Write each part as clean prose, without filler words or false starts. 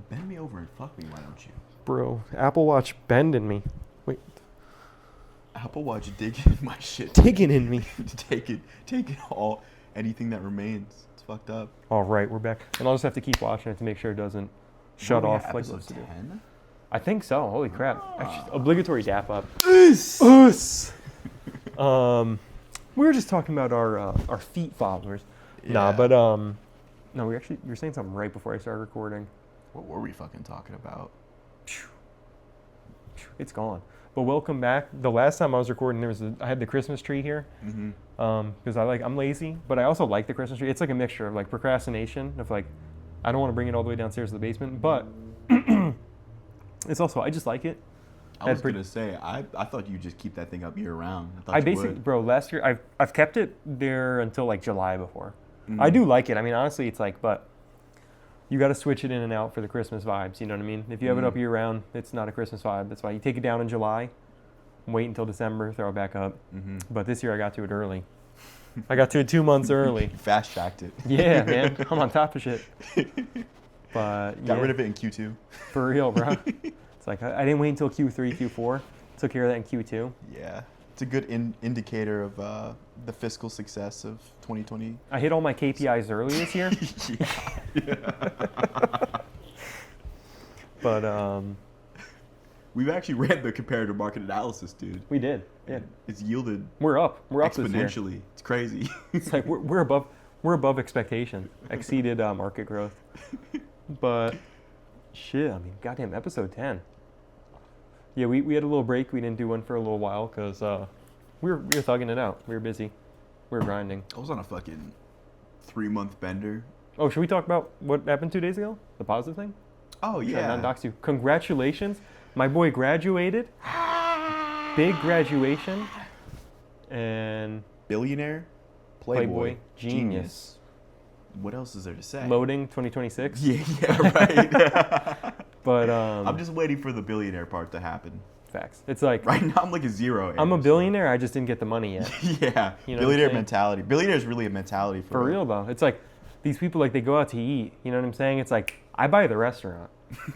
Bend me over and fuck me, why don't you? Bro, Apple Watch bending me. Wait, Apple Watch digging my shit. digging in me. Take it all, anything that remains. It's fucked up. All right, we're back. And I'll just have to keep watching it to make sure it doesn't shut off like episode it's to do. 10? I think so. Holy crap. Actually, obligatory dap up. Us. Us. We were just talking about our feet followers. Nah, Yeah. but no, we were saying something right before I started recording. What were we fucking talking about? It's gone. But welcome back. The last time I was recording, I had the Christmas tree here. Mm-hmm. Because I'm lazy, but I also like the Christmas tree. It's like a mixture of like procrastination of like, I don't want to bring it all the way downstairs to the basement, but it's also, I just like it. I was gonna say, I thought you just keep that thing up year round. I basically, bro, last year, I've kept it there until like July before. Mm-hmm. I do like it. I mean, honestly, it's like, but you got to switch it in and out for the Christmas vibes. You know what I mean? If you have it up year round, it's not a Christmas vibe. That's why you take it down in July, wait until December, throw it back up. Mm-hmm. But this year I got to it early. I got to it 2 months early. Fast tracked it. Yeah, man. I'm on top of shit. But Got rid of it in Q2. For real, bro. It's like I didn't wait until Q3, Q4. Took care of that in Q2. Yeah. It's a good indicator of the fiscal success of 2020. I hit all my KPIs early this year. But we've actually ran the comparative market analysis, dude. we did. Yeah. It's yielded We're up. We're up this year. exponentially. It's crazy. It's like we're above expectation. Exceeded market growth. But shit, I mean, goddamn, episode 10. Yeah, we had a little break. We didn't do one for a little while because we were thugging it out. We were busy. We were grinding. I was on a fucking 3-month bender. Oh, should we talk about what happened 2 days ago? The positive thing? Oh, Should I yeah. non-dox you? Congratulations. My boy graduated. Big graduation. And Billionaire. Playboy. Genius. What else is there to say? Loading 2026. Yeah, right. But I'm just waiting for the billionaire part to happen. facts. It's like Right now, I'm like a zero. I'm a billionaire. I just didn't get the money yet. Yeah, You know what I'm billionaire saying? mentality. Billionaire is really a mentality For real though. It's like these people, like, they go out to eat. You know what I'm saying? It's like I buy the restaurant.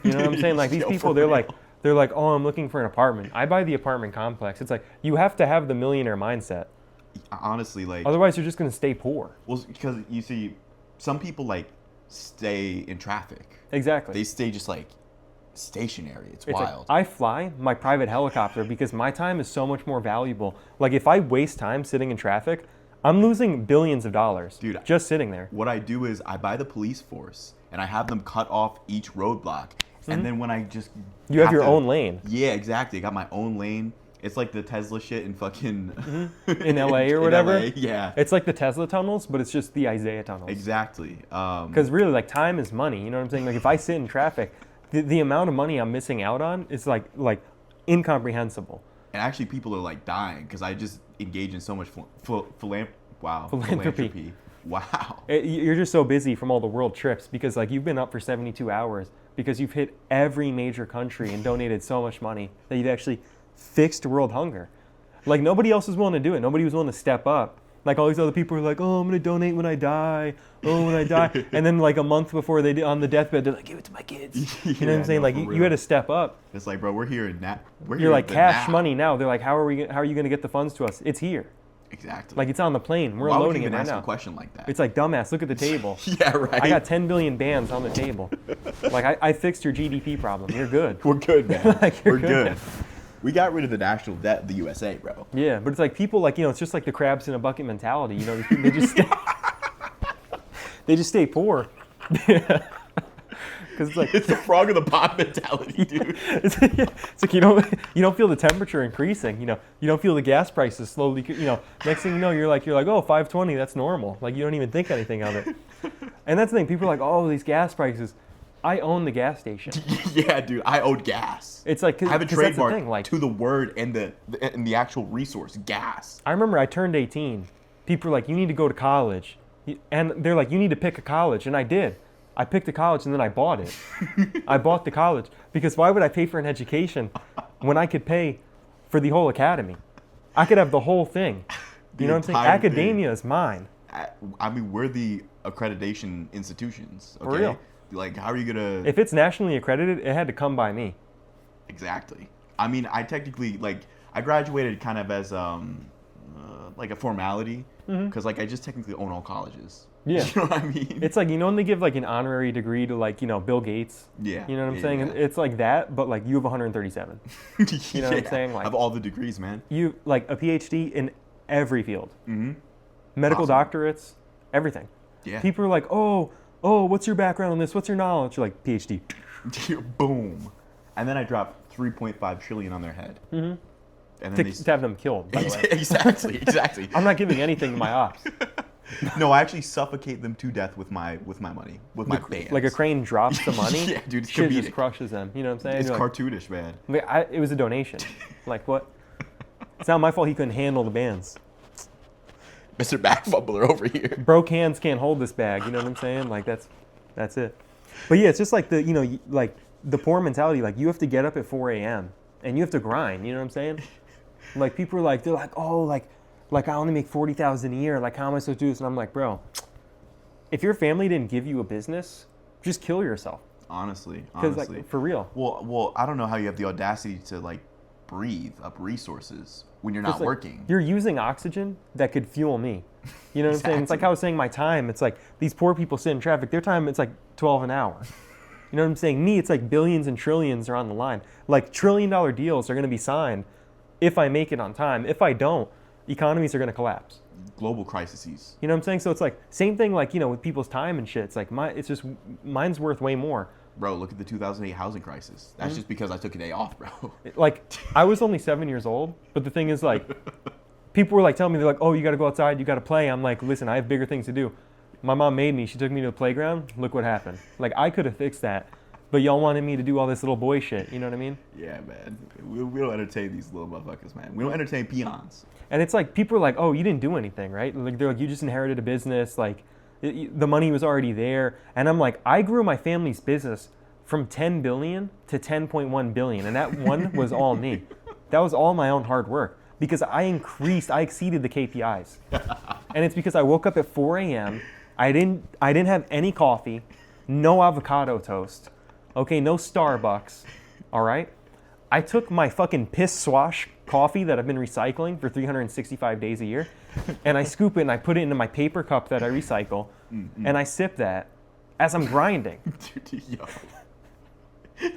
You know what I'm saying? Like these Yo, people, for they're real. like, oh, I'm looking for an apartment. I buy the apartment complex. It's like you have to have the millionaire mindset. Honestly, like, Otherwise, you're just gonna stay poor. well, because you see, some people like stay in traffic. Exactly. They stay just like stationary. It's It's like, wild. I fly my private helicopter because my time is so much more valuable. Like if I waste time sitting in traffic, I'm losing billions of dollars. Dude, just sitting there. What I do is I buy the police force and I have them cut off each roadblock. And then when I just You have your to- own lane. Yeah, exactly. I got my own lane. It's like the Tesla shit in fucking In LA or in whatever. LA, yeah, It's like the Tesla tunnels, but it's just the Isaiah tunnels. exactly. Because really, like, time is money. You know what I'm saying? Like, if I sit in traffic, the amount of money I'm missing out on is like incomprehensible. And actually, people are like dying because I just engage in so much Philanthropy. Wow. You're just so busy from all the world trips because, like, you've been up for 72 hours because you've hit every major country and donated so much money that you've actually fixed world hunger. Like, nobody else was willing to do it. Nobody was willing to step up. Like, all these other people are like, oh, I'm going to donate when I die. Oh, when I die. And then, like, a month before they did on the deathbed, they're like, give it to my kids. You know what I'm saying? no, Like, for you real. had to step up. It's like, bro, we're here in that. You're like, cash money now. They're like, how are you going to get the funds to us? It's here. Exactly. Like, it's on the plane. We're Why would you unloading it even right ask now. a question like that? It's like, dumbass, look at the table. Yeah, right. I got 10 billion bands on the table. Like, I fixed your GDP problem. You're good. We're good, man. Like, you're We're good. good. We got rid of the national debt of the USA, bro. Yeah, but it's like people, like, you know, it's just like the crabs in a bucket mentality. You know, they just stay, they just stay poor. Because it's like It's the frog of the pot mentality, dude. it's like you don't feel the temperature increasing. You know, you don't feel the gas prices slowly. You know, next thing you know, you're like, oh, 520, that's normal. Like, you don't even think anything of it. And that's the thing. People are like, oh, these gas prices. I own the gas station. Yeah, dude. I owed gas. It's like, I have a 'cause that's the trademark thing, like, to the word and the actual resource, gas. I remember I turned 18. People were like, you need to go to college. And they're like, you need to pick a college. And I did. I picked a college and then I bought it. I bought the college. Because why would I pay for an education when I could pay for the whole academy? I could have the whole thing. You know what I'm saying? entire thing. Academia is mine. I mean, we're the accreditation institutions, okay? For real. Like, how are you gonna? If it's nationally accredited, it had to come by me. Exactly. I mean, I technically I graduated kind of as like a formality because like I just technically own all colleges. Yeah. You know what I mean? It's like, you know when they give like an honorary degree to like, Bill Gates? Yeah. You know what I'm saying? Yeah. It's like that, but like you have 137. You know what I'm saying? Like, of all the degrees, man. You like a PhD in every field. Mm-hmm. Medical Awesome. doctorates, everything. Yeah. People are like, oh, what's your background on this? What's your knowledge? You're like, PhD. Boom. And then I dropped 3.5 trillion on their head. Mm-hmm. And then To have them killed, by the way. Exactly. I'm not giving anything to my ops. No, I actually suffocate them to death with my money, with my bands. Like a crane drops the money. Yeah, dude, it's shit comedic. just crushes them. You know what I'm saying? It's You're cartoonish, man. like, it was a donation. Like what? It's not my fault he couldn't handle the bands. Mr. Back Fumbler over here. Broke hands can't hold this bag. You know what I'm saying? Like that's it. But yeah, it's just like like the poor mentality. Like you have to get up at 4 a.m. and you have to grind. You know what I'm saying? Like people are like, they're like, oh, like I only make 40,000 a year. Like how am I supposed to do this? And I'm like, bro, if your family didn't give you a business, just kill yourself. Honestly. Because like for real. Well, I don't know how you have the audacity to like breathe up resources when you're not Like, working. You're using oxygen that could fuel me. You know what I'm saying? It's like how I was saying my time. It's like these poor people sit in traffic. Their time, it's like 12 an hour. You know what I'm saying? Me, it's like billions and trillions are on the line. Like $1 trillion deals are going to be signed if I make it on time. If I don't, economies are going to collapse. Global crises. You know what I'm saying? So it's like same thing like, with people's time and shit. It's like mine's worth way more. Bro, look at the 2008 housing crisis. That's just because I took a day off, bro. Like I was only 7 years old, but the thing is like people were like telling me, they're like, oh, you got to go outside, you got to play. I'm like, listen, I have bigger things to do. My mom made me. She took me to the playground. Look what happened. Like I could have fixed that, but y'all wanted me to do all this little boy shit. You know what I mean? Yeah, man. We don't entertain these little motherfuckers, man. We don't entertain peons. And it's like people are like, oh, you didn't do anything, right? Like they're like, you just inherited a business. Like the money was already there. And I'm like, I grew my family's business from 10 billion to 10.1 billion, and that one was all me. That was all my own hard work because I exceeded the KPIs. And it's because I woke up at 4 a.m. I didn't have any coffee, no avocado toast, okay, no Starbucks, all right? I took my fucking piss swash coffee that I've been recycling for 365 days a year, and I scoop it and I put it into my paper cup that I recycle, and I sip that as I'm grinding. Dude, yo.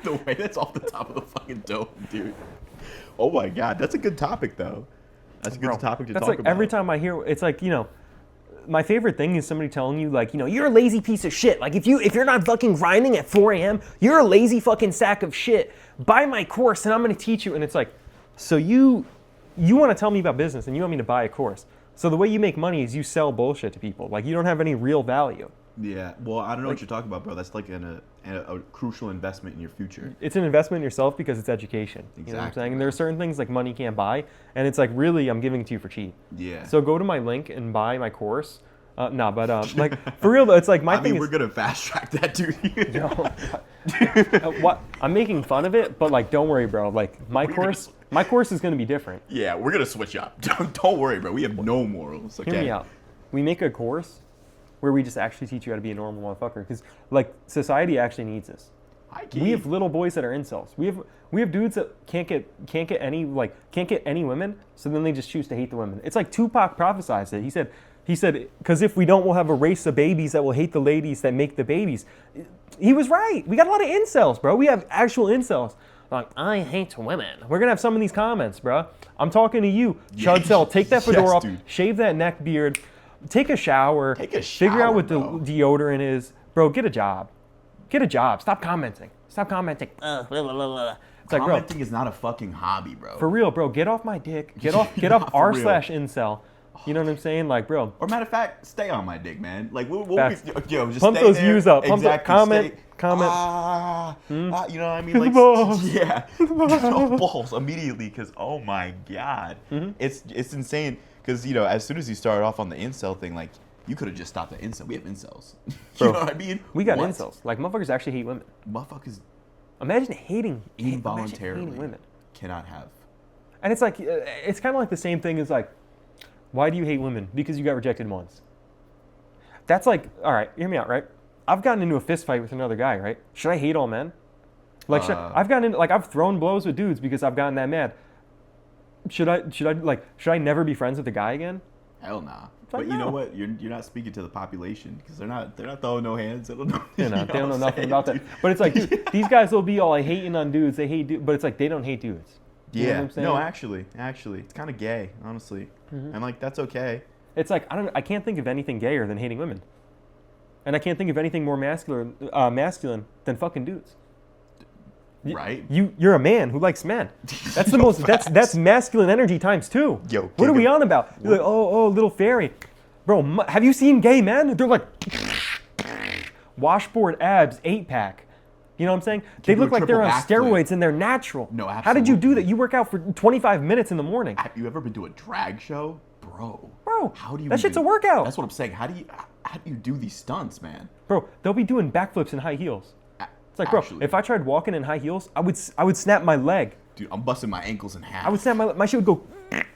The way that's off the top of the fucking dome, dude. Oh my God, that's a good topic though. That's a good topic to talk like about. Every time I hear, it's like, my favorite thing is somebody telling you like, you're a lazy piece of shit. Like if you're not fucking grinding at 4 a.m., you're a lazy fucking sack of shit. Buy my course and I'm gonna teach you. And it's like, so you want to tell me about business and you want me to buy a course. So the way you make money is you sell bullshit to people. Like you don't have any real value. Yeah, well, I don't know what you're talking about, bro. That's like a crucial investment in your future. It's an investment in yourself because it's education. Exactly. You know what I'm saying? And there are certain things like money can't buy, and it's like really I'm giving it to you for cheap. Yeah. So go to my link and buy my course. Like for real though, it's like my thing. We're gonna fast track that, dude. What I'm making fun of it, but like don't worry, bro. Like my course is gonna be different. Yeah, we're gonna switch up. Don't worry, bro. We have no morals. Okay. Hear me out. We make a course where we just actually teach you how to be a normal motherfucker, because like society actually needs this. We have little boys that are incels. We have dudes that can't get any women, so then they just choose to hate the women. It's like Tupac prophesied it. He said, because if we don't, we'll have a race of babies that will hate the ladies that make the babies. He was right. We got a lot of incels, bro. We have actual incels. Like, I hate women. We're going to have some of these comments, bro. I'm talking to you. Chudcell, take that fedora off, dude. shave that neck beard, take a shower, figure out what bro. the deodorant is. Bro, get a job. Get a job. Stop commenting. Stop commenting. Blah, blah, blah. It's like, bro, Commenting is not a fucking hobby, bro. for real, bro. Get off my dick. Get off r/incel. You know what I'm saying? Like, bro. Or matter of fact, stay on my dick, man. Like, just pump stay those there. views up. Pump Exactly. comment. You know what I mean? Like, balls. yeah, no balls immediately. Because oh my God, it's insane. Because as soon as you started off on the incel thing, like you could have just stopped at incel. We have incels. You Bro, know what I mean? We got What? incels. Like motherfuckers actually hate women. Motherfuckers Imagine hating involuntarily hating women. cannot have. And it's like it's kind of like the same thing as like, why do you hate women? Because you got rejected once. That's like, all right, hear me out, right? I've gotten into a fist fight with another guy, right? Should I hate all men? Like, I've gotten into, like, I've thrown blows with dudes because I've gotten that mad. Should I never be friends with a guy again? Hell nah. Like, But you know no. what? You're not speaking to the population because they're not throwing no hands. They don't know. You know, they don't know what I'm nothing saying, about that. dude? But it's like, dude, these guys will be all like hating on dudes. They hate dudes, but it's like they don't hate dudes. You know what Yeah. I'm saying? No, actually, it's kind of gay, honestly, and like that's okay. It's like I can't think of anything gayer than hating women, and I can't think of anything more masculine than fucking dudes. Right? You're a man who likes men. That's the most. That's masculine energy times two. Yo, what are we Jacob. on about? You're like, oh, little fairy, bro. Have you seen gay men? They're like washboard abs, 8-pack. You know what I'm saying? They do look a like they're triple on backflip. steroids and they're natural. No, How did you do absolutely. that? You work out for 25 minutes in the morning, Have you ever been to a drag show, bro? bro. How do you? That shit's a even- workout, That's what I'm saying. How do you do these stunts, man? bro. They'll be doing backflips in high heels. It's like, bro, Actually. if I tried walking in high heels, I would snap my leg. Dude, I'm busting my ankles in half. I would snap my shit would go,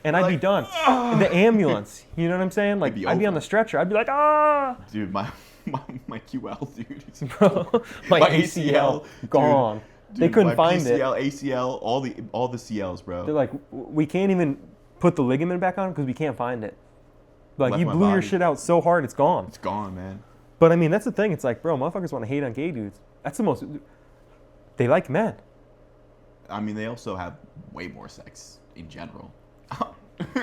and I'd be Like, done. In the ambulance, you know what I'm saying? Like, be I'd be on over. the stretcher. I'd be like, ah, Dude, my QL, dude. bro, my ACL gone. They Dude, couldn't my find it. PCL, ACL, all the CLs, bro. They're like, we can't even put the ligament back on because we can't find it. Like, Left you my blew your body. shit out so hard, it's gone. It's gone, man. But I mean, that's the thing. It's like, bro, motherfuckers want to hate on gay dudes. That's the most. They like men. I mean, they also have way more sex in general.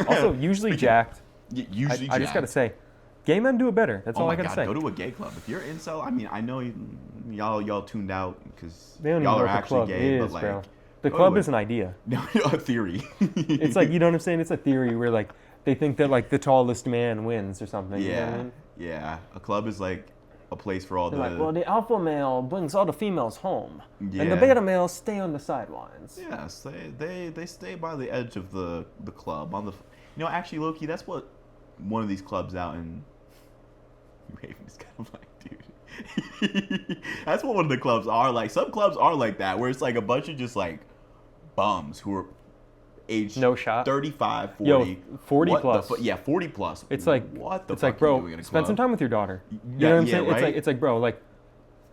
Also, usually jacked. Usually, I just gotta say, gay men do it better. That's Oh all my I gotta God, say. go to a gay club. If you're incel, I mean, I know y'all tuned out because They don't even y'all know are what the actually club gay, is, but like, bro. The go club to is an idea. No, a theory. It's like, you know what I'm saying? It's a theory where like they think that like the tallest man wins or something. You know what I yeah, mean? yeah. A club is like a place for all They're the. like, well, the alpha male brings all the females home, and the Yeah. beta males stay on the sidelines. Yes, they stay by the edge of the club on the. You know, actually, Loki, that's what one of these clubs out in Raven is kind of like, dude. That's what one of the clubs are like. Some clubs are like that, where it's like a bunch of just like bums who are aged No shot. 35, 40. Yo, 40 What the plus. yeah, 40 plus. It's like, what the it's fuck like, bro, are you doing in a spend some club? time with your daughter. You Yeah, know what I'm yeah, saying? right? It's like, bro, like,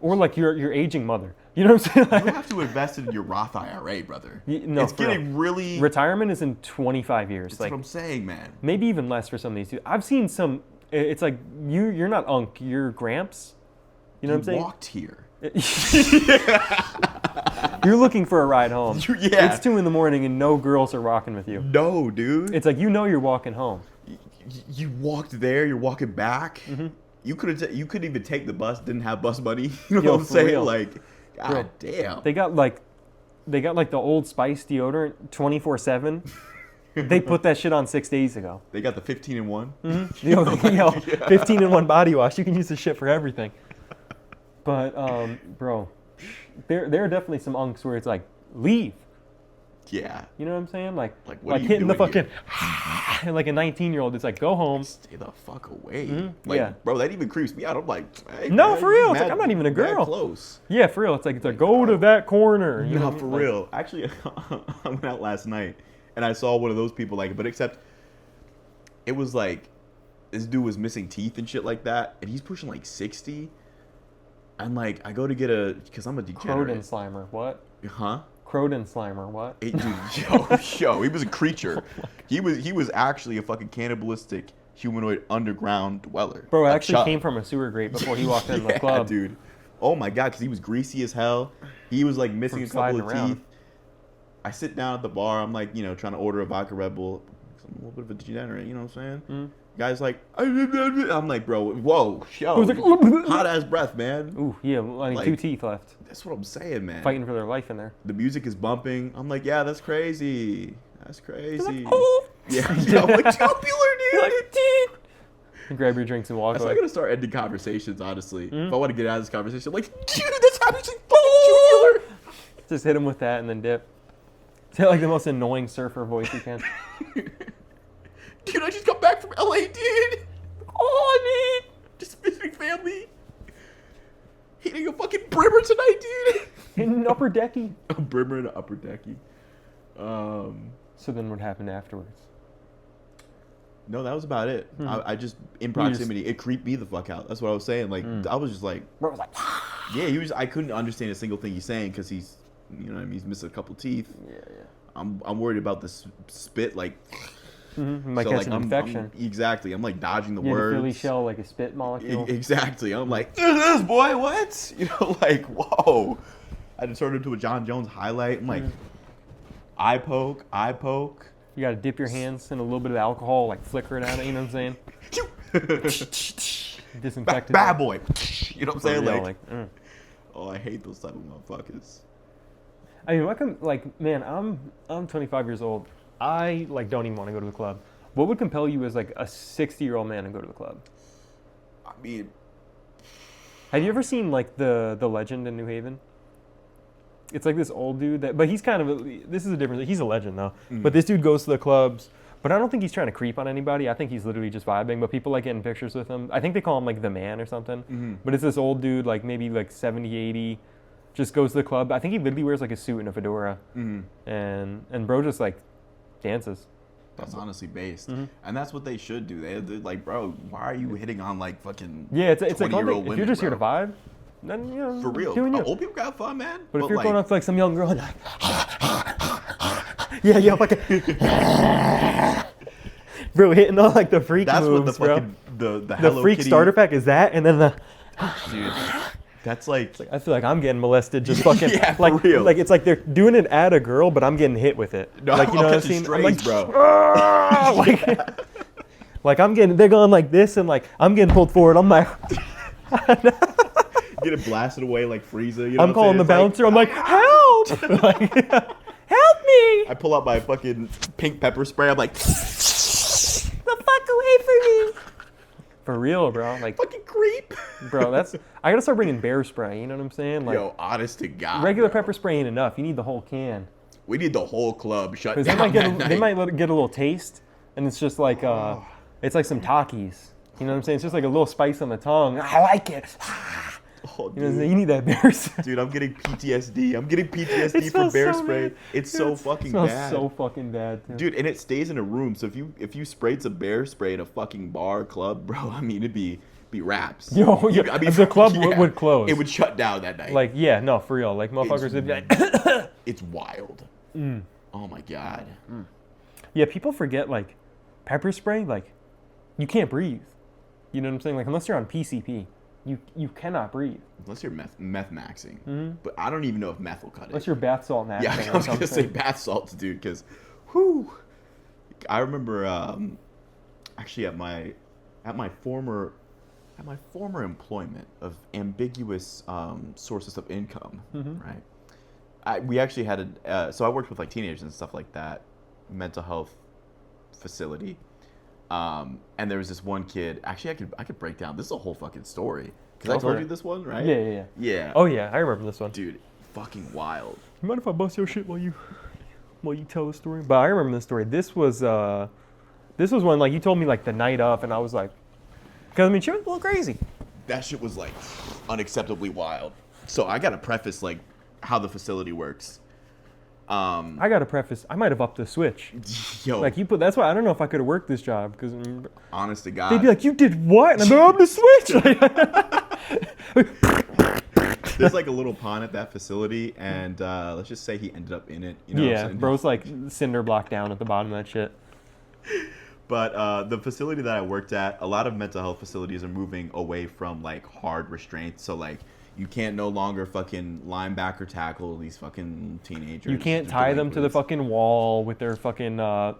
or like your aging mother. You know what I'm saying? You Like, have to invest in your Roth IRA, brother. No, it's for real. getting really. retirement is in 25 years. That's Like, what I'm saying, man. maybe even less for some of these dudes. I've seen some. It's like you're not Unc, you're Gramps. You know what I'm saying? Walked here. You're looking for a ride home. Yeah. It's 2 a.m. and no girls are rocking with you. No, dude. It's like, you know, you're walking home. You walked there. You're walking back. Mm-hmm. You couldn't even take the bus. Didn't have bus money. You know Yo, what I'm for saying? real. Like, god Bro, damn. They got like the Old Spice deodorant 24/7. They put that shit on 6 days ago. They got the 15 in one. Yo, 15 in one body wash. You can use this shit for everything. But bro, there are definitely some unks where it's like, leave. Yeah. You know what I'm saying? Like what are you hitting the doing fucking like a 19-year-old. It's like, go home. Stay the fuck away. Mm-hmm. Like, Yeah. bro, that even creeps me out. I'm like, hey, No, man, for real. you It's like, I'm not even a mad girl. Close. Yeah, for real. It's like go to that corner. You know No, what I for mean? Like, real. Actually, I went out last night and I saw one of those people like, but except it was like this dude was missing teeth and shit like that, and he's pushing like 60. And like, I go to get because I'm a degenerate. Croden Slimer. What? Huh? Croden Slimer. What? Hey, dude, yo, he was a creature. He was actually a fucking cannibalistic humanoid underground dweller. Bro, A actually chub. came from a sewer grate before he walked into the Yeah, club. dude. Oh my god, because he was greasy as hell. He was like missing From a couple sliding of around. teeth. I sit down at the bar. I'm like, trying to order a vodka Red Bull. I'm a little bit of a degenerate, you know what I'm saying? Guy's like, I'm like, bro, whoa, yo, was like, hot ass breath, man. Ooh, yeah. I mean, Like- 2 teeth left. That's what I'm saying, man. Fighting for their life in there. The music is bumping. I'm like, yeah, that's crazy. That's crazy. "Oh." Yeah, I'm like, tubular, dude. Like, "Teeth." You grab your drinks and walk That's away. not gonna start ending conversations, honestly. Mm-hmm. If I want to get out of this conversation, I'm like, dude, that's obviously fucking tubular. Just hit him with that and then dip. Say like the most annoying surfer voice you can. Dude, I just got back from LA, dude. Oh, I need just visiting family. Hitting a fucking brimmer tonight, dude. In upper decky. A brimmer and an upper decky. So then what happened afterwards? No, that was about it. I just in proximity, it creeped me the fuck out. That's what I was saying. Like I was just like, Bro was like, yeah, he was. I couldn't understand a single thing he's saying because he's, you know, what I mean, he's missing a couple teeth. yeah. I'm worried about this spit, like. Might catch an infection. Exactly. I'm like dodging the The words. Philly shell like a spit molecule. Exactly. I'm like, this boy, what? You know, like, whoa. I just turned into a John Jones highlight. I'm like, eye poke. You gotta dip your hands in a little bit of alcohol, like flicker it out. You know what I'm saying? Disinfectant. Bad boy. You know what I'm saying? Real, Like, oh, I hate those type of motherfuckers. I mean, man, I'm 25 years old. I like don't even want to go to the club. What would compel you as like a 60-year-old man to go to the club? I mean, have you ever seen like the Legend in New Haven? It's like this old dude but he's kind of this is a different. He's a legend though. But this dude goes to the clubs. But I don't think he's trying to creep on anybody. I think he's literally just vibing. But people like getting pictures with him. I think they call him like the man or something. But it's this old dude, like maybe like 70, 80, just goes to the club. I think he literally wears like a suit and a fedora. And bro just like dances. that's honestly based, and that's what they should do. They're like, bro, why are you hitting on like fucking it's like one thing, women, if you're just bro? here to vibe, then you know, For real, doing you. old people got fun, man. But if you're like, going up to like some young girl, and like, yeah, fucking, bro, hitting on like the freak that's moves, what the fucking the Hello freak Kitty, starter pack is that, and then the. dude. That's like I feel like I'm getting molested just fucking yeah, for like real. Like it's like they're doing it at a girl, but I'm getting hit with it. No, like you know what I'm saying? strays, I'm like, bro. like, like they're going like this, and like I'm getting pulled forward. I'm like, Get it blasted away like Frieza. You know I'm what calling the saying? bouncer. I'm like, help! Like, help me! I pull out my fucking pink pepper spray. I'm like, The fuck away from me! For real, bro. Like, fucking creep. bro, I gotta start bringing bear spray. You know what I'm saying? Like, Yo, honest to God. regular bro. pepper spray ain't enough. You need the whole can. We need the whole club shut Because down. they might get a little taste, and it's just like it's like some Takis. You know what I'm saying? It's just like a little spice on the tongue. I like it. Oh, You know what I'm dude. saying? You need that bear spray. Dude, I'm getting PTSD. I'm getting It PTSD for smells bear so spray. bad. It's so fucking It smells bad. so fucking bad, too. Dude, and it stays in a room. So if you sprayed some bear spray in a fucking bar club, bro, I mean it'd be raps. Yo, You- I mean, the club yeah, would close. It would shut down that night. Like, yeah, no, for real. Like, motherfuckers would be like, It's wild. Oh my God. yeah, people forget, like, pepper spray, like, you can't breathe. You know what I'm saying? Like, unless you're on PCP, you cannot breathe. Unless you're meth maxing. But I don't even know if meth will cut it. Unless you're bath salt maxing. Yeah, I or was gonna say something. bath salts, dude, because, whew. I remember actually at my former employment of ambiguous sources of income, right? We actually had so I worked with like teenagers and stuff like that, mental health facility, and there was this one kid. Actually, I could break down. This is a whole fucking story because I Go for told it. you this one, right? Yeah. Oh, yeah, I remember this one. Dude, fucking wild. You mind if I bust your shit while you tell the story? But I remember this story. This was when, like, you told me, like, the night of, and I was like, because, I mean, she was a little crazy. That shit was like unacceptably wild. So I gotta preface like how the facility works. I got to preface, I might have upped the switch. Yo, Like, that's why I don't know if I could have worked this job, because honest to God, they'd be like, you did what? And I'm like, up the switch. there's like a little pond at that facility, and let's just say he ended up in it. You know what I'm Yeah, saying? bro's like cinder block down at the bottom of that shit. But the facility that I worked at, a lot of mental health facilities are moving away from like hard restraints. So like you can't no longer fucking linebacker tackle these fucking teenagers. You can't tie them to the fucking wall with their fucking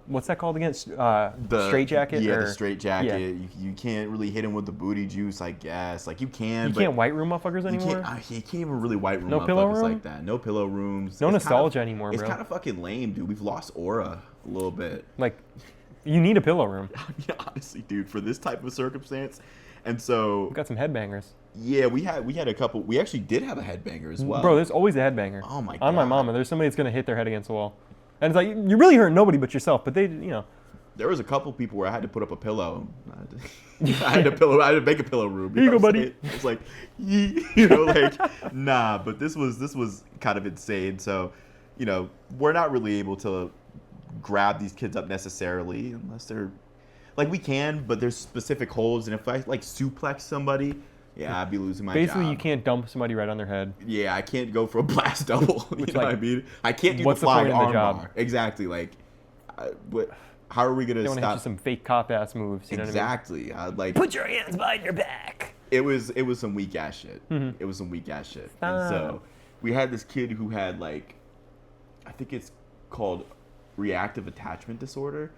what's that called again? Straight jacket. Yeah, or, the straight jacket. Yeah. You can't really hit him with the booty juice, I guess. Like you can. You but can't white room motherfuckers you anymore. you can't even really white room No motherfuckers pillow room? like that. No pillow rooms. No It's nostalgia kind of, anymore, It's bro. kind of fucking lame, dude. We've lost aura a little bit. Like, you need a pillow room. Yeah, honestly, dude, for this type of circumstance. And so, We got some headbangers. yeah, we had a couple. We actually did have a headbanger as well. Bro, there's always a headbanger. Oh my On my God. mama, there's somebody that's gonna hit their head against the wall, and it's like you really hurt nobody but yourself. But they, you know, There was a couple people where I had to put up a pillow. I had to make a pillow room. Here you know go, what I'm buddy. saying? It's like, you know, like, nah. But this was kind of insane. So, you know, we're not really able to grab these kids up necessarily unless they're Like we can, but there's specific holds, and if I like suplex somebody, yeah, I'd be losing my Basically, job. you can't dump somebody right on their head. Yeah, I can't go for a blast double. You know what I mean? I can't do the what's the flying point of the arm job? bar. Exactly. Like, how are we gonna They want to hit you stop? some fake cop ass moves. You know what Exactly. Like, I mean? Put your hands behind your back. it was some weak ass shit. It was some weak ass shit. And so we had this kid who had like, I think it's called reactive attachment disorder.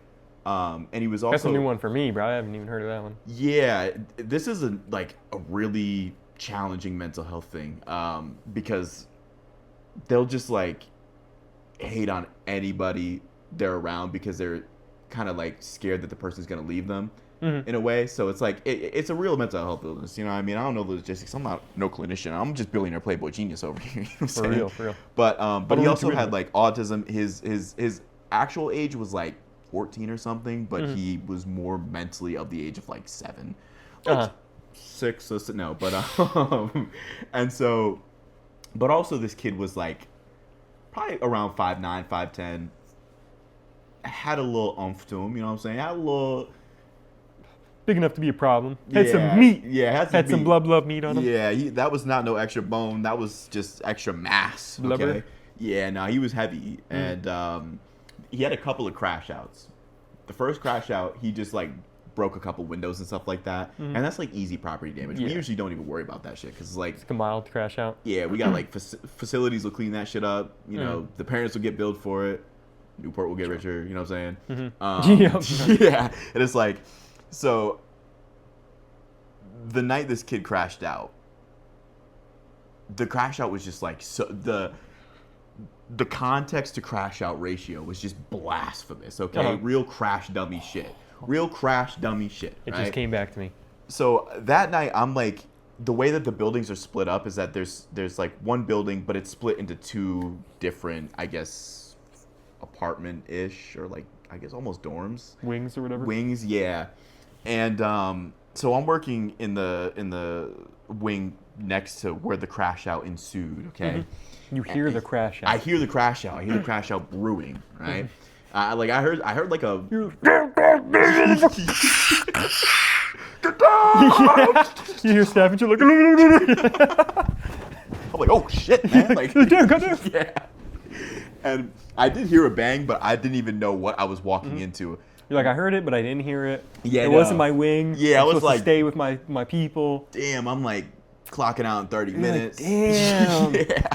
And he was also That's a new one for me, bro. I haven't even heard of that one. Yeah, this is a really challenging mental health thing, because they'll just like hate on anybody they're around because they're kind of like scared that the person's gonna leave them in a way. So it's like it's a real mental health illness. You know what I mean? I don't know the logistics. I'm not no clinician. I'm just billionaire Playboy genius over here. You know what I'm saying? For real. But he also had like autism. His actual age was like 14 or something, but he was more mentally of the age of like 7, like 6. So no, but and so, but also this kid was like probably around 5'9", 5'10", had a little oomph to him. You know what I'm saying? Had a little. Big enough to be a problem. Had some meat. Yeah, had some blub meat on him. Yeah, that was not no extra bone. That was just extra mass. Blubber? Okay. Yeah, no, he was heavy, and he had a couple of crash outs. The first crash out, he just like broke a couple windows and stuff like that, and that's like easy property damage. Yeah. We usually don't even worry about that shit because like It's a mild crash out. yeah, we got like facilities will clean that shit up. You know, the parents will get billed for it. Newport will get richer. You know what I'm saying? Yeah, and it's like, so the night this kid crashed out, the crash out was just like so the context to crash out ratio was just blasphemous. Okay, real crash dummy shit. Real crash dummy shit. It right? just came back to me. So that night, I'm like, the way that the buildings are split up is that there's like one building, but it's split into 2 different, I guess, apartment-ish, or like, I guess almost dorms. Wings or whatever. Wings, yeah. And so I'm working in the wing next to where the crash out ensued. Okay. You hear the crash out. I hear the crash out. I hear the crash out brewing. Right. Like I heard like a. You hear staff and you're like, I'm like, oh shit, man! Like, yeah. And I did hear a bang, but I didn't even know what I was walking into. You're like, I heard it, but I didn't hear it. Yeah, it wasn't my wing. Yeah, I was supposed like, to stay with my people. Damn, I'm like clocking out in 30 minutes. Like, damn. Yeah.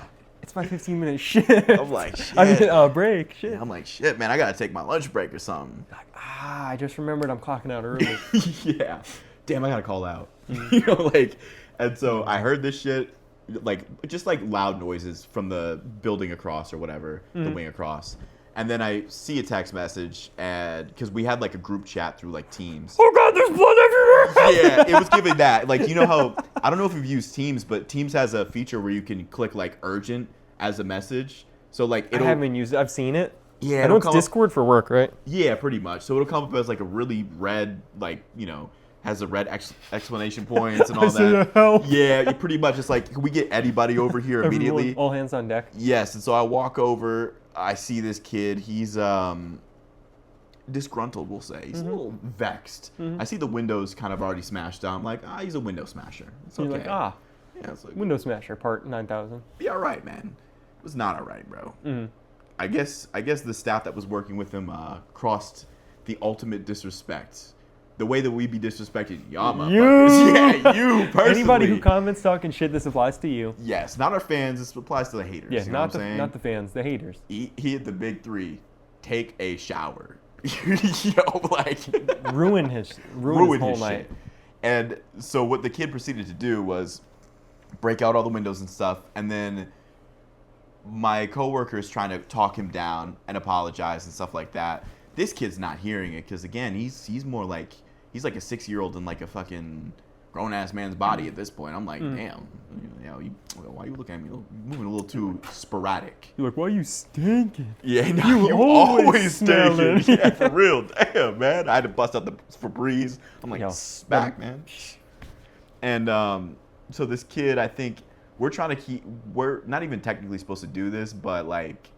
It's my 15-minute shift. I'm like, shit. I mean, break. Shit. I'm like, shit, man. I gotta take my lunch break or something. Like, I just remembered I'm clocking out early. Yeah. Damn, I gotta call out. You know, like, and so I heard this shit, like, just like loud noises from the building across or whatever, the wing across. And then I see a text message, and because we had like a group chat through like Teams. Oh God, there's blood everywhere. Yeah, it was giving that. Like, you know how, I don't know if you've used Teams, but Teams has a feature where you can click like urgent as a message. So like, I haven't used it. I've seen it. Yeah, I know it's Discord for work, right? Yeah, pretty much. So it'll come up as like a really red, like, you know, has a red exclamation points and all that. Help. Yeah, pretty much. It's like, can we get anybody over here immediately? Everyone, all hands on deck. Yes, and so I walk over. I see this kid. He's disgruntled, we'll say. He's a little vexed. I see the windows kind of already smashed out. I'm like, he's a window smasher. It's okay. You're like, Yeah, it's like, Window Smasher, part 9000. be all right, man. It was not all right, bro. I guess the staff that was working with him crossed the ultimate disrespect. The way that we be disrespected, y'all motherfuckers. Yeah, you personally. Anybody who comments talking shit, this applies to you. Yes, not our fans. This applies to the haters. Yeah, you know what I'm saying? not the fans, the haters. He hit the big 3. Take a shower. Yo, like ruin his whole night. Shit. And so what the kid proceeded to do was break out all the windows and stuff, and then my coworker is trying to talk him down and apologize and stuff like that. This kid's not hearing it because again, he's more like he's like a 6-year-old in like a fucking grown ass man's body at this point. I'm like, damn, you know, why you looking at me? You're moving a little too sporadic. You're like, why are you stinking? Yeah, no, you always smelling. stinking. Yeah, for real. Damn, man. I had to bust out the Febreze. I'm like, back, man. And so this kid, I think we're not even technically supposed to do this, but like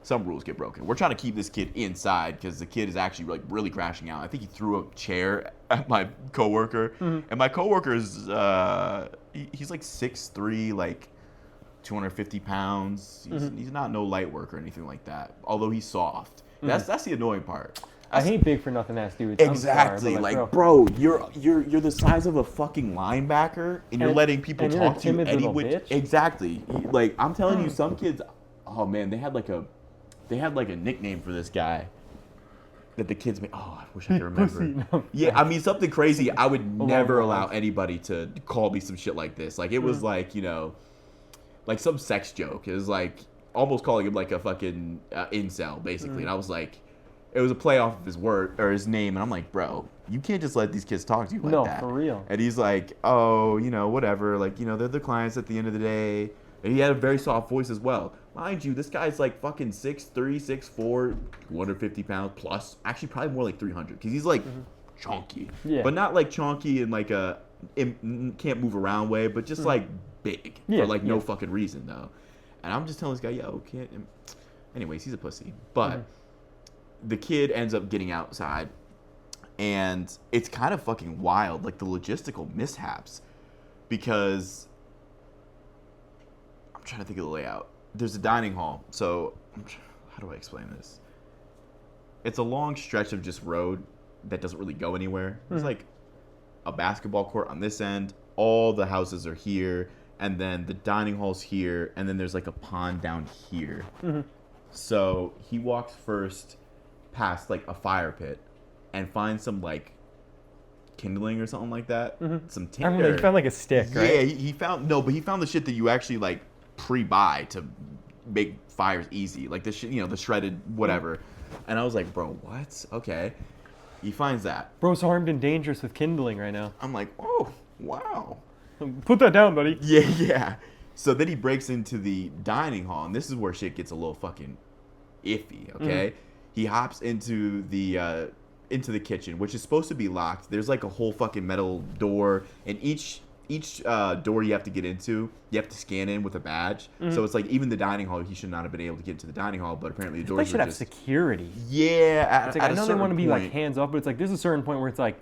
some rules get broken. We're trying to keep this kid inside because the kid is actually like really crashing out. I think he threw a chair at my coworker, and my coworker is he's like 6'3", like 250 pounds. He's not no light work or anything like that. Although he's soft. That's the annoying part. I hate big for nothing ass dudes. Exactly. I'm sorry, like, bro, you're the size of a fucking linebacker, and you're letting people talk to you any which. Exactly. Like, I'm telling you, some kids. Oh man, they had like a nickname for this guy. That the kids made. Oh, I wish I could remember. No. Yeah, I mean something crazy. I would never allow anybody to call me some shit like this. Like it was like, you know, like some sex joke. It was like almost calling him like a fucking incel, basically. And I was like. It was a play off of his word or his name, and I'm like, bro, you can't just let these kids talk to you like that. No, for real. And he's like, oh, you know, whatever. Like, you know, they're the clients at the end of the day. And he had a very soft voice as well. Mind you, this guy's like fucking 6'3", 6'4", 250 pounds plus. Actually, probably more like 300 because he's like chunky. Yeah. But not like chunky in like a can't move around way, but just like big for like no fucking reason though. And I'm just telling this guy, yo, can't. Anyways, he's a pussy. But. The kid ends up getting outside, and it's kind of fucking wild, like the logistical mishaps, because I'm trying to think of the layout. There's a dining hall, so how do I explain this? It's a long stretch of just road that doesn't really go anywhere. There's like a basketball court on this end, all the houses are here, and then the dining hall's here, and then there's like a pond down here. So he walks first past like a fire pit and find some like kindling or something like that. Some tinder. I mean, he found like a stick, right? Yeah, he found he found the shit that you actually like pre-buy to make fires easy, like the shit, you know, the shredded whatever. And I was like, bro, what? Okay. He finds that. Bro's armed and dangerous with kindling right now. I'm like, oh, wow. Put that down, buddy. Yeah. So then he breaks into the dining hall, and this is where shit gets a little fucking iffy, okay? He hops into the kitchen, which is supposed to be locked. There's like a whole fucking metal door, and each door you have to get into, you have to scan in with a badge. So it's like even the dining hall, he should not have been able to get into the dining hall, but apparently the doors they should have security. Yeah, it's like, I know they want to be like hands off, but it's like there's a certain point where it's like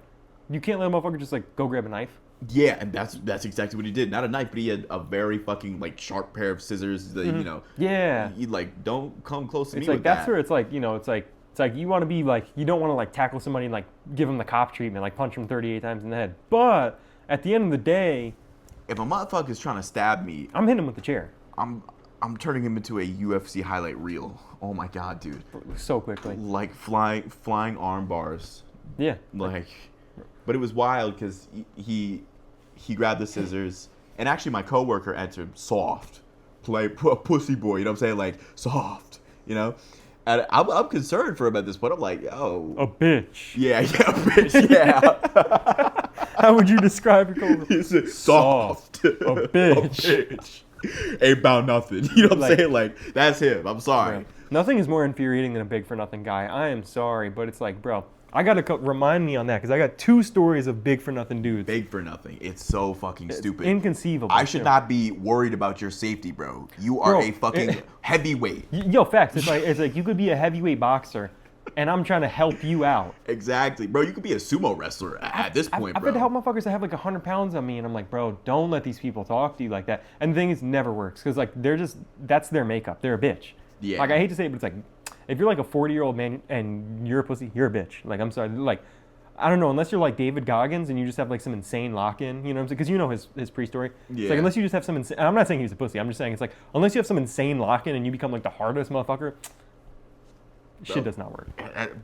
you can't let a motherfucker just like go grab a knife. Yeah, and that's exactly what he did. Not a knife, but he had a very fucking like sharp pair of scissors that you know. Yeah. He like don't come close to me. It's like with that's that. where it's like, you know, it's like you want to be like, you don't want to like tackle somebody and like give them the cop treatment, like punch them 38 times in the head. But at the end of the day, if a motherfucker's trying to stab me, I'm hitting him with the chair. I'm turning him into a UFC highlight reel. Oh my god, dude! So quickly. Like flying arm bars. Yeah. Like, but it was wild because he grabbed the scissors, and actually my coworker entered soft, like pussy boy. You know what I'm saying? Like soft. You know. And I'm concerned for him at this point. I'm like, yo. A bitch. Yeah, a bitch, yeah. How would you describe your coworker? He's soft. A bitch. A bitch. Ain't about nothing. You know what I'm saying? Like, that's him. I'm sorry. Bro, nothing is more infuriating than a big for nothing guy. I am sorry, but it's like, bro, I got to remind me on that because I got 2 stories of big for nothing dudes. Big for nothing. It's so fucking stupid. Inconceivable. I should not be worried about your safety, bro. You are a fucking heavyweight. Yo, facts. It's like you could be a heavyweight boxer, and I'm trying to help you out. Exactly, bro. You could be a sumo wrestler at this point, I've bro. had to help motherfuckers that have like 100 pounds on me, and I'm like, bro, don't let these people talk to you like that. And the thing is, it never works because like that's their makeup. They're a bitch. Yeah. Like I hate to say it, but it's like if you're like a 40-year-old man and you're a pussy, you're a bitch. Like I'm sorry, like. I don't know, unless you're like David Goggins and you just have like some insane lock-in, you know what I'm saying? Because you know his pre-story. Yeah. It's like unless you just have some insane, I'm not saying he's a pussy, I'm just saying it's like unless you have some insane lock-in and you become like the hardest motherfucker, shit does not work.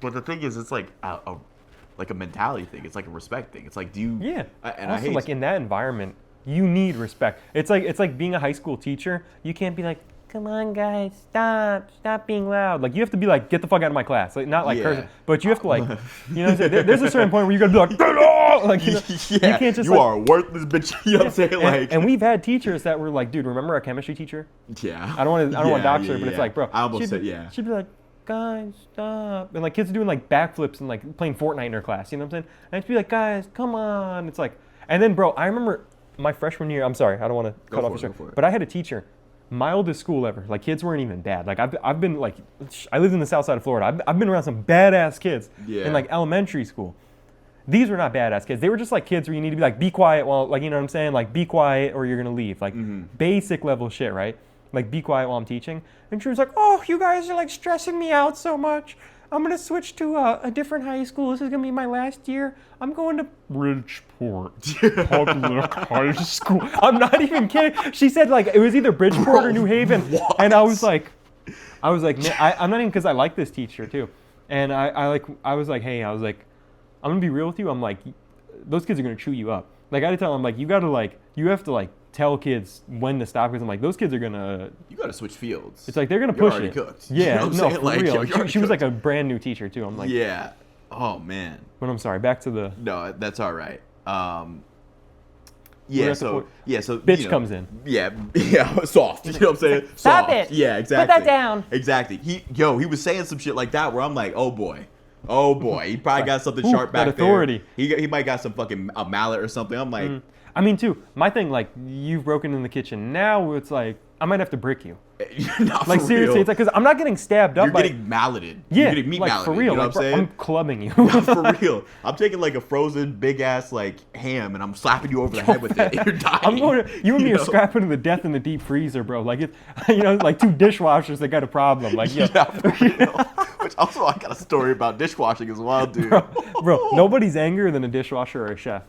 But the thing is, it's like a mentality thing. It's like a respect thing. It's like, do you... Yeah. And also, like in that environment, you need respect. It's like being a high school teacher. You can't be like, come on, guys, stop being loud. Like, you have to be like, get the fuck out of my class. Like, not like cursing, but you have to like, you know what I'm saying? There's a certain point where you gotta be like, get off! Like, you know, you can't just you are a worthless bitch. You know what I'm saying? Like, and we've had teachers that were like, dude, remember our chemistry teacher? Yeah. I don't want to dox her, but it's like, bro. I almost said, She'd be like, guys, stop. And like kids are doing like backflips and like playing Fortnite in her class, you know what I'm saying? And I'd be like, guys, come on. It's like, and then, bro, I remember my freshman year, I'm sorry, I don't want to cut off your story, but I had a teacher mildest school ever. Like kids weren't even bad. Like I've been like, I lived in the south side of Florida. I've been around some badass kids in like elementary school. These were not badass kids. They were just like kids where you need to be like, be quiet while, like, you know what I'm saying? Like, be quiet or you're going to leave. Like, basic level shit, right? Like, be quiet while I'm teaching. And she was like, oh, you guys are like stressing me out so much. I'm going to switch to a different high school. This is going to be my last year. I'm going to Bridgeport Public High School. I'm not even kidding. She said, like, it was either Bridgeport or New Haven. What? And I was like, man, I'm not even, because I like this teacher, too. And I was like, hey, I was like, I'm going to be real with you. I'm like, those kids are going to chew you up. Like, I had to tell them, like, you have to, like, tell kids when to stop, because I'm like, those kids are gonna. You gotta switch fields. It's like they're gonna push it. Cooked. Yeah, you know no, for like, real. Yo, she was like a brand new teacher too. I'm like, yeah. Oh man. But I'm sorry. Back to the. No, that's all right. Yeah. So bitch comes in. Yeah. Soft. You know what I'm saying? Stop Soft. it. Yeah. Exactly. Put that down. Exactly. He was saying some shit like that where I'm like, oh boy. He probably got something sharp back authority. there. He might got some fucking a mallet or something. I'm like. I mean, too, my thing, like, you've broken in the kitchen. Now it's like, I might have to brick you. Not like, for seriously, real. it's like, because I'm not getting stabbed up. You're getting malleted. Yeah, You're getting meat like, malleted. for real. You know like, what I'm saying? I'm clubbing you. Not for real. I'm taking like a frozen big ass like ham and I'm slapping you over the head with it. You're dying. You and me are scrapping to the death in the deep freezer, bro. Like, it, like two dishwashers that got a problem. Like, yeah, for real. Which also, I got a story about dishwashing as well, dude. Bro, nobody's angrier than a dishwasher or a chef.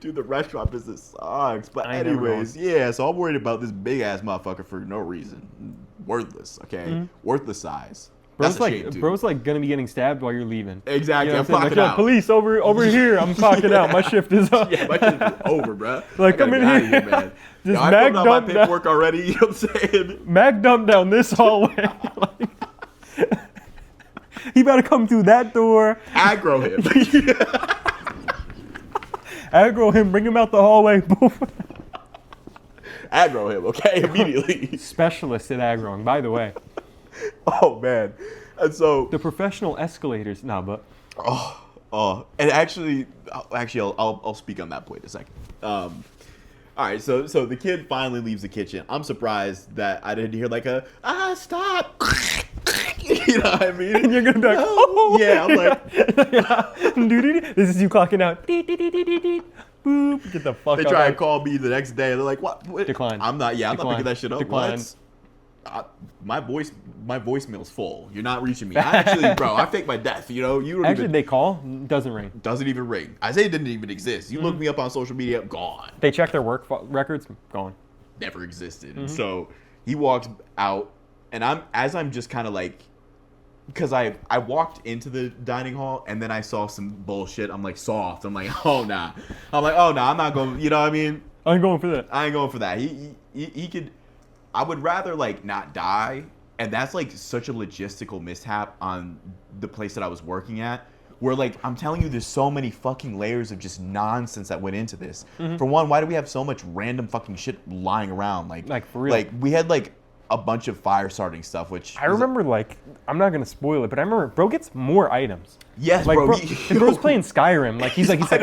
Dude, the restaurant business sucks. But I never anyways, yeah, so I'm worried about this big ass motherfucker for no reason. Worthless, okay? Worthless size. That's a shame, dude. Bro's like gonna be getting stabbed while you're leaving. Exactly, You know I'm like, clocking out. Police over here. I'm clocking out. My shift is up. Yeah, my shift is over, bro. Like, come in here. Man. Just I mag filled out dump my paperwork already, you know what I'm saying? Mag dump down this hallway. He better come through that door. Aggro him. Aggro him, bring him out the hallway. Aggro him, okay? Immediately. Specialist at aggroing, by the way. Oh, man. And so... The professional escalators. Nah, but... And I'll speak on that point in a second. All right, so the kid finally leaves the kitchen. I'm surprised that I didn't hear like stop. You know what I mean? And you're gonna be like, oh. Yeah, I'm like, this is you clocking out. Boop. Get the fuck out. They try and call me the next day. They're like, what? Decline. I'm not picking that shit up. Decline. What? My voicemail's full. You're not reaching me. I fake my death. You know, you don't Actually, even. they call, doesn't ring. Doesn't even ring. Isaiah didn't even exist. You look me up on social media, gone. They check their work records, gone. Never existed. And so he walks out, and I'm just kind of like, because I walked into the dining hall and then I saw some bullshit. I'm like, soft. I'm like, oh nah. I'm not going. You know what I mean? I ain't going for that. I ain't going for that. He could. I would rather like not die, and that's like such a logistical mishap on the place that I was working at, where like I'm telling you, there's so many fucking layers of just nonsense that went into this. For one, why do we have so much random fucking shit lying around? Like for real. Like we had like a bunch of fire starting stuff, which I remember like I'm not gonna spoil it, but I remember bro gets more items. Yes, like, bro. And bro's playing Skyrim. Like he's like I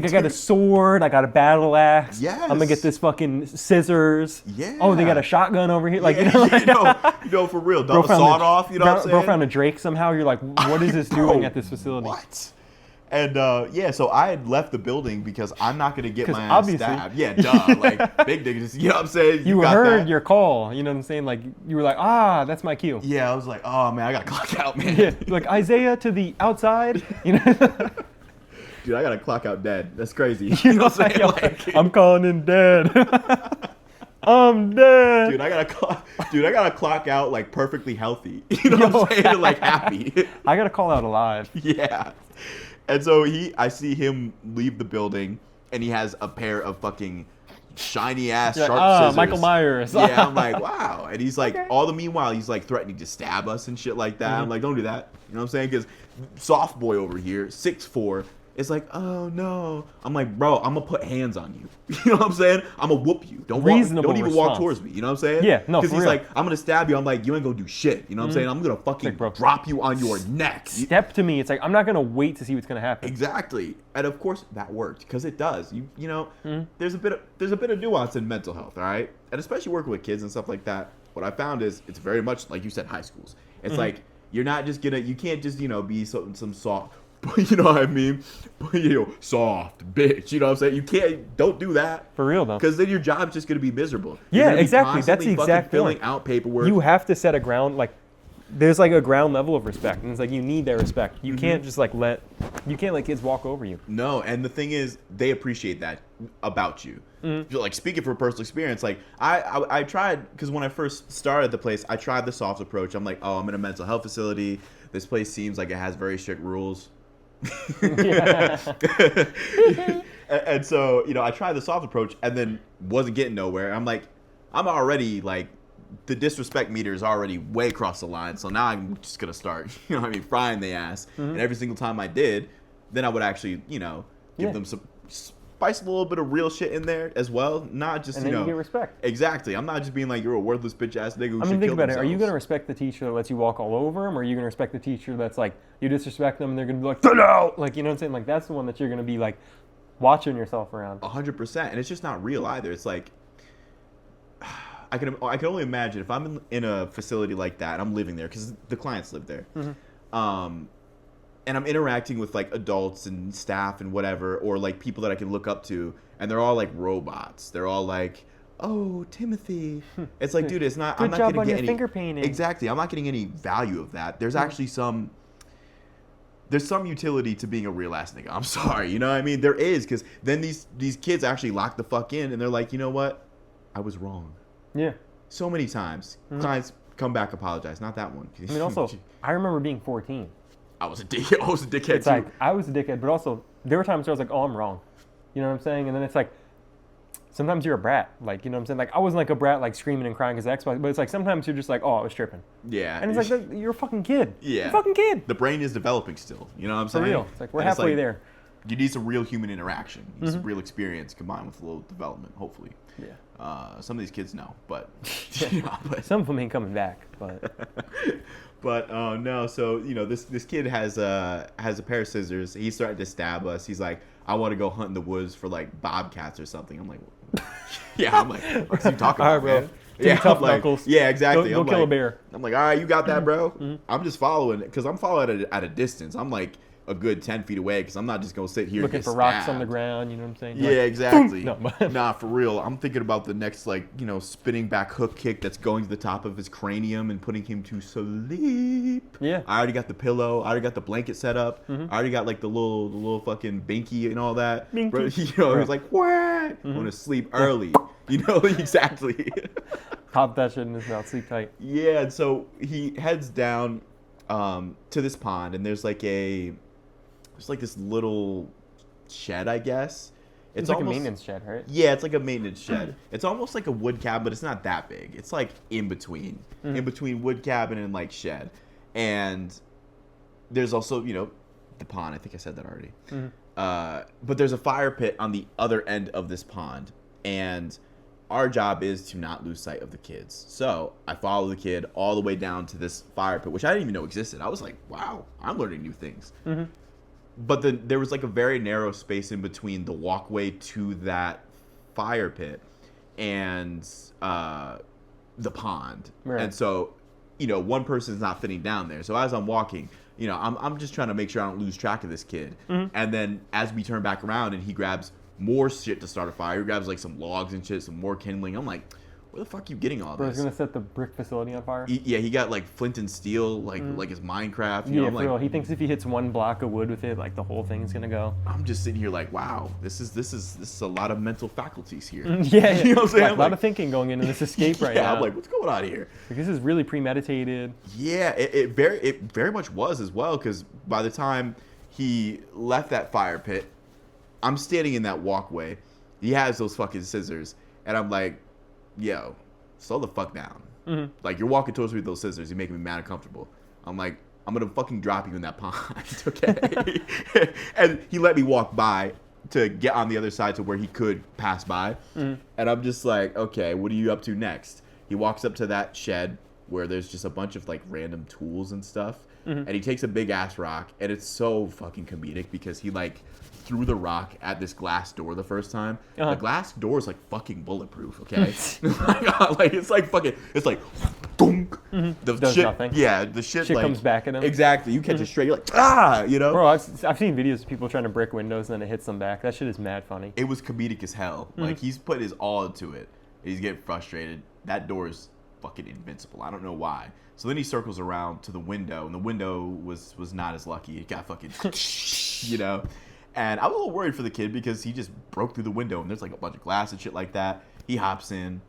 got a sword, I got a battle axe. Yes. I'm gonna get this fucking scissors. Yeah. Oh, they got a shotgun over here. Like for real. Bro sawed off. You know what I'm saying? Bro found a Drake somehow. You're like, what is this doing at this facility? What? And so I had left the building because I'm not gonna get my ass stabbed. Yeah, duh. Like big niggas, you know what I'm saying? You heard your call. You know what I'm saying? Like you were like, that's my cue. Yeah, I was like, oh man, I gotta clock out, man. Yeah, like Isaiah to the outside. You know. Dude, I gotta clock out dead. That's crazy. You know what I'm saying? Like, I'm calling in dead. I'm dead. Dude, I gotta clock out like perfectly healthy. You know what I'm saying? Like happy. I gotta call out alive. Yeah. And so I see him leave the building, and he has a pair of fucking shiny ass sharp scissors. Michael Myers. Yeah, I'm like, wow. And he's like, all the meanwhile, he's like threatening to stab us and shit like that. I'm like, don't do that. You know what I'm saying? Because soft boy over here, 6'4", It's like, oh no. I'm like, bro, I'm gonna put hands on you. You know what I'm saying? I'm gonna whoop you. Don't even walk response. towards me. You know what I'm saying? Yeah, no, Because for he's real. like, I'm gonna stab you. I'm like, you ain't gonna do shit. You know what I'm saying? I'm gonna fucking bro, drop you on your neck. Step to me. It's like I'm not gonna wait to see what's gonna happen. Exactly, and of course that worked because it does. You know, there's a bit of nuance in mental health, all right, and especially working with kids and stuff like that. What I found is it's very much like you said, high schools. It's like you can't just be some soft, you know what I mean, soft bitch. You know what I'm saying? Don't do that For real though. because then your job's just gonna be miserable. You're Yeah, gonna be exactly. That's the constantly fucking exact filling point. out paperwork. You have to set a ground like. There's like a ground level of respect, and it's like you need their respect. You can't just like let kids walk over you. No, and the thing is, they appreciate that about you. Like speaking from personal experience, like I tried because when I first started the place, I tried the soft approach. I'm like, oh, I'm in a mental health facility. This place seems like it has very strict rules. And so I tried the soft approach and then wasn't getting nowhere. I'm like, I'm already like. The disrespect meter is already way across the line, so now I'm just gonna start, frying the ass. And every single time I did, then I would actually, give them some spice a little bit of real shit in there as well, not just And then you get respect. Exactly. I'm not just being like you're a worthless bitch ass nigga who should Think kill about themselves. it. Are you gonna respect the teacher that lets you walk all over them, or are you gonna respect the teacher that's like you disrespect them and they're gonna be like get out, like you know what I'm saying? Like that's the one that you're gonna be like watching yourself around. 100%, and it's just not real either. It's like. I can only imagine if I'm in a facility like that, I'm living there because the clients live there, and I'm interacting with like adults and staff and whatever, or like people that I can look up to, and they're all like robots. They're all like, "Oh, Timothy." It's like, dude, it's not. Good I'm not job gonna on get your any finger painting. Exactly, I'm not getting any value of that. There's actually some. There's some utility to being a real ass nigga. I'm sorry, you know what I mean? There is, because then these kids actually lock the fuck in, and they're like, you know what? I was wrong. Yeah. So many times, clients come back, apologize. Not that one. I mean, also, I remember being 14. I was a dickhead It's too. like I was a dickhead, but also there were times where I was like, "Oh, I'm wrong," you know what I'm saying? And then it's like, sometimes you're a brat, like you know what I'm saying? Like I wasn't like a brat, like screaming and crying because Xbox, but it's like sometimes you're just like, "Oh, I was tripping," Yeah. and it's like you're a fucking kid. Yeah. You're a fucking kid. The brain is developing still. You know what I'm For saying? real. It's like we're And halfway there. You need some real human interaction. You need some real experience combined with a little development, hopefully. Yeah. Some of these kids know, but Some of them ain't coming back, but but no. So this kid has a pair of scissors. He's starting to stab us. He's like, I want to go hunt in the woods for like bobcats or something. I'm like, yeah. I'm like, what's he talking All right, about, bro. man? Give me Yeah, tough I'm like, knuckles. yeah, exactly. Go I'm kill like, a bear. I'm like, all right, you got that, bro. I'm just following it because I'm following at a distance. I'm like a good 10 feet away because I'm not just gonna sit here Looking and for get rocks on stabbed. the ground, you know what I'm saying? Yeah, Like, exactly. No, but- Nah, for real. I'm thinking about the next, like, spinning back hook kick that's going to the top of his cranium and putting him to sleep. Yeah. I already got the pillow. I already got the blanket set up. I already got like the little fucking binky and all that. Binky. Bro, he was like, what? I'm gonna sleep early. Exactly. Pop that shit in his mouth, sleep tight. Yeah, and so he heads down to this pond, and there's like this little shed, I guess. It's like a maintenance shed, right? Yeah, it's like a maintenance shed. It's almost like a wood cabin, but it's not that big. It's like in between wood cabin and like shed. And there's also, the pond. I think I said that already. But there's a fire pit on the other end of this pond, and our job is to not lose sight of the kids. So I follow the kid all the way down to this fire pit, which I didn't even know existed. I was like, wow, I'm learning new things. But then there was like a very narrow space in between the walkway to that fire pit and the pond. Right. And so, one person's not fitting down there. So as I'm walking, I'm just trying to make sure I don't lose track of this kid. And then as we turn back around and he grabs more shit to start a fire, he grabs like some logs and shit, some more kindling. I'm like, where the fuck are you getting all Bro, this? he's gonna set the brick facility on fire. He got like flint and steel, like his Minecraft. Yeah, I'm for like, real. He thinks if he hits one block of wood with it, like the whole thing's gonna go. I'm just sitting here like, wow, this is a lot of mental faculties here. Yeah, You know what I'm saying? Like, I'm a lot like- of thinking going into this escape right yeah, now. I'm like, what's going on here? Like, this is really premeditated. Yeah, it very much was as well, because by the time he left that fire pit, I'm standing in that walkway. He has those fucking scissors, and I'm like, yo, slow the fuck down. Like, you're walking towards me with those scissors. You're making me mad uncomfortable. I'm like, I'm gonna fucking drop you in that pond, okay? And he let me walk by to get on the other side to where he could pass by. And I'm just like, okay, what are you up to next? He walks up to that shed where there's just a bunch of like random tools and stuff. And he takes a big ass rock, and it's so fucking comedic because he like threw the rock at this glass door the first time. The glass door is like fucking bulletproof, okay? Like it's like fucking, it's like, dunk. The Does shit, nothing. yeah, the shit like comes back at him. Exactly, you catch it straight, you're like, ah, you know. Bro, I've seen videos of people trying to brick windows and then it hits them back. That shit is mad funny. It was comedic as hell. Like he's put his all into it. He's getting frustrated. That door is fucking invincible. I don't know why. So then he circles around to the window, and the window was not as lucky. It got fucking, you know. And I was a little worried for the kid because he just broke through the window, and there's like a bunch of glass and shit like that. He hops in,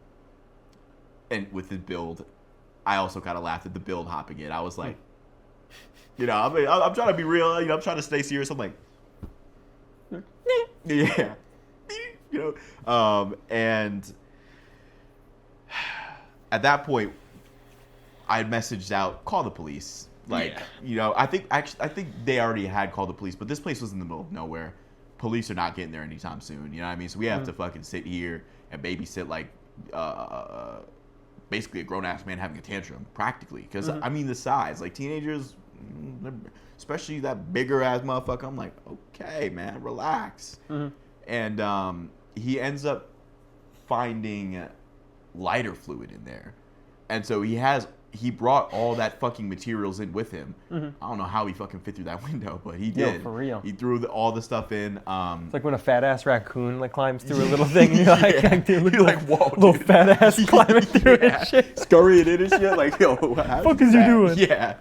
and with his build, I also kind of laughed at the build hopping in. I was like, you know, I mean, I'm trying to be real. You know, I'm trying to stay serious. I'm like, yeah, you know, and at that point, I had messaged out, call the police. Like, you know, I think they already had called the police, but this place was in the middle of nowhere. Police are not getting there anytime soon. You know what I mean? So we have to fucking sit here and babysit like basically a grown ass man having a tantrum, practically. Because I mean, the size, like teenagers, especially that bigger ass motherfucker. I'm like, okay, man, relax. And he ends up finding lighter fluid in there, and so he brought all that fucking materials in with him. I don't know how he fucking fit through that window, but he did. Yo, for real. He threw all the stuff in. It's like when a fat ass raccoon like climbs through a little thing, and you're like, dude, you're like, whoa, little fat ass climbing through it and shit. Scurrying in and shit. Like, yo, what the fuck is you doing? Yeah.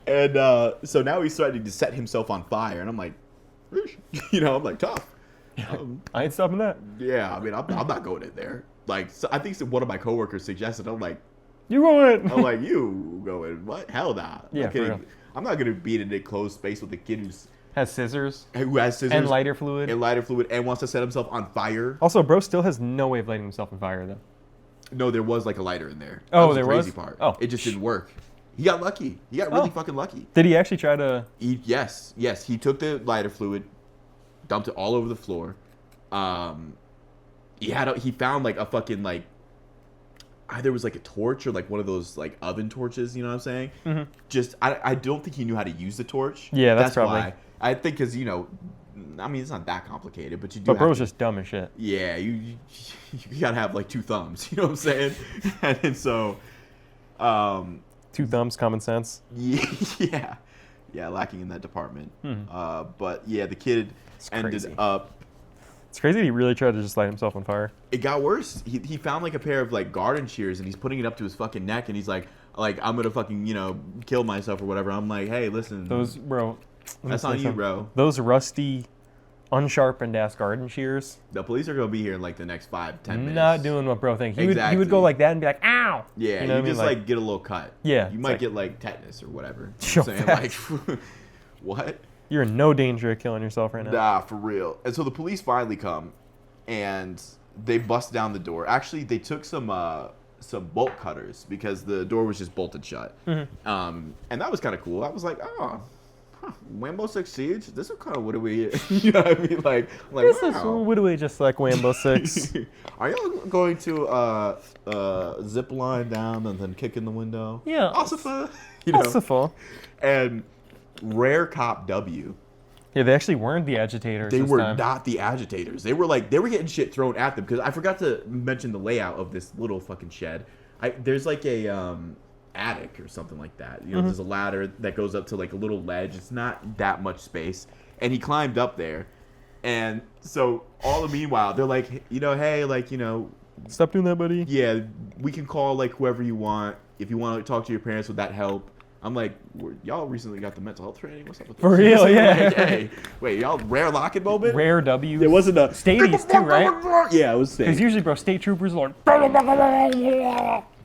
And so now he's starting to set himself on fire, and I'm like, you know, I'm like, tough. I ain't stopping that. Yeah, I mean, I'm not going in there. Like, so I think one of my coworkers suggested. I'm like, you going? I'm like, you going? What? Hell nah. Yeah, for real. I'm not gonna be in an enclosed space with a kid who has scissors and lighter fluid and wants to set himself on fire. Also, bro still has no way of lighting himself on fire though. No, there was like a lighter in there. Oh, that was there the crazy was? part. Oh, it just didn't work. He got lucky. He got really fucking lucky. Did he actually try to? Yes. He took the lighter fluid, dumped it all over the floor. He found like a fucking like either it was like a torch or like one of those like oven torches, you know what I'm saying? Just I don't think he knew how to use the torch. Yeah, that's probably why. I think because, you know, I mean, it's not that complicated, but you do. But bro's just dumb as shit. Yeah, you gotta have like two thumbs, you know what I'm saying? And so, two thumbs, common sense. Yeah, lacking in that department. But yeah, the kid ended up. It's crazy he really tried to just light himself on fire. It got worse. He found like a pair of like garden shears and he's putting it up to his fucking neck and he's like I'm gonna fucking, you know, kill myself or whatever. I'm like, hey, listen, those bro. That's on you, bro. Those rusty, unsharpened ass garden shears. The police are gonna be here in like the next 5-10 minutes. Not doing what bro thinks. He would go like that and be like, ow. Yeah, you know you just like get a little cut. Yeah, you might get like tetanus or whatever. You know what I'm saying? Like, what? You're in no danger of killing yourself right now. Nah, for real. And so the police finally come, and they bust down the door. Actually, they took some bolt cutters because the door was just bolted shut. And that was kind of cool. I was like, oh, Wambo 6 Siege. This is kind of what do we? You know what I mean? Like this is what do we just like Wambo 6? Are y'all going to zip line down and then kick in the window? Yeah. Ossifa. You know. Ossifa. And rare cop W. Yeah, they actually weren't the agitators. They were not the agitators. They were getting shit thrown at them because I forgot to mention the layout of this little fucking shed. There's like a attic or something like that. You know, there's a ladder that goes up to like a little ledge. It's not that much space, and he climbed up there, and so all the meanwhile they're like, you know, hey, like, you know, stop doing that, buddy. Yeah, we can call like whoever you want if you want to talk to your parents. Would that help? I'm like, y'all recently got the mental health training. What's up with this? For real, yeah. Like, hey, wait, y'all rare locking moment? Rare W. It wasn't a Stadies too, right? Yeah, it was state. Because usually, bro, state troopers are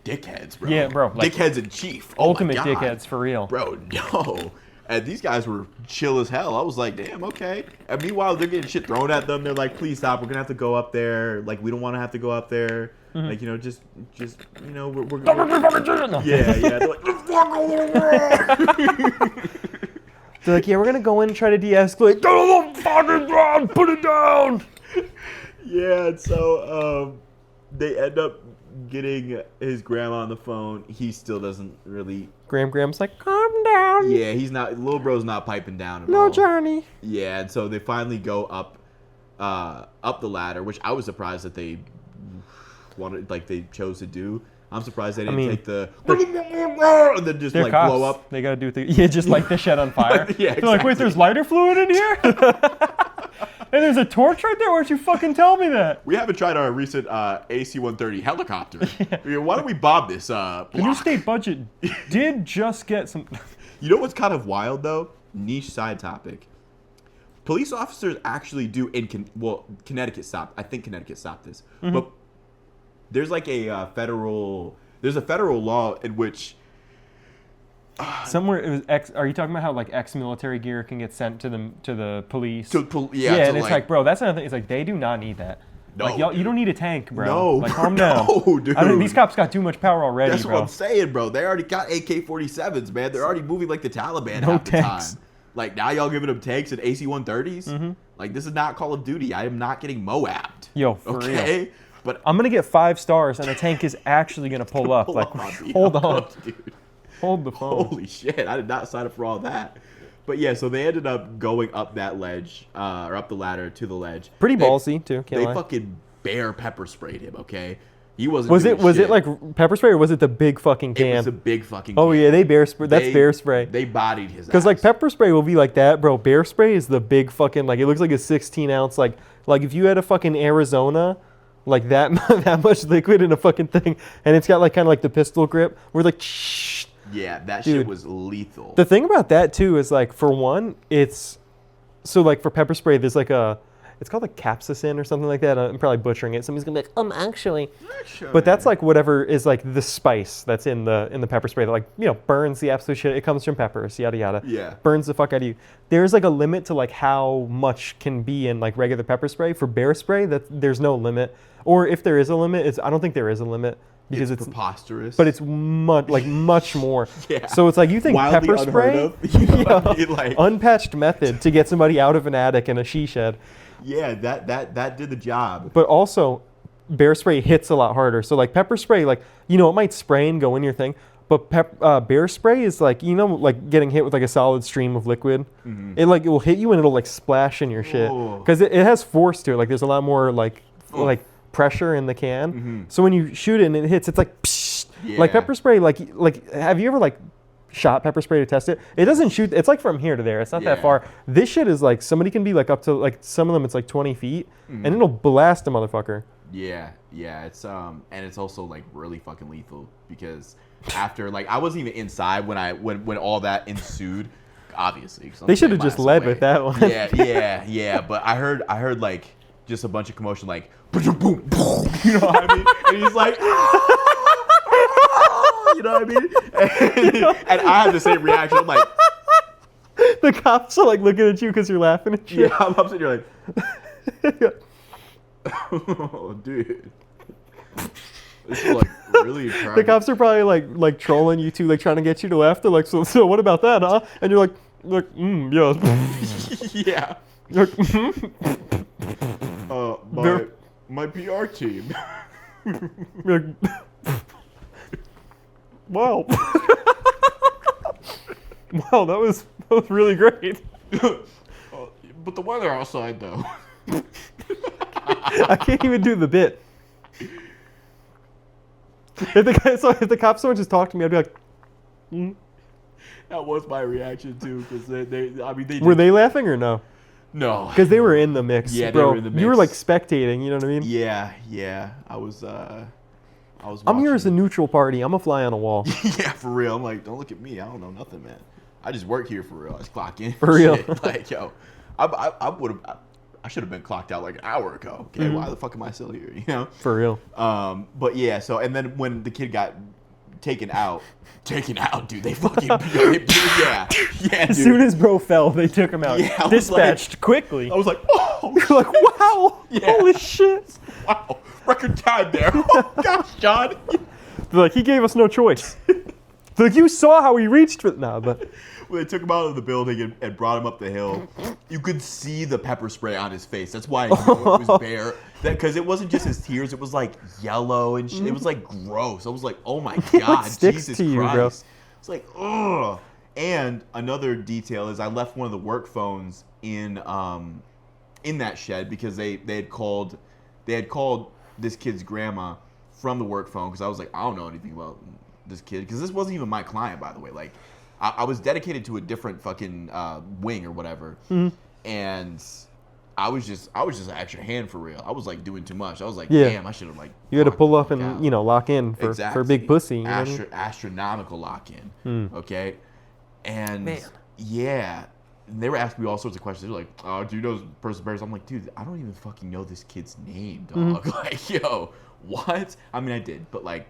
dickheads, bro. Yeah, bro. Like, dickheads in chief. Ultimate dickheads, for real. Bro, no. And these guys were chill as hell. I was like, damn, okay. And meanwhile, they're getting shit thrown at them. They're like, please stop. We're going to have to go up there. Like, we don't want to have to go up there. Like, you know, just you know, we're yeah. They're like, They're like, yeah, we're gonna go in and try to de-escalate. Go to the fucking ground, put it down. Yeah, and so they end up getting his grandma on the phone. He still doesn't really. Graham's like, calm down. Yeah, he's not. Little bro's not piping down at all. No, Johnny. Yeah, and so they finally go up the ladder, which I was surprised that they wanted, like they chose to do. I'm surprised they didn't take the and then just like cops. blow up. They gotta do just light the shed on fire. Yeah, They're like, wait, there's lighter fluid in here? And there's a torch right there? Why don't you fucking tell me that? We haven't tried our recent AC-130 helicopter. Yeah. Why don't we bomb this block? The new state budget did just get some... You know what's kind of wild, though? Niche side topic. Police officers actually do Connecticut stopped. I think Connecticut stopped this. Mm-hmm. But there's like a federal law in which... Somewhere it was are you talking about how like ex-military gear can get sent to the police? Yeah, and it's like, bro, that's another thing. It's like they do not need that. No, like y'all, you don't need a tank, bro. No, like calm down. No, dude. I mean, these cops got too much power already, That's bro. what I'm saying, bro. They already got AK-47s, man. They're already moving like the Taliban half the time. Like now y'all giving them tanks and AC-130s? Mm-hmm. Like this is not Call of Duty. I am not getting Moabbed. Yo, for real. But I'm gonna get 5 stars and a tank is actually gonna pull up. Like, hold on, dude. Hold the phone. Holy shit, I did not sign up for all that. But yeah, so they ended up going up that ledge, or up the ladder to the ledge. Pretty ballsy, too. They fucking bear pepper sprayed him, okay? He wasn't Was it like pepper spray or was it the big fucking can? It was a big fucking can. Oh yeah, they bear spray. That's bear spray. They bodied his ass. Because like pepper spray will be like that, bro. Bear spray is the big fucking, like it looks like a 16 ounce, like if you had a fucking Arizona, like that much liquid in a fucking thing, and it's got like kind of like the pistol grip, where like shh. Yeah, that Dude, shit was lethal. The thing about that too is like, for one, it's so like for pepper spray, there's like it's called like capsaicin or something like that. I'm probably butchering it. Somebody's gonna be like, actually. But that's like whatever is like the spice that's in the pepper spray that like, you know, burns the absolute shit. It comes from peppers, yada yada. Yeah. Burns the fuck out of you. There's like a limit to like how much can be in like regular pepper spray. For bear spray, that there's no limit. Or if there is a limit, I don't think there is a limit. Because it's preposterous, but it's much more. Yeah. So it's like you think Wildly pepper spray, like unpatched method to get somebody out of an attic in a she shed. Yeah, that did the job. But also, bear spray hits a lot harder. So like pepper spray, like you know, it might spray and go in your thing, but bear spray is like, you know, like getting hit with like a solid stream of liquid. Mm-hmm. It will hit you and it'll like splash in your shit because it has force to it. Like there's a lot more like pressure in the can. Mm-hmm. So when you shoot it and it hits, it's like psh, like pepper spray. Like have you ever like shot pepper spray to test it? It doesn't shoot. It's like from here to there. It's not that far. This shit is like somebody can be like up to like some of them. It's like 20 feet, and it'll blast a motherfucker. Yeah. It's and it's also like really fucking lethal because after like I wasn't even inside when all that ensued. Obviously, they should have just led with that one. Yeah. But I heard like just a bunch of commotion, like boom, boom, boom. You know what I mean? And he's like, you know what I mean? And I had the same reaction. I'm like, the cops are like looking at you because you're laughing at shit. Yeah, I'm upset. You're like, oh, dude. This is like really the cops are probably like trolling you too, like trying to get you to laugh. They're like, so what about that, huh? And you're like, yeah. Yeah. Like, my PR team. Wow. Wow, that was really great. But the weather outside though. I can't even do the bit. If the cops would just talk to me, I'd be like, That was my reaction too, because they were they laughing or no? No, because they were in the mix. Yeah, bro. they were in the mix. You were like spectating. You know what I mean? Yeah. I was. I'm here as a neutral party. I'm a fly on a wall. Yeah, for real. I'm like, don't look at me. I don't know nothing, man. I just work here for real. I just clock in. For real. Like, yo, I should have been clocked out like an hour ago. Okay, why the fuck am I still here? You know? For real. But yeah. So and then when the kid got taken out, dude, they fucking yeah, dude. As soon as bro fell, they took him out. Yeah, dispatched quickly. I was like, oh, you're like, wow, holy shit, wow, record time there. Oh gosh, John. They're like, he gave us no choice. Like, you saw how he reached for but When they took him out of the building and brought him up the hill, you could see the pepper spray on his face. That's why I knew it was Bear. Because it wasn't just his tears. It was like yellow and shit. It was like gross. I was like, oh my God, Jesus to you, Christ. bro. It's like, ugh. And another detail is I left one of the work phones in that shed because they had called this kid's grandma from the work phone because I was like, I don't know anything about this kid because this wasn't even my client, by the way. Like, I was dedicated to a different fucking wing or whatever, and I was just an extra hand for real. I was like doing too much. I was like, damn, I should have like. You had to pull up and lock in for a big pussy. You know astronomical lock in. Okay, and yeah. And they were asking me all sorts of questions. They're like, "Oh, do you know this person Bears?" I'm like, "Dude, I don't even fucking know this kid's name, dog." Like, yo, what? I mean, I did, but like,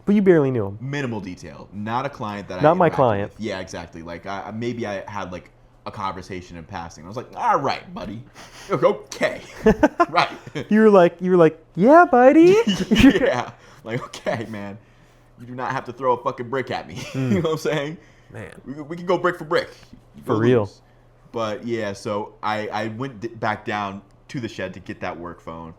but you barely knew him. Minimal detail. Not a client that not my client. With. Yeah, exactly. Like, maybe I had like a conversation in passing. I was like, "All right, buddy." Okay, right. You were like, "Yeah, buddy." Yeah, like, okay, man. You do not have to throw a fucking brick at me. You know what I'm saying? Man, we can go brick for brick. For real. Lose. But yeah, so I went back down to the shed to get that work phone.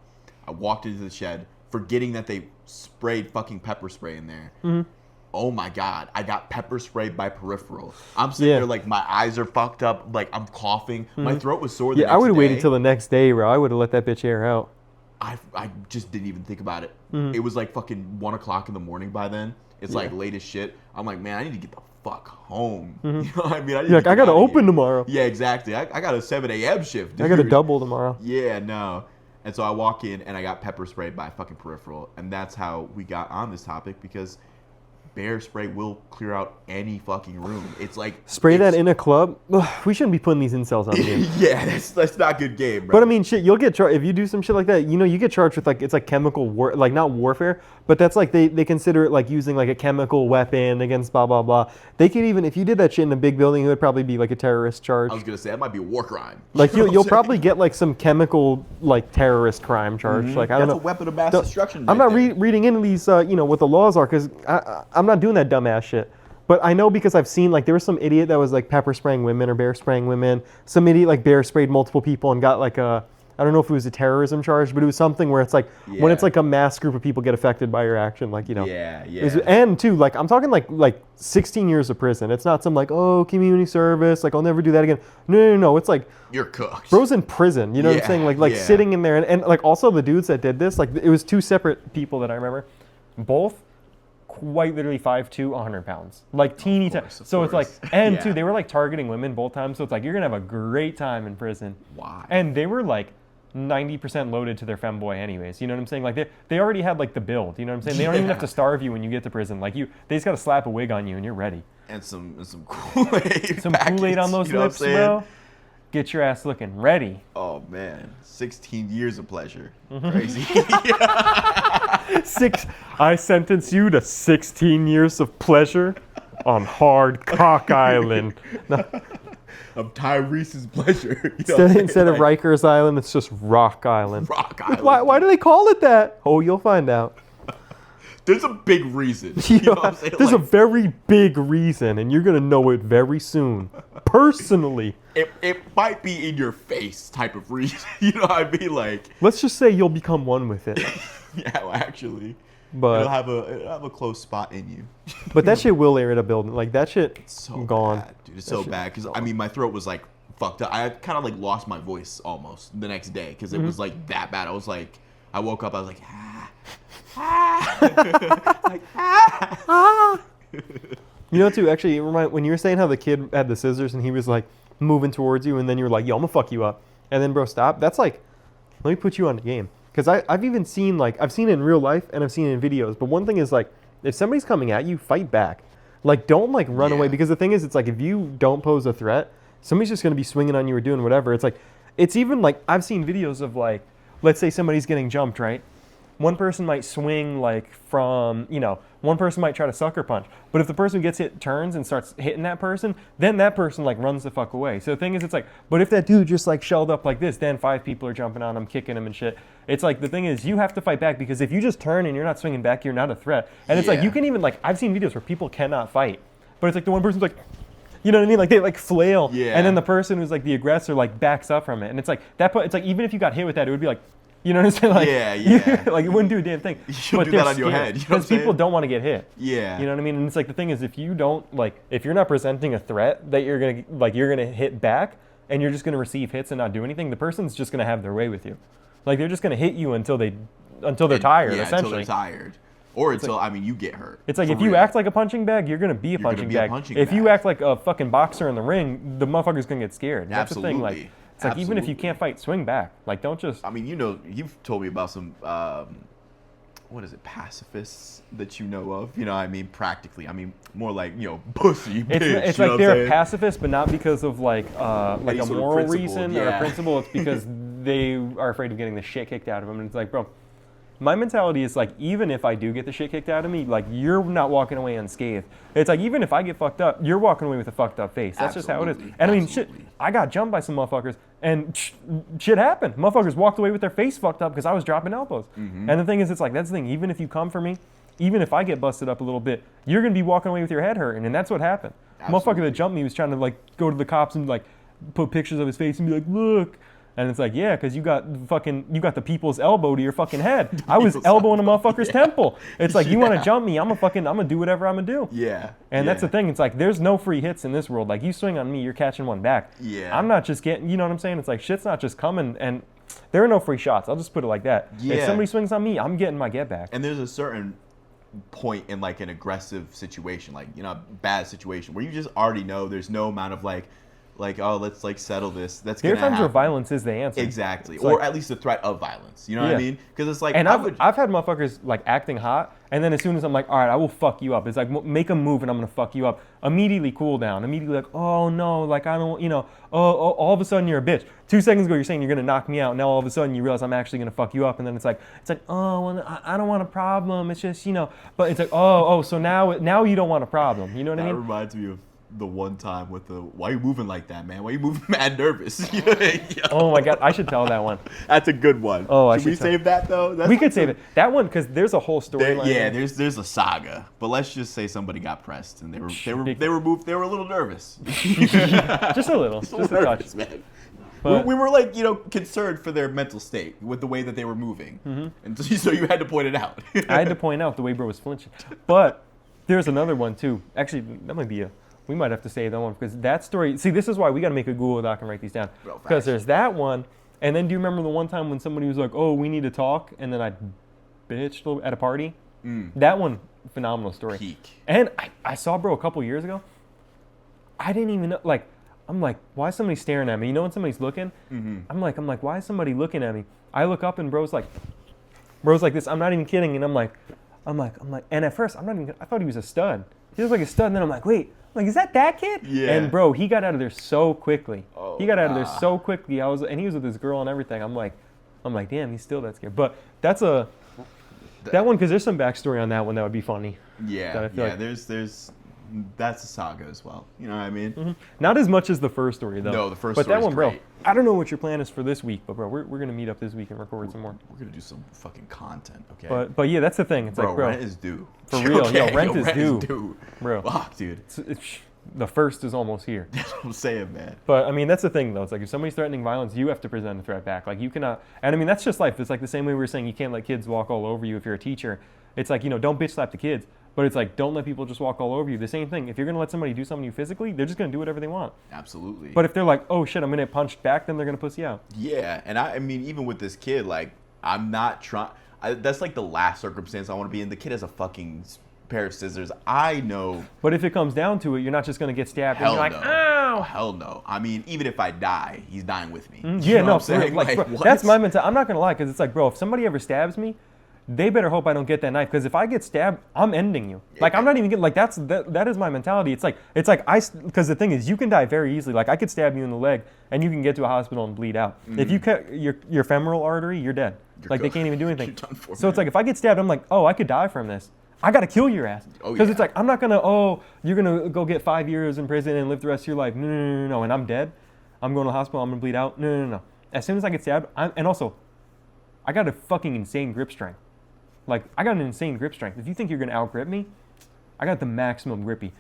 I walked into the shed, forgetting that they sprayed fucking pepper spray in there. Oh my God, I got pepper sprayed by peripheral. I'm sitting there like my eyes are fucked up, like I'm coughing. My throat was sore the next I would have day. waited till the next day, bro. I would have let that bitch air out. I just didn't even think about it. It was like fucking 1 o'clock in the morning by then. It's like late as shit. I'm like, man, I need to get the fuck home. You know what I mean? I gotta open tomorrow. Yeah, exactly. I got a 7 a.m. shift, dude. I got a double tomorrow. Yeah, no. And so I walk in and I got pepper sprayed by fucking peripheral. And that's how we got on this topic because bear spray will clear out any fucking room. It's like spray that in a club. Ugh, we shouldn't be putting these incels on the game. Yeah, that's not good game, bro. But I mean, shit, you'll get charged if you do some shit like that. You know, you get charged with like it's like chemical war, like not warfare, but that's like they consider it like using like a chemical weapon against blah blah blah. They could even if you did that shit in a big building, it would probably be like a terrorist charge. I was gonna say that might be a war crime. Like you'll probably get like some chemical like terrorist crime charge. Like I don't know. That's a weapon of mass destruction. I'm not reading into these, what the laws are because I'm not doing that dumbass shit. But I know because I've seen like there was some idiot that was like pepper spraying women or bear spraying women. Some idiot like bear sprayed multiple people and got like I don't know if it was a terrorism charge, but it was something where it's like when it's like a mass group of people get affected by your action, like Yeah. And too, like I'm talking like 16 years of prison. It's not some like community service, like I'll never do that again. No. It's like you're cooked. Bro's in prison. You know what I'm saying? Like sitting in there and like also the dudes that did this, like it was two separate people that I remember, both quite literally 5'2", 100 pounds, like teeny tiny. So it's like, and too, they were like targeting women both times. So it's like you're gonna have a great time in prison. Why? And they were like 90% loaded to their femboy anyways. You know what I'm saying? Like they already had like the build. You know what I'm saying? They don't even have to starve you when you get to prison. Like they just gotta slap a wig on you and you're ready. And some Kool-Aid. Some Kool-Aid on those lips, bro. Get your ass looking ready. Oh man, 16 years of pleasure. Crazy. I sentence you to 16 years of pleasure on Hard Cock Island. Of Tyrese's pleasure. Instead of Rikers Island, it's just Rock Island. Rock Island. Why do they call it that? Oh, you'll find out. There's a big reason. You know what I'm saying? There's a very big reason, and you're going to know it very soon. Personally. It might be in your face type of reason. You know what I mean? Like, let's just say you'll become one with it. Yeah, well, actually. But it'll have a close spot in you. But that shit will air at a building. Like, that shit so gone. Bad, dude. It's so bad. Because, I mean, my throat was, like, fucked up. I kind of, like, lost my voice almost the next day. Because it was, like, that bad. I was, like, I woke up, I was like, You know, too, actually, when you were saying how the kid had the scissors and he was, like, moving towards you, and then you were like, yo, I'm gonna fuck you up. And then, bro, stop. That's like, let me put you on the game. Because I've even seen, like, I've seen it in real life and I've seen it in videos. But one thing is, like, if somebody's coming at you, fight back. Like, don't, like, run away. Because the thing is, it's like, if you don't pose a threat, somebody's just going to be swinging on you or doing whatever. It's like, it's even, like, I've seen videos of, like, let's say somebody's getting jumped, right? One person might swing, like, from, one person might try to sucker punch. But if the person who gets hit turns and starts hitting that person, then that person, like, runs the fuck away. So the thing is, it's like, but if that dude just, like, shelled up like this, then 5 people are jumping on him, kicking him and shit. It's like the thing is you have to fight back because if you just turn and you're not swinging back, you're not a threat. And it's like you can even like I've seen videos where people cannot fight, but it's like the one person's like, you know what I mean? Like they like flail, and then the person who's like the aggressor like backs up from it, and it's like that. It's like even if you got hit with that, it would be like, you know what I'm saying? Like, like it wouldn't do a damn thing. You should do that on your head. Because people don't want to get hit. Yeah. You know what I mean? And it's like the thing is if you don't like if you're not presenting a threat that you're gonna hit back and you're just gonna receive hits and not do anything, the person's just gonna have their way with you. Like they're just gonna hit you until they're tired. Yeah, essentially. until they're tired. Or until, I mean, you get hurt. It's like if you act like a punching bag, you're going to be a punching bag. If you act like a fucking boxer in the ring, the motherfucker's going to get scared. That's the thing. Like, it's like even if you can't fight, swing back. Like, don't just... I mean, you know, you've told me about some, what is it, pacifists that you know of? You know what I mean? Practically. I mean, more like, you know, pussy, bitch. It's like they're pacifists, but not because of like a moral reason or a principle. It's because they are afraid of getting the shit kicked out of them. And it's like, bro... My mentality is like, even if I do get the shit kicked out of me, like you're not walking away unscathed. It's like, even if I get fucked up, you're walking away with a fucked up face. That's just how it is. And I mean, shit, I got jumped by some motherfuckers and shit happened. Motherfuckers walked away with their face fucked up because I was dropping elbows. And the thing is, it's like, that's the thing. Even if you come for me, even if I get busted up a little bit, you're going to be walking away with your head hurting. And that's what happened. Motherfucker that jumped me was trying to like go to the cops and like put pictures of his face and be like, look. And it's like, yeah, because you got the people's elbow to your fucking head. I was elbowing a motherfucker's temple. It's like, you want to jump me, I'm gonna do whatever I'm gonna do. Yeah. And that's the thing. It's like, there's no free hits in this world. Like, you swing on me, you're catching one back. Yeah. I'm not just getting, you know what I'm saying? It's like, shit's not just coming, and there are no free shots. I'll just put it like that. Yeah. If somebody swings on me, I'm getting my get back. And there's a certain point in like an aggressive situation, like, you know, a bad situation, where you just already know there's no amount of like, oh, let's like settle this. That's there are gonna times happen. where violence is the answer. Exactly, It's or like, at least the threat of violence. You know what I mean? Because it's like, and I've had motherfuckers like acting hot, and then as soon as I'm like, all right, I will fuck you up. It's like, make a move and I'm gonna fuck you up. Immediately cool down. Immediately like, oh no, like I don't, you know, oh, all of a sudden you're a bitch. 2 seconds ago you're saying you're gonna knock me out. Now all of a sudden you realize I'm actually gonna fuck you up, and then it's like, oh, well, I don't want a problem. It's just, you know, but it's like, oh, so now you don't want a problem. You know what I mean? That reminds me of the one time with the, why you moving like that, man? Why you moving mad nervous? Oh my god, I should tell that one. That's a good one. Oh, should we save that though? We could save it. That one, because there's a whole storyline. Yeah, there's a saga. But let's just say somebody got pressed and they were a little nervous. Just a little. Just a touch. Man. But we were like, you know, concerned for their mental state with the way that they were moving. And so you had to point it out. I had to point out the way bro was flinching. But there's another one too. Actually, that might be we might have to save that one because that story. See, this is why we got to make a Google Doc and write these down. Because there's that one, and then do you remember the one time when somebody was like, "Oh, we need to talk," and then I bitched at a party? That one, phenomenal story. Peak. And I saw bro a couple years ago. I didn't even know. Like, I'm like, why is somebody staring at me? You know when somebody's looking? I'm like, why is somebody looking at me? I look up and bro's like this. I'm not even kidding. And I'm like, and at first I thought he was a stud. He was like a stud, and then I'm like, wait. Like, is that kid? Yeah. And bro, he got out of there so quickly. Oh, he got out of there so quickly. And he was with his girl and everything. I'm like, damn, he's still that scared. But that one, because there's some backstory on that one that would be funny. Yeah, there's that's a saga as well. You know what I mean? Not as much as the first story though. No, the first. But that one, great. bro. I don't know what your plan is for this week, but bro, we're gonna meet up this week and record some more. We're gonna do some fucking content, okay? But yeah, that's the thing. It's like, bro, rent is due. For real, okay, rent is due, bro. Fuck, dude. The first is almost here. That's what I'm saying, man. But I mean, that's the thing though. It's like if somebody's threatening violence, you have to present a threat back. Like you cannot. And I mean, that's just life. It's like the same way we were saying you can't let kids walk all over you if you're a teacher. It's like, you know, don't bitch slap the kids. But it's like, don't let people just walk all over you. The same thing. If you're going to let somebody do something to you physically, they're just going to do whatever they want. Absolutely. But if they're like, oh shit, I'm going to get punched back, then they're going to pussy out. Yeah. And I mean, even with this kid, like, I'm not trying. That's like the last circumstance I want to be in. The kid has a fucking pair of scissors. I know. But if it comes down to it, you're not just going to get stabbed. Hell and you're no. like, ow. Hell no. I mean, even if I die, he's dying with me. Yeah, no. What I'm saying? Like, bro, that's my mentality. I'm not going to lie, because it's like, bro, if somebody ever stabs me, they better hope I don't get that knife, because if I get stabbed, I'm ending you. Like, I'm not even getting, like, that is my mentality. It's like because the thing is, you can die very easily. Like, I could stab you in the leg, and you can get to a hospital and bleed out. If you cut your femoral artery, you're dead. Like, they can't even do anything. So it's like, if I get stabbed, I'm like, oh, I could die from this. I got to kill your ass. Because it's like, I'm not going to, you're going to go get 5 years in prison and live the rest of your life. No. And I'm dead. I'm going to the hospital. I'm going to bleed out. No. As soon as I get stabbed, and also, I got a fucking insane grip strength. Like, I got an insane grip strength. If you think you're going to out-grip me, I got the maximum grippy.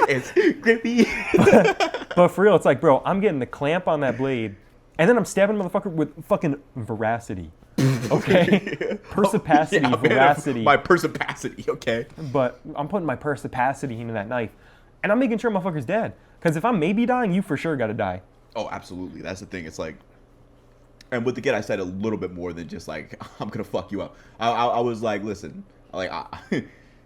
It's grippy. But for real, it's like, bro, I'm getting the clamp on that blade, and then I'm stabbing the motherfucker with fucking veracity. Okay? Persipacity, veracity. My persipacity, okay? But I'm putting my persipacity into that knife, and I'm making sure motherfucker's dead. Because if I'm maybe dying, you for sure got to die. Oh, absolutely. That's the thing. It's like, and with the kid, I said a little bit more than just like, I'm going to fuck you up. I was like, listen, like,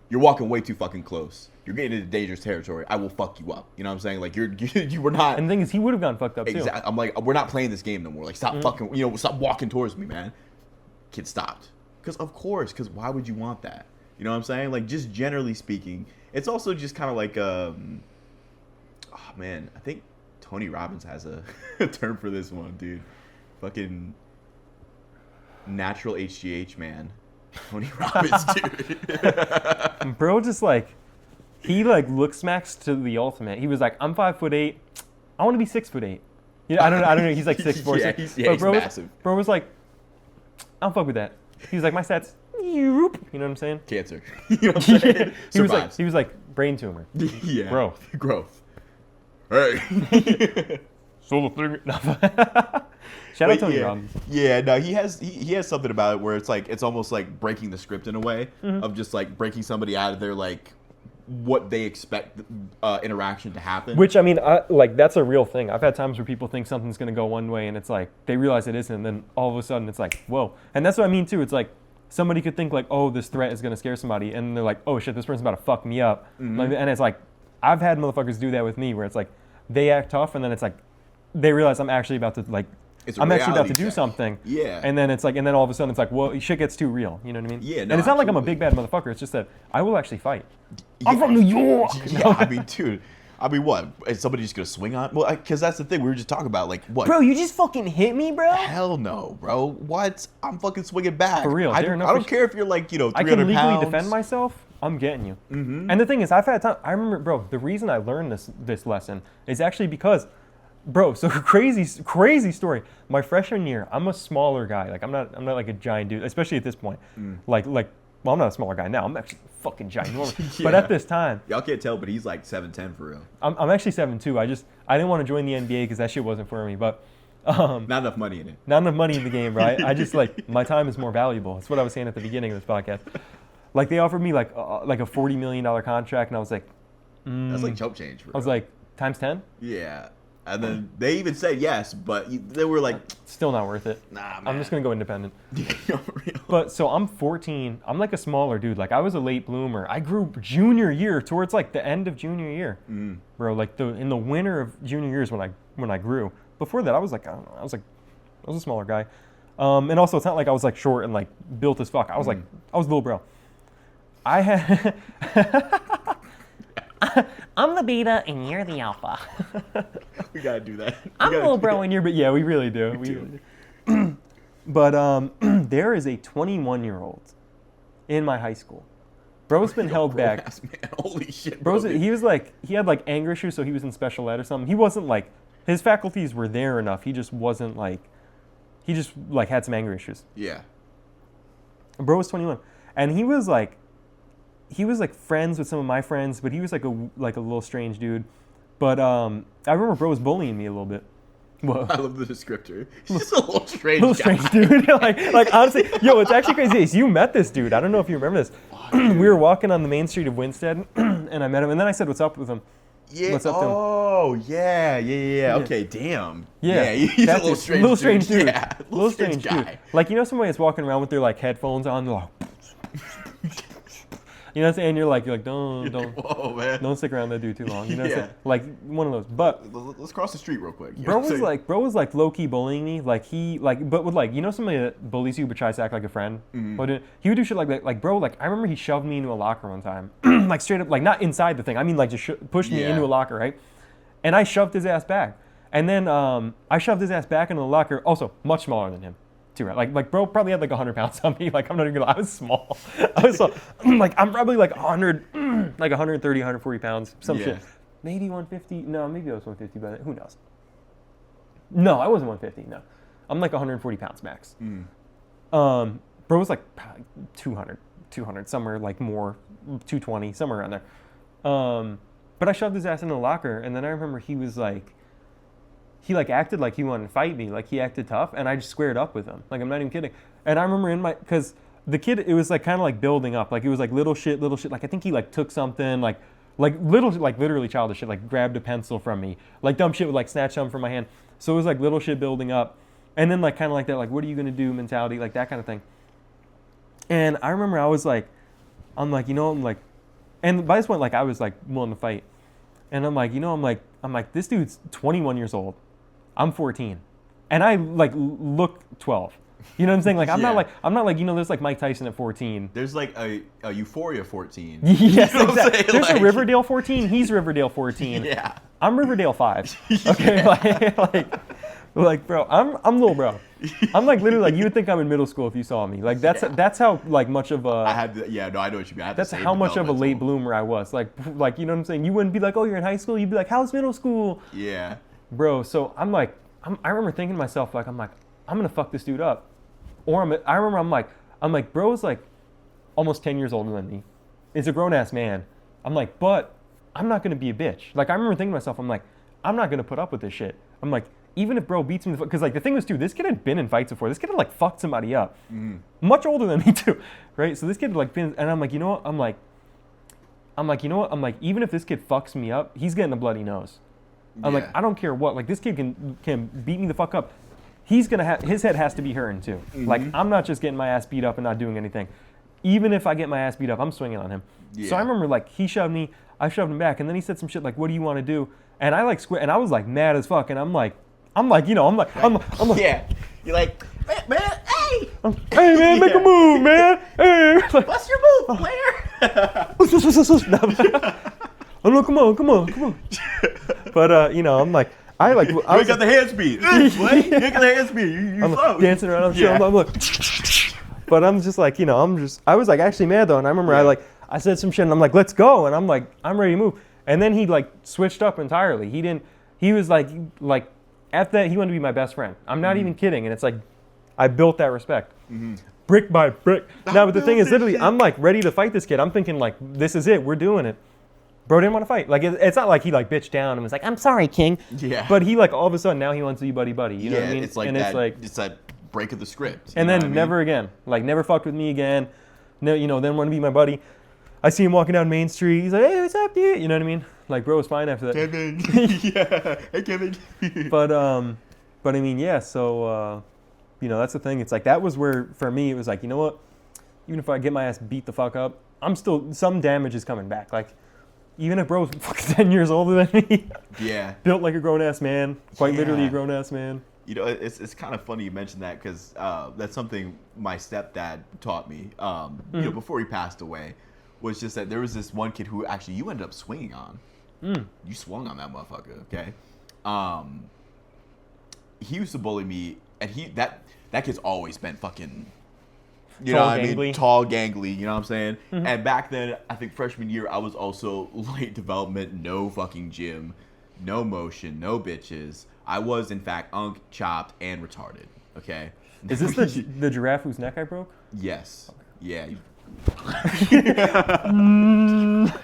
you're walking way too fucking close. You're getting into dangerous territory. I will fuck you up. You know what I'm saying? Like, you were not. And the thing is, he would have gotten fucked up too. Exactly. I'm like, we're not playing this game no more. Like, stop fucking, stop walking towards me, man. Kid stopped. Because, of course, because why would you want that? You know what I'm saying? Like, just generally speaking, it's also just kind of like, oh, man, I think Tony Robbins has a term for this one, dude. Fucking natural HGH, man. Tony Robbins, dude. Bro, just like, he like look smacks to the ultimate. He was like, I'm 5'8". I want to be 6'8". Yeah, I don't know. He's like 6'4". He's massive. Bro was like, I don't fuck with that. He's like, my stats, you know what I'm saying? Cancer. You know what I'm saying? He was like, brain tumor. Yeah. Growth. Hey. Shout out Tony Robbins. Yeah, no, he has something about it where it's like, it's almost like breaking the script in a way of just like breaking somebody out of their like what they expect interaction to happen. Which, I mean, like, that's a real thing. I've had times where people think something's going to go one way and it's like, they realize it isn't, and then all of a sudden it's like, whoa. And that's what I mean too. It's like, somebody could think like, oh, this threat is going to scare somebody, and they're like, oh shit, this person's about to fuck me up. Like, and it's like, I've had motherfuckers do that with me where it's like, they act tough and then it's like, they realize I'm actually about to like, I'm actually about to do something. Yeah. And then it's like, and then all of a sudden it's like, well, shit gets too real. You know what I mean? Yeah, no, and it's not like I'm a big bad motherfucker. It's just that I will actually fight. I'm from New York. Yeah, I mean, dude. I mean, what? Is somebody just gonna swing on? Well, because that's the thing. We were just talking about, like, what? Bro, you just fucking hit me, bro? Hell no, bro. What? I'm fucking swinging back. For real. I don't care if you're like, 300 I can legally pounds. defend myself. I'm getting you. And the thing is, I've had time. I remember, bro, the reason I learned this lesson is actually because, bro, so crazy story. My freshman year, I'm a smaller guy. Like, I'm not like a giant dude, especially at this point. Well, I'm not a smaller guy now. I'm actually fucking ginormous. Yeah. But at this time, y'all can't tell, but he's like 7'10" for real. I'm actually 7'2". I didn't want to join the NBA because that shit wasn't for me. But not enough money in it. Not enough money in the game, right? I just like, my time is more valuable. That's what I was saying at the beginning of this podcast. Like, they offered me like a $40 million contract, and I was like, that's like chump change. I was like, times 10? Yeah. And then they even said yes, but they were like, still not worth it. Nah, man. I'm just going to go independent. But so I'm 14. I'm like a smaller dude. Like, I was a late bloomer. I grew junior year towards like the end of junior year. Bro, like in the winter of junior years when I grew. Before that, I was like, I don't know. I was a smaller guy. And also, it's not like I was like short and like built as fuck. I was like, I was a little bro. I had... I'm the beta and you're the alpha. We gotta do that. I'm a little bro and you're, but yeah, we really do. We do. But there is a 21-year-old in my high school. Bro's been held back. Ass, man. Holy shit, bro. He had like anger issues, so he was in special ed or something. He wasn't like, his faculties were there enough. He just wasn't like, he just like had some anger issues. Yeah. Bro was 21, and he was like friends with some of my friends, but he was like a little strange dude. But I remember bro was bullying me a little bit. Whoa. I love the descriptor. He's just a little strange dude. like honestly, yo, it's actually crazy. You met this dude. I don't know if you remember this. We were walking on the main street of Winstead, and I met him, and then I said, "What's up with him?" Yeah. What's up to him? Oh, yeah. Okay, damn. Yeah, he's a little strange dude. Yeah, little strange guy. Dude. Like, somebody that's walking around with their like headphones on, they're like, you know what I'm saying? You're like, don't whoa, man. Don't stick around that dude too long. You know what I'm saying? Like one of those. But let's cross the street real quick. Bro was like low key bullying me. Like but with like, somebody that bullies you but tries to act like a friend. But he would do shit like that. Like, bro, like I remember he shoved me into a locker one time, like straight up, like not inside the thing. I mean, like just pushed me into a locker, right? And I shoved his ass back. And then I shoved his ass back into the locker. Also, much smaller than him. Right? Like bro probably had like 100 pounds on me. Like, I'm not even gonna lie, I was small. I was so, like, I'm probably like 100, like 130, 140 pounds, some shit. Maybe 150. No, maybe I was 150, but who knows? No, I wasn't 150. No, I'm like 140 pounds max. Bro was like 200 somewhere, like more 220 somewhere around there. But I shoved his ass in the locker, and then I remember he acted like he wanted to fight me, like he acted tough, and I just squared up with him. Like I'm not even kidding. And I remember because the kid, it was like kind of like building up, like it was like little shit. Like I think he like took something like little, like literally childish shit, like grabbed a pencil from me, like dumb shit would like snatch something from my hand. So it was like little shit building up, and then like kind of like that, like what are you gonna do mentality, like that kind of thing. And I remember I was like, I'm like, and by this point, like I was like willing to fight. And I'm like, I'm like, this dude's 21 years old. I'm 14. And I like look 12. You know what I'm saying? Like I'm not like, there's like Mike Tyson at 14. There's like a Euphoria 14. Yes, you know exactly. There's like, a Riverdale 14. He's Riverdale 14. Yeah. I'm Riverdale 5. Okay, like bro, I'm little bro. I'm like literally like you would think I'm in middle school if you saw me. Like that's how like much of a I know what you mean. That's how much of a late bloomer I was. Like you know what I'm saying? You wouldn't be like, oh, you're in high school. You'd be like, how's middle school? Yeah. Bro, so I'm like, I remember thinking to myself, like, I'm gonna fuck this dude up. Or I remember I'm like, bro's like almost 10 years older than me. He's a grown ass man. I'm like, but I'm not gonna be a bitch. Like I remember thinking to myself, I'm like, I'm not gonna put up with this shit. I'm like, even if bro beats me, because like the thing was too, this kid had been in fights before. This kid had like fucked somebody up, much older than me too, right? So this kid had like been, and I'm like, you know what? I'm like, even if this kid fucks me up, he's getting a bloody nose. I'm like, I don't care what. Like this kid can beat me the fuck up. He's gonna his head has to be hurting too. Like I'm not just getting my ass beat up and not doing anything. Even if I get my ass beat up, I'm swinging on him. Yeah. So I remember like he shoved me, I shoved him back, and then he said some shit like, "What do you want to do?" And I like and I was like mad as fuck, and I'm like, yeah. You're like, man, hey, hey man, make a move, man. Hey, like, what's your move, player? I'm like, come on. But I'm like, I got the hand speed. What? You got the hand speed. You I'm float. Dancing around. I'm sure. I'm like, but I'm just like, I was like actually mad though, and I remember I said some shit, and I'm like, let's go, and I'm like, I'm ready to move, and then he like switched up entirely. He was like after that he wanted to be my best friend. I'm not even kidding, and it's like, I built that respect. Brick by brick. Now, but the thing is, literally, I'm like ready to fight this kid. I'm thinking like, this is it. We're doing it. Bro didn't want to fight. Like it's not like he like bitched down and was like, "I'm sorry, King." Yeah. But he like all of a sudden now he wants to be buddy. You know what I mean? It's like that. It's that break of the script. And then never again. Like never fucked with me again. No, then want to be my buddy. I see him walking down Main Street. He's like, "Hey, what's up, dude?" You know what I mean? Like bro was fine after that. Kevin. Yeah. Hey, Kevin. But I mean, yeah. So that's the thing. It's like that was where for me it was like, you know what? Even if I get my ass beat the fuck up, I'm still some damage is coming back. Like. Even if bro's fucking 10 years older than me. Yeah. Built like a grown-ass man. Quite literally a grown-ass man. It's kind of funny you mentioned that because that's something my stepdad taught me, before he passed away, was just that there was this one kid who actually you ended up swinging on. You swung on that motherfucker, okay? He used to bully me, and that kid's always been fucking... You know what I mean? Tall, gangly, you know what I'm saying? And back then, I think freshman year, I was also late development, no fucking gym, no motion, no bitches. I was, in fact, chopped, and retarded, okay? Is this the giraffe whose neck I broke? Yes. Yeah.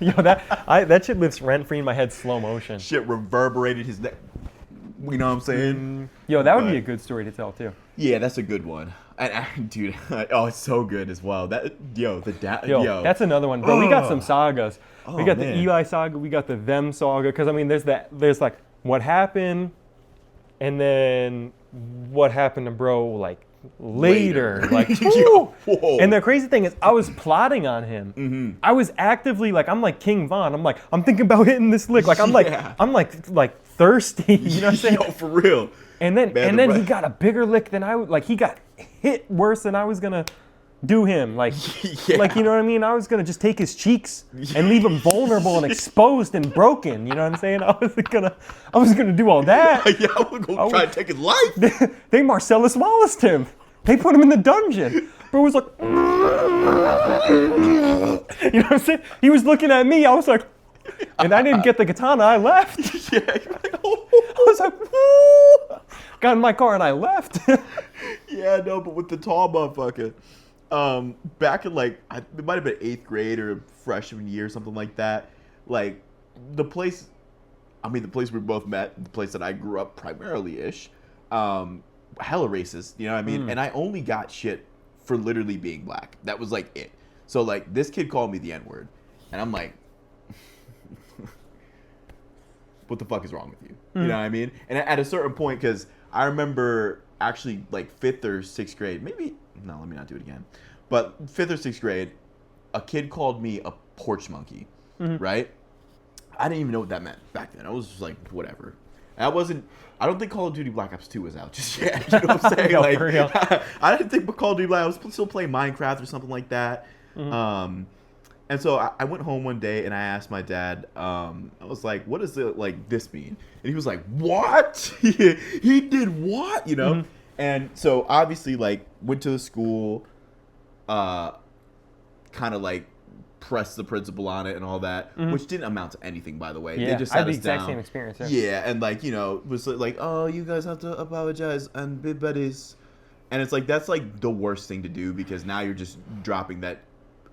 Yo, that shit lives rent-free in my head, slow motion. Shit reverberated his neck. You know what I'm saying? Yo, that would be a good story to tell, too. Yeah, that's a good one. And dude, it's so good as well. That's another one, bro. We got some sagas. We got the Eli saga. We got the them saga. Because I mean, there's like what happened, and then what happened to bro like later. Like, whoa. And the crazy thing is, I was plotting on him. I was actively like, I'm like King Von. I'm thinking about hitting this lick. Like I'm like thirsty. You know what I'm saying? Yo, for real. And then he got a bigger lick than I would. Like he got hit worse than I was gonna do him. Like, like you know what I mean? I was gonna just take his cheeks and leave him vulnerable and exposed and broken. You know what I'm saying? I was gonna do all that. Yeah, I was gonna try to take his life. They Marcellus Wallace him. They put him in the dungeon. Bro was like, you know what I'm saying? He was looking at me. I was like, and I didn't get the katana. I left. Yeah, you're like, I was like, got in my car and I left. Yeah, no, but with the tall motherfucker. Back in like, it might have been 8th grade or freshman year, something like that. Like, the place we both met, the place that I grew up primarily-ish, hella racist, you know what I mean? And I only got shit for literally being black. That was like it. So like, this kid called me the N-word, and I'm like, what the fuck is wrong with you? You know what I mean? And at a certain point, because I remember actually like 5th or 6th grade, maybe, no, let me not do it again. But 5th or 6th grade, a kid called me a porch monkey, right? I didn't even know what that meant back then. I was just like, whatever. I don't think Call of Duty Black Ops 2 was out just yet. You know what I'm saying? No, like, for real. I didn't think Call of Duty Black, I was still playing Minecraft or something like that. And so I went home one day and I asked my dad, I was like, what does it like this mean? And he was like, what? He did what? You know? And so obviously like went to the school, kind of like pressed the principal on it and all that, which didn't amount to anything, by the way. Yeah, they just I sat had the us exact down. same experience. Yeah, and like, you know, was like, oh, you guys have to apologize and be buddies. And it's like, that's like the worst thing to do, because now you're just dropping that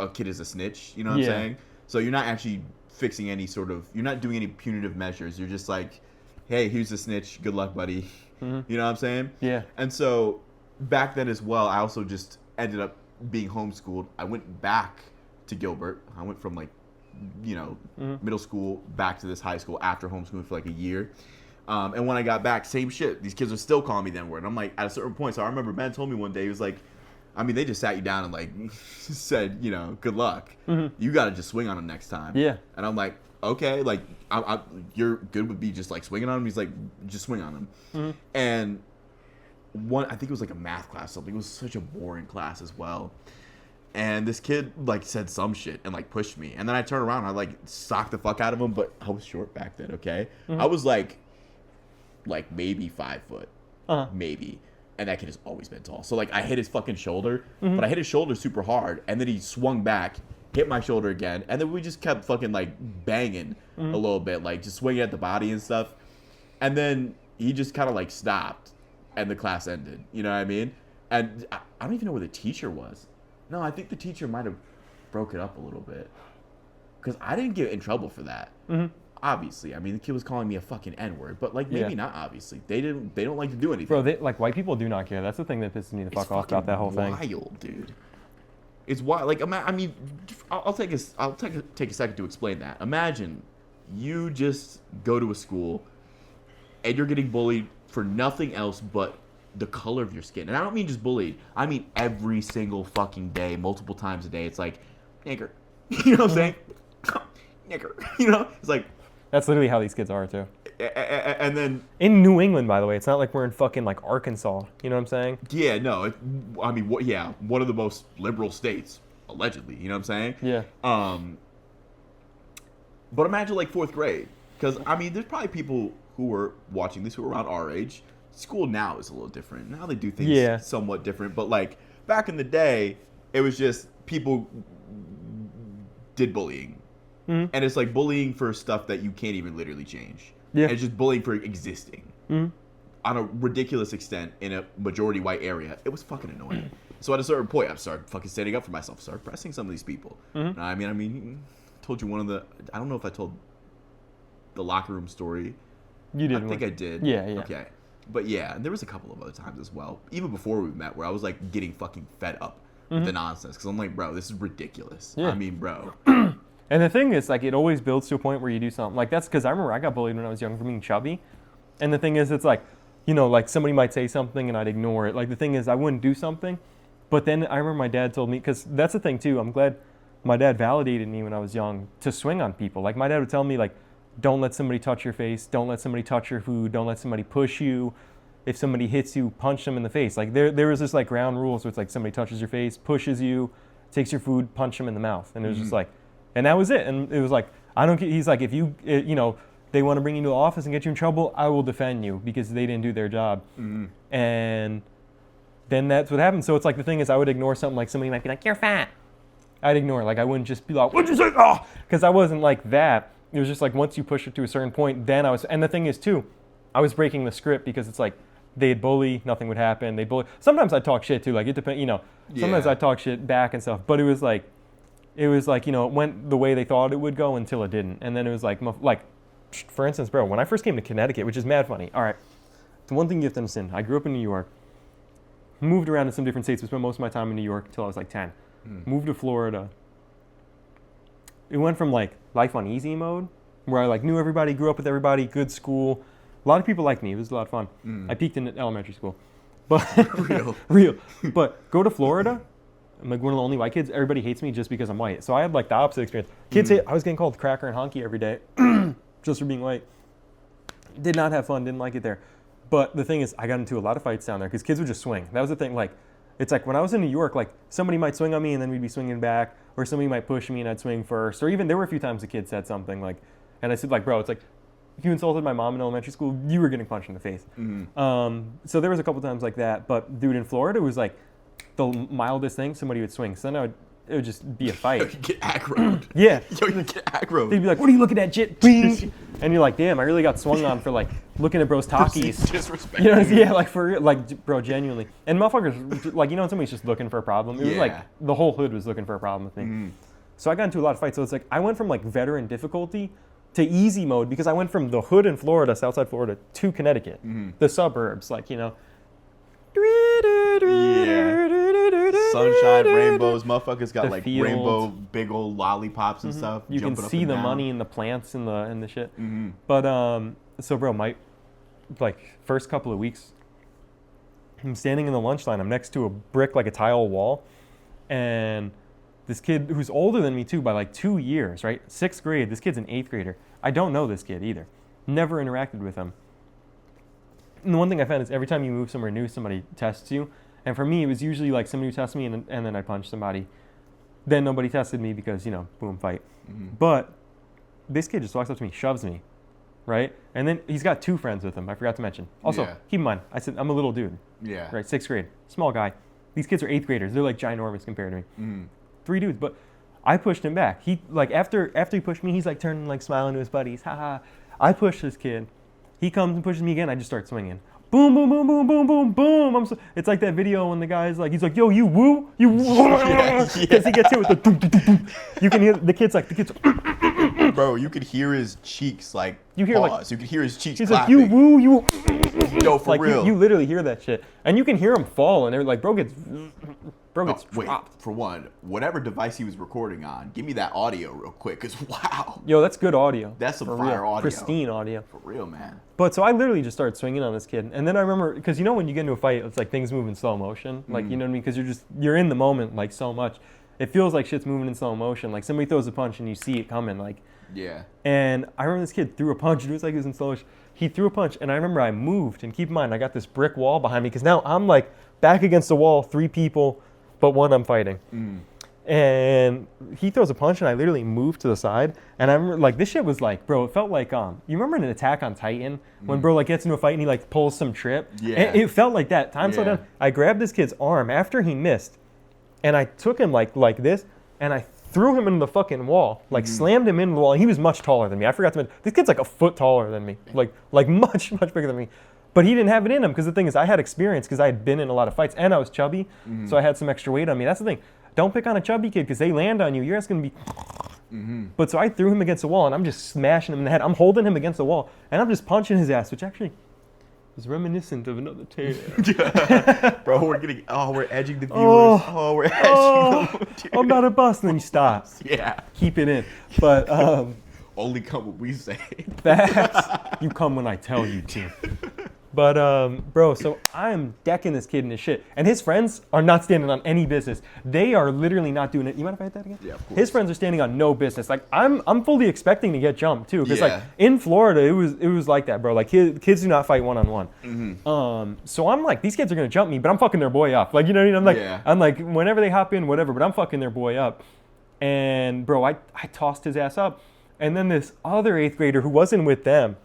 a kid is a snitch, you know what I'm saying? So you're not actually fixing any sort of, you're not doing any punitive measures. You're just like, hey, here's the snitch. Good luck, buddy. You know what I'm saying? Yeah. And so back then as well, I also just ended up being homeschooled. I went back to Gilbert. I went from like, you know, middle school back to this high school after homeschooling for like a year. And when I got back, same shit. These kids are still calling me the N-word. And I'm like, at a certain point, so I remember Ben told me one day, he was like, I mean, they just sat you down and like said, you know, good luck. You got to just swing on them next time. Yeah. And I'm like, okay, like, you're good with me just like swinging on him? He's like, just swing on him. And I think it was like a math class or something. It was such a boring class as well. And this kid like said some shit and like pushed me. And then I turned around and I like socked the fuck out of him. But I was short back then, okay? I was like maybe 5 foot. Maybe. And that kid has always been tall. So like I hit his fucking shoulder, but I hit his shoulder super hard. And then he swung back, hit my shoulder again. And then we just kept fucking like banging a little bit, like just swinging at the body and stuff. And then he just kind of like stopped and the class ended. You know what I mean? And I don't even know where the teacher was. No, I think the teacher might have broke it up a little bit. Because I didn't get in trouble for that. Obviously. I mean, the kid was calling me a fucking N-word. But, like, maybe not obviously. They don't like to do anything. Bro, like, white people do not care. That's the thing that pisses me the fuck off about that whole thing. It's wild, dude. It's wild. Like, I mean, I'll take a second to explain that. Imagine you just go to a school and you're getting bullied for nothing else but the color of your skin. And I don't mean just bullied. I mean every single fucking day, multiple times a day. It's like, nigger. You know what I'm saying? Nigger. You know? It's like... That's literally how these kids are, too. And then... In New England, by the way. It's not like we're in fucking, like, Arkansas. You know what I'm saying? Yeah, no. I mean, yeah. One of the most liberal states, allegedly. You know what I'm saying? Yeah. But imagine, like, 4th grade. Because, I mean, there's probably people who were watching this who are around our age. School now is a little different. Now they do things somewhat different. But, like, back in the day, it was just people did bullying. And it's, like, bullying for stuff that you can't even literally change. Yeah. And it's just bullying for existing. On a ridiculous extent in a majority white area. It was fucking annoying. So at a certain point, I started fucking standing up for myself. Started pressing some of these people. I mean, I told you one of the... I don't know if I told the locker room story. You did. I think I did. Yeah. Okay. But yeah, and there was a couple of other times as well, even before we met, where I was like getting fucking fed up with the nonsense. Because I'm like, bro, this is ridiculous. Yeah. I mean, bro. And the thing is, like, it always builds to a point where you do something. Like, that's because I remember I got bullied when I was young for being chubby. And the thing is, it's like, you know, like somebody might say something and I'd ignore it. Like, the thing is, I wouldn't do something. But then I remember my dad told me, because that's the thing too, I'm glad my dad validated me when I was young to swing on people. Like, my dad would tell me, like, don't let somebody touch your face. Don't let somebody touch your food. Don't let somebody push you. If somebody hits you, punch them in the face. Like, there was this, like, ground rule. So it's like somebody touches your face, pushes you, takes your food, punch them in the mouth. And it was just like, and that was it. And it was like, he's like, if you, you know, they want to bring you to the office and get you in trouble, I will defend you because they didn't do their job. And then that's what happened. So it's like, the thing is, I would ignore something, like somebody might be like, you're fat. I'd ignore it. Like, I wouldn't just be like, what'd you say? Oh, because I wasn't like that. It was just like, once you push it to a certain point, then I was, and the thing is too, I was breaking the script because it's like, they'd bully, nothing would happen. They'd bully. Sometimes I'd talk shit too. Like it depends, you know. Sometimes I'd talk shit back and stuff. But it was like, you know, it went the way they thought it would go until it didn't. And then it was like, for instance, bro, when I first came to Connecticut, which is mad funny. All right, the one thing you have to understand, I grew up in New York, moved around in some different states, but spent most of my time in New York until I was like 10. Moved to Florida. It went from like life on easy mode, where I like knew everybody, grew up with everybody, good school. A lot of people liked me. It was a lot of fun. I peaked in elementary school. But real. But go to Florida, I'm like one of the only white kids. Everybody hates me just because I'm white. So I had like the opposite experience. Kids hate, I was getting called cracker and honky every day just for being white. Did not have fun, didn't like it there. But the thing is, I got into a lot of fights down there because kids would just swing. That was the thing. Like, it's like when I was in New York, like somebody might swing on me and then we'd be swinging back, or somebody might push me and I'd swing first. Or even there were a few times the kid said something like, and I said like, bro, it's like, if you insulted my mom in elementary school, you were getting punched in the face. So there was a couple times like that. But dude, in Florida, it was like the mildest thing, somebody would swing. So then it would just be a fight. You get aggroed. Yeah. Yo, you get aggroed. They'd be like, what are you looking at, jit? And you're like, damn, I really got swung on for like looking at bro's Takis. Disrespect. You know, yeah, like for real, like, bro, genuinely. And motherfuckers, like, you know, when somebody's just looking for a problem. It was like the whole hood was looking for a problem with me. So I got into a lot of fights. So it's like I went from like veteran difficulty to easy mode because I went from the hood in Florida, Southside Florida, to Connecticut, the suburbs, like, you know. Sunshine, rainbows, motherfuckers got The like field. rainbow, big old lollipops and stuff. You can jumping up see and the down. money and the plants and the shit. But so bro, my like first couple of weeks, I'm standing in the lunch line. I'm next to a brick, like a tile wall, and this kid who's older than me too by like 2 years, right? 6th grade. This kid's an 8th grader. I don't know this kid either. Never interacted with him. And the one thing I found is every time you move somewhere new, somebody tests you. And for me, it was usually like somebody who tested me and then I punched somebody. Then nobody tested me because, you know, boom, fight. But this kid just walks up to me, shoves me, right? And then he's got 2 friends with him. I forgot to mention. Also, keep in mind, I said I'm a little dude. Yeah. Right, 6th grade, small guy. These kids are 8th graders. They're like ginormous compared to me. 3 dudes, but I pushed him back. He like after he pushed me, he's like turning like smiling to his buddies. Ha. I push this kid. He comes and pushes me again. I just start swinging. Boom, boom, boom, boom, boom, boom, boom. It's like that video when the guy's like, he's like, yo, you woo, you woo, because he gets hit with the doom, doom, doom, doom. You can hear the kid's. Bro, you could hear his cheeks like you hear pause. like You could hear his cheeks he's clapping. like, you woo, you. Yo, for like real. you literally hear that shit, and you can hear him fall, and they're like, bro gets Wait, dropped. for one, whatever device he was recording on, give me that audio real quick, because wow. Yo, that's good audio. That's some for fire real. audio. Pristine audio. For real, man. But so I literally just started swinging on this kid. And then I remember, because you know when you get into a fight, it's like things move in slow motion. Like, you know what I mean? Because you're in the moment like so much. It feels like shit's moving in slow motion. Like somebody throws a punch and you see it coming. Like, yeah. And I remember this kid threw a punch. It was like it was in slow motion. He threw a punch and I remember I moved. And keep in mind, I got this brick wall behind me because now I'm like back against the wall, 3 people, but 1 I'm fighting. And he throws a punch and I literally moved to the side. And I remember like this shit was like, bro, it felt like you remember in an Attack on Titan when bro like gets into a fight and he like pulls some trip? Yeah. And it felt like that. Time slowed down. I grabbed this kid's arm after he missed and I took him like this and I threw him into the fucking wall, like slammed him into the wall. And he was much taller than me. I forgot to mention, this kid's like a foot taller than me, like much, much bigger than me. But he didn't have it in him because the thing is I had experience because I had been in a lot of fights and I was chubby. So I had some extra weight on me. That's the thing. Don't pick on a chubby kid because they land on you. You're just going to be... But so I threw him against the wall and I'm just smashing him in the head. I'm holding him against the wall and I'm just punching his ass, which actually is reminiscent of another tale. Bro, we're edging the viewers. We're edging them. I'm not a bust. And then you stop. Yeah. Keep it in. But only come what we say. facts. You come when I tell you to. But, bro, so I'm decking this kid in his shit. And his friends are not standing on any business. They are literally not doing it. You mind if I hit that again? Yeah, of course. His friends are standing on no business. Like, I'm fully expecting to get jumped, too. Because, Yeah. like, in Florida, it was like that, bro. Like, kids do not fight one-on-one. So I'm like, these kids are going to jump me, but I'm fucking their boy up. Like, you know what I mean? I'm like, whenever they hop in, whatever, but I'm fucking their boy up. And, bro, I tossed his ass up. And then this other 8th grader who wasn't with them,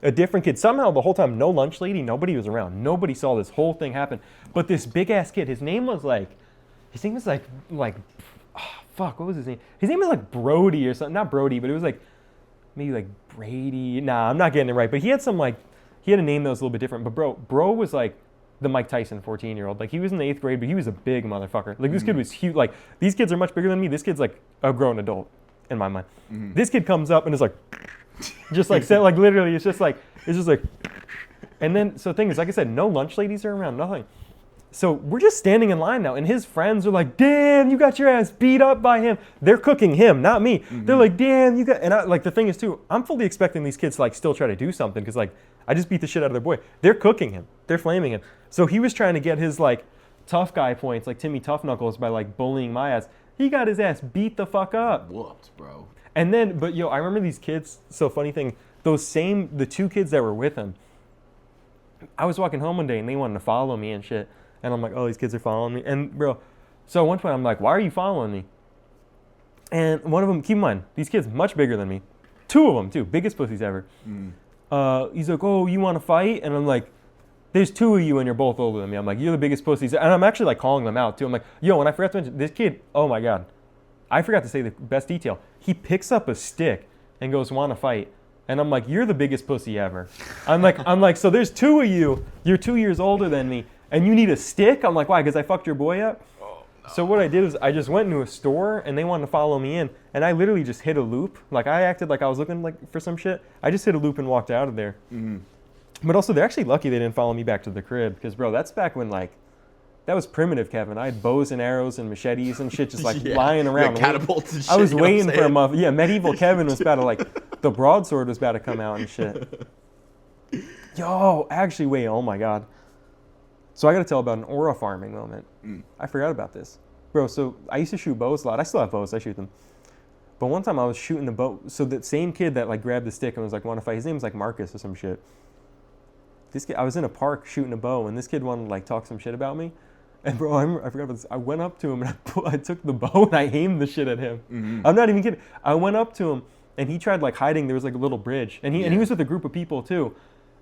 a different kid. Somehow the whole time, no lunch lady, nobody was around. Nobody saw this whole thing happen. But this big ass kid, his name was like, fuck, what was his name? His name was like Brody or something. Not Brody, but it was like, maybe like Brady. Nah, I'm not getting it right. But he had some like he had a name that was a little bit different. But bro was like the Mike Tyson 14-year-old. Like he was in the 8th grade, but he was a big motherfucker. Like this kid was huge. Like these kids are much bigger than me. This kid's like a grown adult in my mind. This kid comes up and is like, just like said, like literally, it's just like, and then so the thing is, like I said, no lunch ladies are around, nothing. So we're just standing in line now, and his friends are like, "Damn, you got your ass beat up by him." They're cooking him, not me. They're like, "Damn, you got," and I, like the thing is too, I'm fully expecting these kids to like still try to do something because like I just beat the shit out of their boy. They're cooking him, they're flaming him. So he was trying to get his like tough guy points, like Timmy Tough Knuckles, by like bullying my ass. He got his ass beat the fuck up. Whooped, bro. And then, but yo, I remember these kids. So funny thing, the 2 kids that were with him. I was walking home one day and they wanted to follow me and shit. And I'm like, oh, these kids are following me. And bro, so at one point I'm like, why are you following me? And one of them, keep in mind, these kids much bigger than me. 2 of them too, biggest pussies ever. He's like, oh, you want to fight? And I'm like, there's 2 of you and you're both older than me. I'm like, you're the biggest pussies. And I'm actually like calling them out too. I'm like, yo, and I forgot to mention, this kid, oh my God. I forgot to say the best detail. He picks up a stick and goes, want to fight? And I'm like, you're the biggest pussy ever. I'm like, so there's 2 of you. You're 2 years older than me. And you need a stick? I'm like, why? Because I fucked your boy up? Oh, no. So what I did is I just went into a store and they wanted to follow me in. And I literally just hit a loop. Like I acted like I was looking like for some shit. I just hit a loop and walked out of there. But also they're actually lucky they didn't follow me back to the crib. Because bro, that's back when like, that was primitive, Kevin. I had bows and arrows and machetes and shit just like lying around. Catapults and shit. I was waiting for a month. Yeah, medieval Kevin was about to like, the broadsword was about to come out and shit. Yo, actually, wait, oh my God. So I got to tell about an aura farming moment. I forgot about this. Bro, so I used to shoot bows a lot. I still have bows. I shoot them. But one time I was shooting the bow. So that same kid that like grabbed the stick and was like, want to fight. His name was like Marcus or some shit. This kid, I was in a park shooting a bow and this kid wanted to like talk some shit about me. And bro, I forgot about this. I went up to him and I took the bow and I aimed the shit at him. I'm not even kidding. I went up to him and he tried like hiding. There was like a little bridge and he was with a group of people too.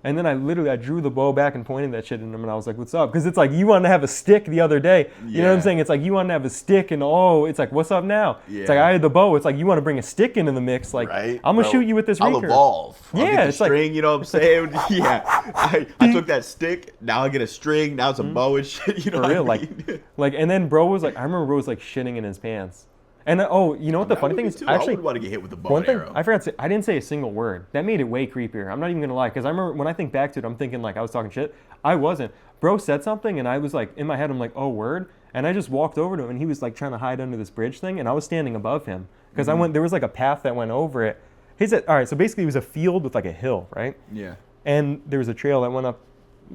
And then I drew the bow back and pointed that shit at him and I was like, what's up? Because it's like, you wanted to have a stick the other day. You know what I'm saying? It's like, you wanted to have a stick and it's like, what's up now? It's like, I had the bow. It's like, you want to bring a stick into the mix. Like, right? I'm going to shoot you with this I'll recurve. Evolve. I'll get the it's string, like, you know what I'm saying? I took that stick, now I get a string, now it's a bow and shit. You know for real, what I mean? like, and then bro was like, I remember bro was like shitting in his pants. And you know what the funny thing is? Actually, I would want to get hit with the bow and arrow. I forgot to say, I didn't say a single word. That made it way creepier. I'm not even gonna lie, because I remember when I think back to it, I'm thinking like I was talking shit. I wasn't. Bro said something, and I was like in my head, I'm like, oh word, and I just walked over to him, and he was like trying to hide under this bridge thing, and I was standing above him because there was like a path that went over it. He said, all right, so basically it was a field with like a hill, right? Yeah. And there was a trail that went up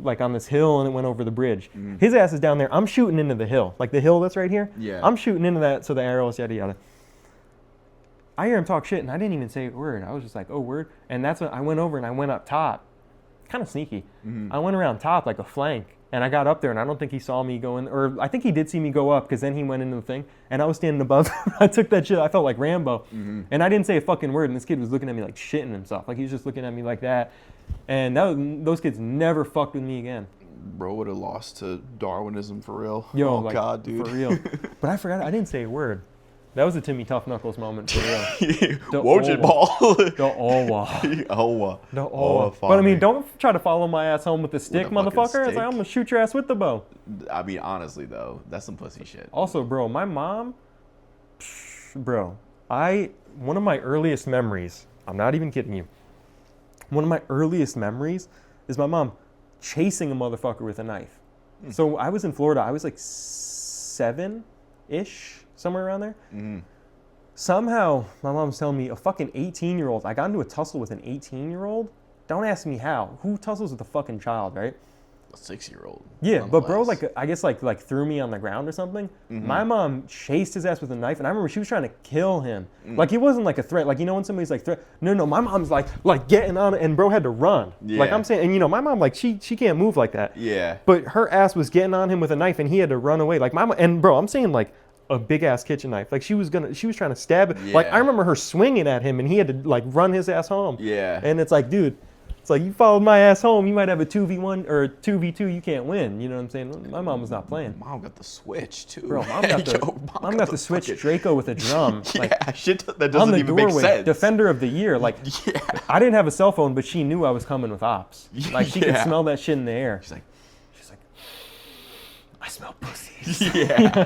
like on this hill and it went over the bridge. His ass is down there. I'm shooting into the hill, like the hill that's right here. Yeah. I'm shooting into that, so the arrows, yada yada. I hear him talk shit, and I didn't even say a word. I was just like, oh, word. And that's when I went over and I went up top. Kind of sneaky. I went around top like a flank, and I got up there, and I don't think he saw me go in. Or I think he did see me go up, because then he went into the thing, and I was standing above him. I took that shit. I felt like Rambo. And I didn't say a fucking word, and this kid was looking at me like shitting himself. Like he was just looking at me like that. And those kids never fucked with me again. Bro would have lost to Darwinism for real. Yo, oh, like, God, dude. For real. But I forgot. I didn't say a word. That was a Timmy Tough Knuckles moment for real. Watch it, ball. The Owa. But I mean, don't try to follow my ass home with the stick, motherfucker. It's like, I'm going to shoot your ass with the bow. I mean, honestly, though, that's some pussy shit. Also, bro, my mom, one of my earliest memories, I'm not even kidding you. One of my earliest memories is my mom chasing a motherfucker with a knife. So I was in Florida. I was like 7-ish. Somewhere around there. Somehow, my mom's telling me a fucking 18-year-old. I got into a tussle with an 18-year-old. Don't ask me how. Who tussles with a fucking child, right? A 6-year-old. Yeah, but bro, like I guess like threw me on the ground or something. My mom chased his ass with a knife, and I remember she was trying to kill him. Like it wasn't like a threat. Like you know when somebody's like threat. No, my mom's like getting on it, and bro had to run. Yeah. Like I'm saying, and you know my mom like she can't move like that. Yeah. But her ass was getting on him with a knife, and he had to run away. Like my mom, and bro, I'm saying like a big ass kitchen knife. Like she was trying to stab it. Yeah. Like I remember her swinging at him, and he had to like run his ass home. Yeah. And it's like, dude. It's like, you followed my ass home, you might have a 2v1 or a 2v2, you can't win. You know what I'm saying? My mom was not playing. Mom got the Switch, too. Bro, mom got the Switch fucking... Draco with a drum. Yeah, like, shit that doesn't even make sense. Defender of the year. Like, yeah. I didn't have a cell phone, but she knew I was coming with ops. Like, she could Yeah. smell that shit in the air. She's like, I smell pussies. yeah.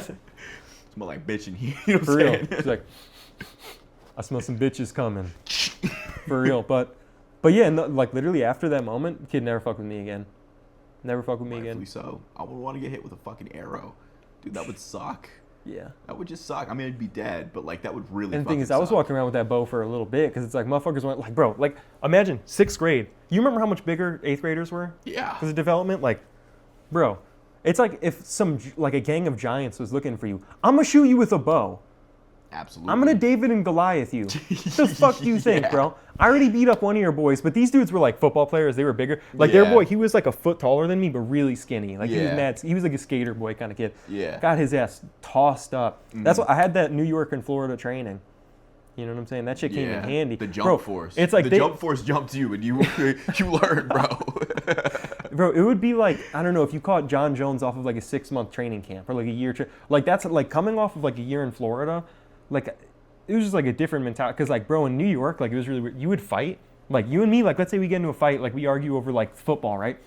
Smell like bitch in here. You know what For I'm real. saying? She's like, I smell some bitches coming. For real. But yeah, no, like literally after that moment, the kid never fucked with me again. Never fuck with me again. Rightfully so. I would want to get hit with a fucking arrow. Dude, that would suck. Yeah. That would just suck. I mean, I'd be dead, but like that would really And the thing fucking is, I was suck. walking around with that bow for a little bit because it's like motherfuckers went like, bro, like imagine 6th grade. You remember how much bigger 8th graders were? Yeah. Because of development? Like, bro, it's like if like a gang of giants was looking for you. I'm going to shoot you with a bow. Absolutely. I'm going to David and Goliath you. What the fuck do you think, Yeah. bro? I already beat up one of your boys, but these dudes were like football players. They were bigger. Like their Yeah. boy, he was like a foot taller than me, but really skinny. Like he was Yeah. mad. He was like a skater boy kind of kid. Yeah. Got his ass tossed up. That's what I had that New York and Florida training. You know what I'm saying? That shit came in handy. The jump bro, force. It's like the jump force jumped you and you learned, bro. Bro, it would be like, I don't know, if you caught John Jones off of like a 6-month training camp or like a year. Like that's like coming off of like a year in Florida. Like it was just like a different mentality. Because like, bro, in New York, like it was really weird. You would fight. Like you and me, like let's say we get into a fight, like we argue over like football, right?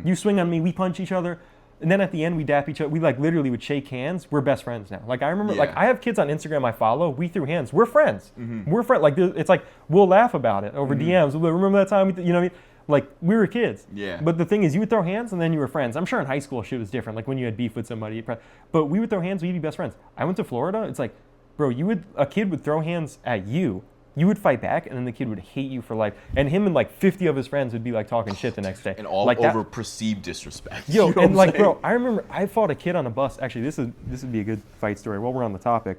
You swing on me, we punch each other. And then at the end, we dap each other. We like literally would shake hands. We're best friends now. Like I remember, like Yeah. I have kids on Instagram I follow. We threw hands. We're friends. We're friends. Like it's like we'll laugh about it over DMs. We'll be like, remember that time? You know what I mean? Like we were kids. Yeah. But the thing is, you would throw hands and then you were friends. I'm sure in high school shit was different. Like when you had beef with somebody. But we would throw hands. We'd be best friends. I went to Florida. It's like, bro, a kid would throw hands at you. You would fight back, and then the kid would hate you for life. And him and like 50 of his friends would be like talking shit the next day. And all like over perceived disrespect. Yo, You know and what I'm like, saying? bro, I remember I fought a kid on a bus. Actually, this would be a good fight story. While we're on the topic,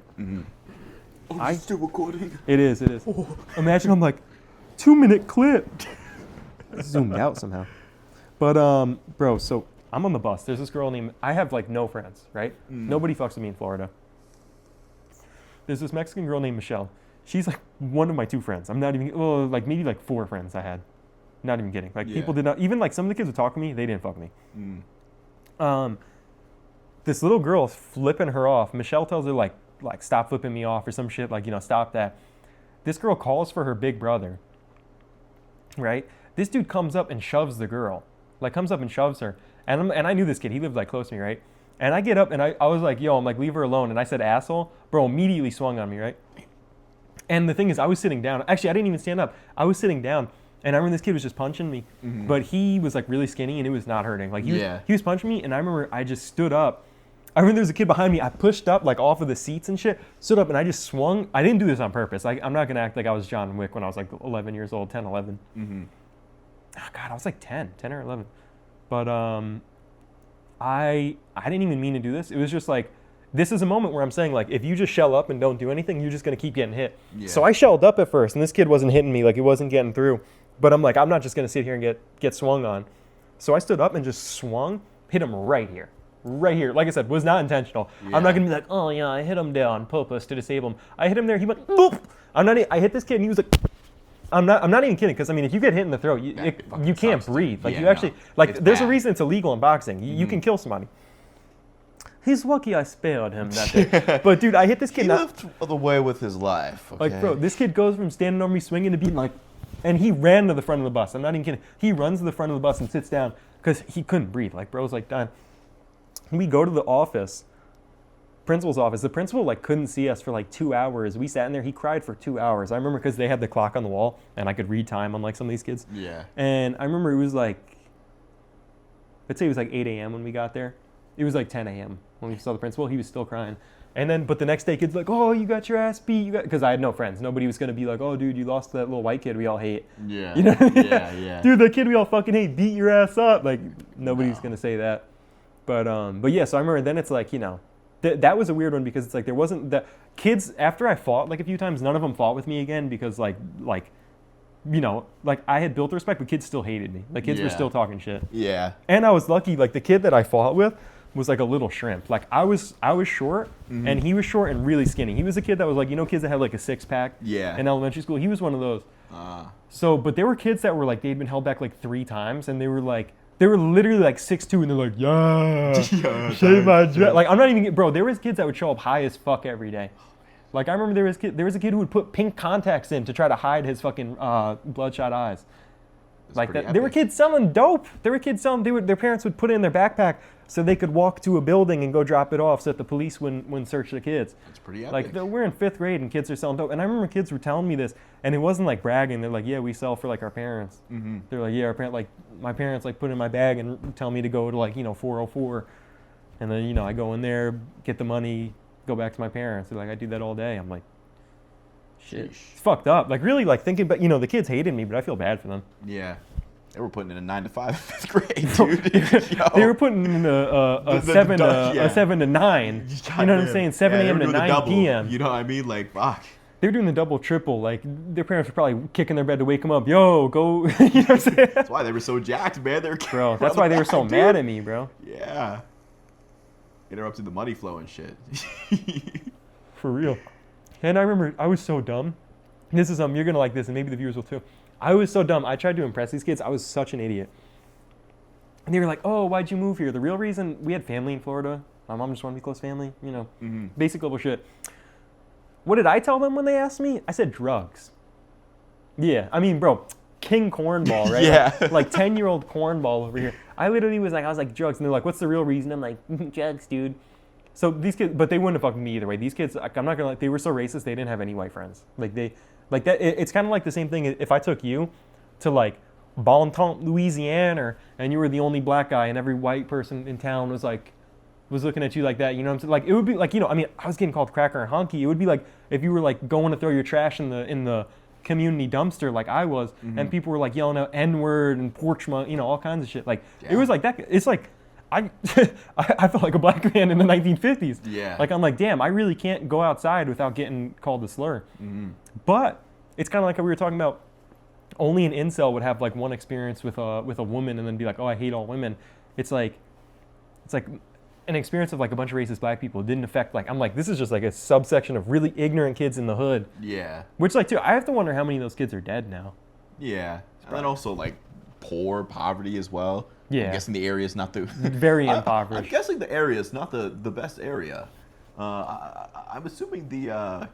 Oh, still recording. it is. Imagine I'm like, 2-minute clip. Zoomed out somehow. But bro, so I'm on the bus. There's this girl named. I have like no friends, right? Nobody fucks with me in Florida. There's this Mexican girl named Michelle. She's like one of my 2 friends. I'm not even, like maybe like 4 friends I had. Not even kidding. Like people did not, even like some of the kids would talk to me, they didn't fuck with me. This little girl's flipping her off. Michelle tells her like stop flipping me off or some shit, like, you know, stop that. This girl calls for her big brother, right? This dude comes up and shoves the girl. Like comes up and shoves her. And I knew this kid, he lived like close to me, right? And I get up and I was like, yo, I'm like, leave her alone. And I said, asshole. Bro immediately swung on me, right? And the thing is, I was sitting down. Actually, I didn't even stand up. I was sitting down. And I remember this kid was just punching me. But he was like really skinny and it was not hurting. Like he was punching me. And I remember I just stood up. I remember there was a kid behind me. I pushed up like off of the seats and shit. Stood up and I just swung. I didn't do this on purpose. Like I'm not going to act like I was John Wick when I was like 11 years old, 10, 11. Oh, God, I was like 10 or 11. But I didn't even mean to do this. It was just like, this is a moment where I'm saying, like, if you just shell up and don't do anything, you're just going to keep getting hit. Yeah. So I shelled up at first, and this kid wasn't hitting me. Like, it wasn't getting through. But I'm like, I'm not just going to sit here and get swung on. So I stood up and just swung, hit him right here. Right here. Like I said, was not intentional. Yeah. I'm not going to be like, oh, yeah, I hit him down, purpose to disable him. I hit him there. He went, boop. I hit this kid, and he was like, I'm not even kidding, because I mean, if you get hit in the throat, you can't breathe. Like you actually, like there's a reason it's illegal in boxing. You can kill somebody. He's lucky I spared him that day. But dude, I hit this kid. He lived the way with his life. Okay? Like bro, this kid goes from standing over me swinging to being like, and he ran to the front of the bus. I'm not even kidding. He runs to the front of the bus and sits down because he couldn't breathe. Like bro's like dying. We go to the office. Principal's office. The principal like couldn't see us for like 2 hours. We sat in there. He cried for 2 hours. I remember because they had the clock on the wall and I could read time on like some of these kids. Yeah. And I remember it was like, let's say it was like 8 a.m. when we got there. It was like 10 a.m. when we saw the principal. He was still crying. And then, but the next day, kids like, oh, you got your ass beat. Because I had no friends. Nobody was going to be like, oh, dude, you lost to that little white kid we all hate. Yeah. You know what I mean? Yeah. Dude, that kid we all fucking hate beat your ass up. Like, nobody's going to say that. But yeah, so I remember then it's like, you know, that was a weird one because it's like there wasn't the kids after I fought like a few times, none of them fought with me again because like you know, like I had built respect, but kids still hated me. Like kids were still talking shit. Yeah. And I was lucky, like the kid that I fought with was like a little shrimp. Like I was short and he was short and really skinny. He was a kid that was like, you know, kids that have like a 6-pack in elementary school. He was one of those. So, but there were kids that were like, they'd been held back like 3 times, and they were literally like 6'2", and they're like, yeah, shave my dread. Like, I'm not even, bro, there was kids that would show up high as fuck every day. Like, I remember there was a kid who would put pink contacts in to try to hide his fucking bloodshot eyes. Like that, there were kids selling dope. There were kids selling. Their parents would put it in their backpack so they could walk to a building and go drop it off, so that the police wouldn't search the kids. That's pretty epic. Like we're in 5th grade and kids are selling dope, and I remember kids were telling me this, and it wasn't like bragging. They're like, yeah, we sell for like our parents. Mm-hmm. They're like, yeah, my parents like put it in my bag and tell me to go to like 404, and then I go in there, get the money, go back to my parents. They're like, I do that all day. I'm like, shit, it's fucked up. Like really, like thinking, but the kids hated me, but I feel bad for them. Yeah. They were putting in a 9 to 5 in 5th grade, dude. They were putting in a 7 to 9. You know what I'm saying? 7 a.m. to 9 p.m. You know what I mean? Like, fuck. They were doing the double, triple. Like, their parents were probably kicking their bed to wake them up. Yo, go. You know what I'm saying? That's why they were so jacked, man. Bro, that's why they were so mad at me, bro. Yeah. Interrupted the money flow and shit. For real. And I remember I was so dumb. This is you're going to like this, and maybe the viewers will too. I was so dumb. I tried to impress these kids. I was such an idiot. And they were like, oh, why'd you move here? The real reason, we had family in Florida. My mom just wanted to be close family, basic level shit. What did I tell them when they asked me? I said drugs. Yeah, I mean, bro, king cornball, right? Yeah. Like 10-year-old cornball over here. I was like, drugs. And they're like, what's the real reason? I'm like, drugs, dude. So these kids, but they wouldn't have fucked me either way. These kids, I'm not gonna they were so racist, they didn't have any white friends. Like that, it's kind of like the same thing if I took you to like Bon Temps, Louisiana, and you were the only black guy, and every white person in town was looking at you like that. You know what I'm saying? Like it would be like I mean, I was getting called cracker and honky. It would be like if you were like going to throw your trash in the community dumpster like I was, and people were like yelling out N-word and porch all kinds of shit. Like it was like that. It's like I felt like a black man in the 1950s. Yeah. Like I'm like, damn, I really can't go outside without getting called a slur. Mm-hmm. But it's kind of like how we were talking about. Only an incel would have like one experience with a woman and then be like, oh, I hate all women. It's like an experience of like a bunch of racist black people. It didn't affect like I'm like this is just like a subsection of really ignorant kids in the hood. Yeah. Which like too, I have to wonder how many of those kids are dead now. Yeah. And then also like poverty as well. Yeah. I'm guessing the area is not the very impoverished. I'm guessing the area is not the best area. I'm assuming the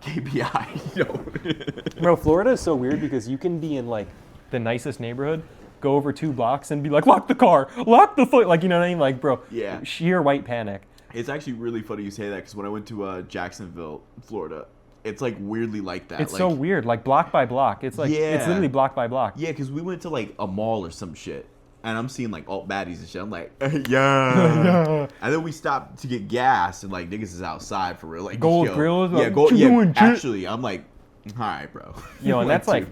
KPI. Bro, Florida is so weird because you can be in like the nicest neighborhood, go over 2 blocks and be like, lock the car, lock the foot, like you know what I mean? Like, bro, yeah, sheer white panic. It's actually really funny you say that because when I went to Jacksonville, Florida, it's like weirdly like that. It's like, so weird, like block by block. It's like it's literally block by block. Yeah, because we went to like a mall or some shit. And I'm seeing like alt baddies and shit. I'm like, yeah. And then we stopped to get gas and like niggas is outside for real. Like Gold grills. Yeah, gold. Yeah, actually, I'm like, all right, bro. Yo, and that's like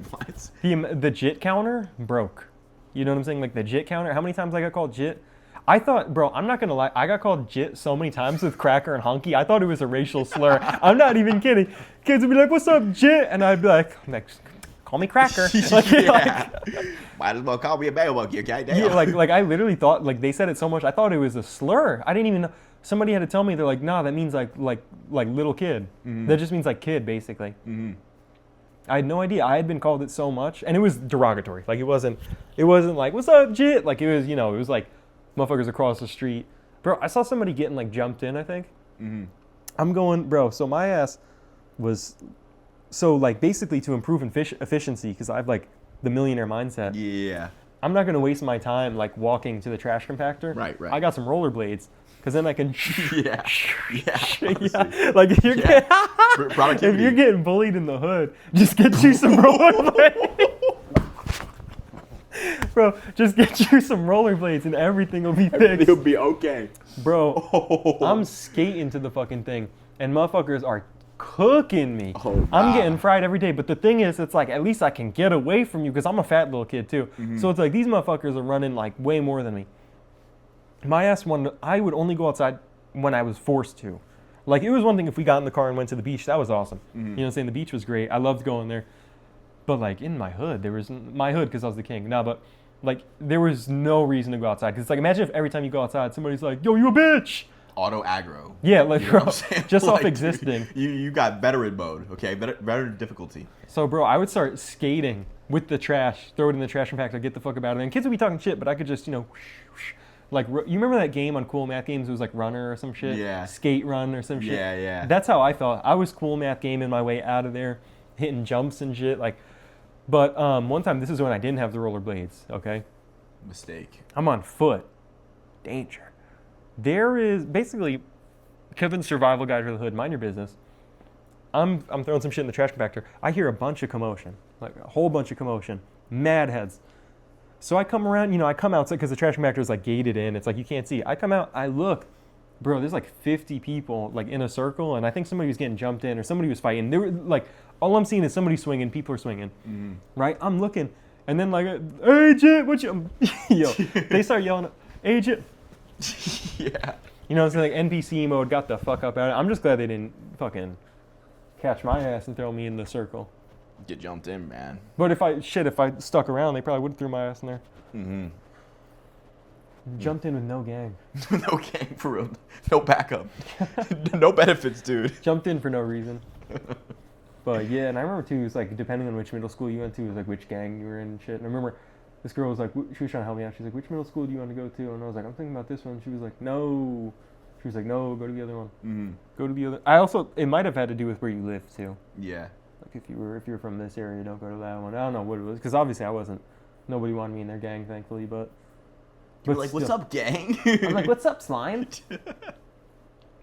the JIT counter broke. You know what I'm saying? Like the JIT counter. How many times I got called JIT? I thought, bro, I'm not gonna lie. I got called JIT so many times with cracker and honky. I thought it was a racial slur. I'm not even kidding. Kids would be like, "What's up, JIT?" And I'd be like, call me cracker. Might as well call me a bad monkey, okay? Damn. Yeah, like I literally thought, like they said it so much, I thought it was a slur. I didn't even know. Somebody had to tell me, they're like, nah, that means like little kid. Mm-hmm. That just means like kid, basically. Mm-hmm. I had no idea. I had been called it so much, and it was derogatory. Like it wasn't like, what's up, JIT? Like it was, it was like motherfuckers across the street. Bro, I saw somebody getting like jumped in, I think. Mm-hmm. I'm going, bro, so my ass was... So, like, basically to improve efficiency, because I have, like, the millionaire mindset. Yeah. I'm not going to waste my time, like, walking to the trash compactor. Right. I got some rollerblades, because then I can... Yeah. Like, if you're getting bullied in the hood, just get you some rollerblades. Bro, just get you some rollerblades and everything will be fixed. Everything will be okay. Bro, I'm skating to the fucking thing, and motherfuckers are cooking me. Oh, I'm getting fried every day, but the thing is, it's like at least I can get away from you because I'm a fat little kid too. Mm-hmm. So it's like these motherfuckers are running like way more than me. My ass I would only go outside when I was forced to. Like it was one thing if we got in the car and went to the beach, that was awesome. Mm-hmm. You know what I'm saying? The beach was great. I loved going there. But like in my hood, because I was the king. Nah, but like there was no reason to go outside. Because it's like imagine if every time you go outside, somebody's like, "Yo, you a bitch." Auto aggro. Yeah, like bro, just like, off existing. Dude, you got veteran mode, okay? Veteran difficulty. So bro, I would start skating with the trash, throw it in the trash compactor, get the fuck about it. And kids would be talking shit, but I could just, like, you remember that game on Cool Math Games? It was like Runner or some shit? Yeah. Skate Run or some shit? Yeah, yeah. That's how I felt. I was Cool Math gaming my way out of there, hitting jumps and shit. Like, but one time, this is when I didn't have the rollerblades, okay? Mistake. I'm on foot. Danger. There is, basically, Kevin's survival guide for the hood, mind your business. I'm throwing some shit in the trash compactor. I hear a bunch of commotion, like a whole bunch of commotion. Mad heads. So I come around, I come outside because the trash compactor is like gated in. It's like you can't see. I come out, I look. Bro, there's like 50 people like in a circle, and I think somebody was getting jumped in or somebody was fighting. They were like, all I'm seeing is somebody swinging, people are swinging, right? I'm looking, and then like, agent, what you, yo, they start yelling, agent. Yeah. It's like NPC mode, got the fuck up out of it. I'm just glad they didn't fucking catch my ass and throw me in the circle. Get jumped in, man. But if I stuck around, they probably would have threw my ass in there. Mm-hmm. Jumped in with no gang. No gang, for real. No backup. No benefits, dude. Jumped in for no reason. But yeah, and I remember too, it was like, depending on which middle school you went to, it was like which gang you were in and shit. And I remember this girl was like, she was trying to help me out. She's like, which middle school do you want to go to? And I was like, I'm thinking about this one. She was like, no. She was like, no, go to the other one. Mm-hmm. Go to the other. I also, it might have had to do with where you live too. Yeah. Like if you were from this area, don't go to that one. I don't know what it was, because obviously I wasn't. Nobody wanted me in their gang, thankfully. But you were like, what's up, gang? I'm like, what's up, slime?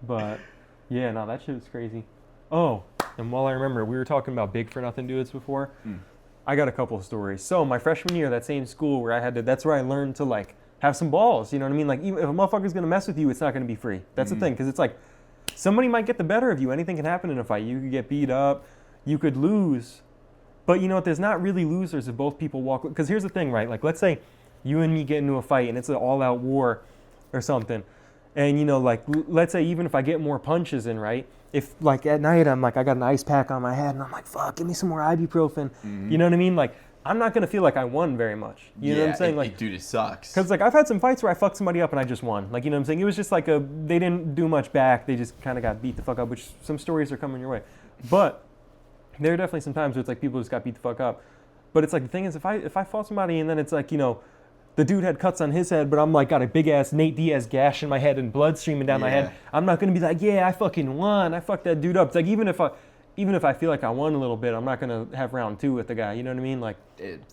But yeah, no, that shit was crazy. Oh, and while I remember, we were talking about big for nothing dudes before. I got a couple of stories. So my freshman year, that same school where I had to, that's where I learned to like have some balls. You know what I mean? Like, even if a motherfucker's gonna mess with you, it's not gonna be free. That's the thing, because it's like somebody might get the better of you. Anything can happen in a fight. You could get beat up. You could lose. But you know what? There's not really losers if both people walk. Because here's the thing, right? Like, let's say you and me get into a fight and it's an all-out war or something. And, like, let's say even if I get more punches in, right? If, like, at night I'm like, I got an ice pack on my head and I'm like, fuck, give me some more ibuprofen. You know what I mean? Like, I'm not going to feel like I won very much. You know what I'm saying? Like, dude, it sucks. Because, like, I've had some fights where I fucked somebody up and I just won. Like, you know what I'm saying? It was just like they didn't do much back. They just kind of got beat the fuck up, which some stories are coming your way. But there are definitely some times where it's like people just got beat the fuck up. But it's like, the thing is, if I fought somebody and then it's like, the dude had cuts on his head, but I'm like got a big ass Nate Diaz gash in my head and blood streaming down my head. I'm not gonna be like, yeah, I fucking won. I fucked that dude up. It's like, even if I feel like I won a little bit, I'm not gonna have round 2 with the guy. You know what I mean? Like,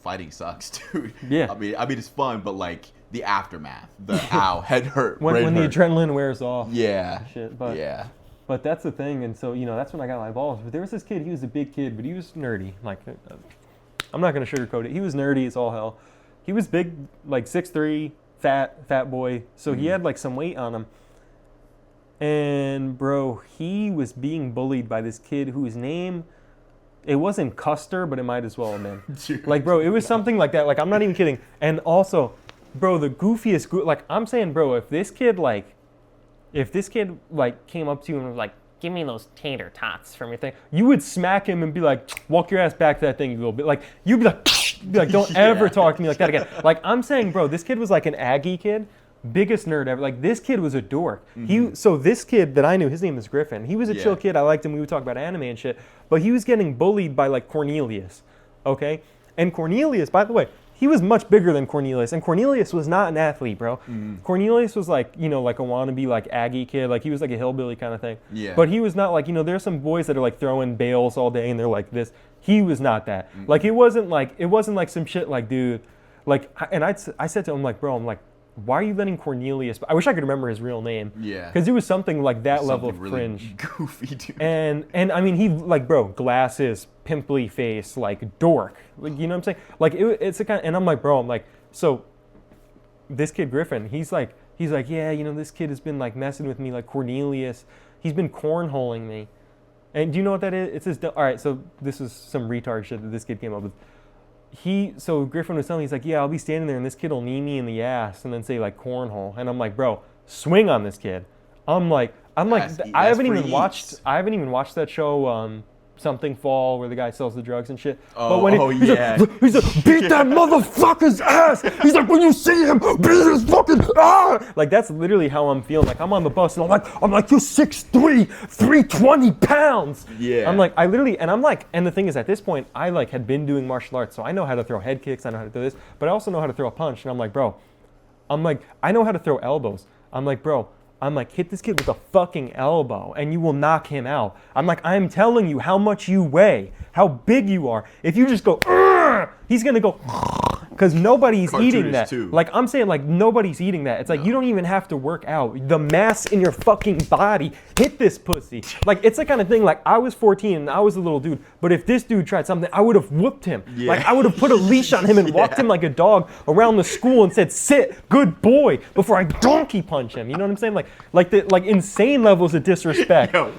fighting sucks, dude. Yeah. I mean it's fun, but like the aftermath, the ow, head hurt, when brain the hurt. adrenaline wears off. Yeah. Shit. But yeah. But that's the thing, and so that's when I got my balls. But there was this kid. He was a big kid, but he was nerdy. Like, I'm not gonna sugarcoat it. He was nerdy as all hell. He was big, like 6'3", fat boy. So he had like some weight on him. And bro, he was being bullied by this kid whose name, it wasn't Custer, but it might as well have been. Like, bro, it was something like that. Like, I'm not even kidding. And also, bro, the goofiest, like, I'm saying, bro, if this kid came up to you and was like, give me those tater tots from your thing, you would smack him and be like, walk your ass back to that thing a little bit. Like, you'd be like, don't ever talk to me like that again. Like, I'm saying, bro, this kid was like an Aggie kid, biggest nerd ever. Like, this kid was a dork. So this kid that I knew, his name was Griffin. He was a chill kid. I liked him. We would talk about anime and shit. But he was getting bullied by like Cornelius, okay? And Cornelius, by the way, he was much bigger than Cornelius, and Cornelius was not an athlete, bro. Cornelius was like, like a wannabe like Aggie kid, like he was like a hillbilly kind of thing. Yeah. But he was not like, there's some boys that are like throwing bales all day and they're like this. He was not that. Like, it wasn't like some shit like, dude, like, and I said to him, like, bro, I'm like, why are you letting Cornelius? I wish I could remember his real name. Yeah. Because it was something like that level of really cringe. Goofy, dude. And I mean, he like, bro, glasses, pimply face, like dork. Like, you know what I'm saying? Like, it's a kind of, and I'm like, bro, I'm like, so this kid Griffin, he's like, yeah, this kid has been like messing with me, like Cornelius. He's been cornholing me. And do you know what that is? It's this, all right, so this is some retard shit that this kid came up with. So Griffin was telling me, he's like, yeah, I'll be standing there and this kid will knee me in the ass and then say like cornhole. And I'm like, bro, swing on this kid. I'm like, I haven't even watched that show, something fall where the guy sells the drugs and shit. Oh, but when he's like, beat that motherfucker's ass. He's like, when you see him, beat his fucking ass. Like, that's literally how I'm feeling. Like, I'm on the bus and I'm like, you're 6'3", 320 pounds. Yeah. I'm like, and the thing is, at this point, I like had been doing martial arts, so I know how to throw head kicks, I know how to do this, but I also know how to throw a punch. And I'm like, bro, I know how to throw elbows. I'm like, bro, hit this kid with a fucking elbow and you will knock him out. I'm telling you how much you weigh, how big you are. If you just go, he's going to go, because nobody's eating that. Too. Like, I'm saying, like, nobody's eating that. It's like, you don't even have to work out. The mass in your fucking body, hit this pussy. Like, it's the kind of thing, like, I was 14 and I was a little dude, but if this dude tried something, I would have whooped him. Yeah. Like, I would have put a leash on him and walked him like a dog around the school and said, sit, good boy, before I donkey punch him. You know what I'm saying? Like insane levels of disrespect. Yo,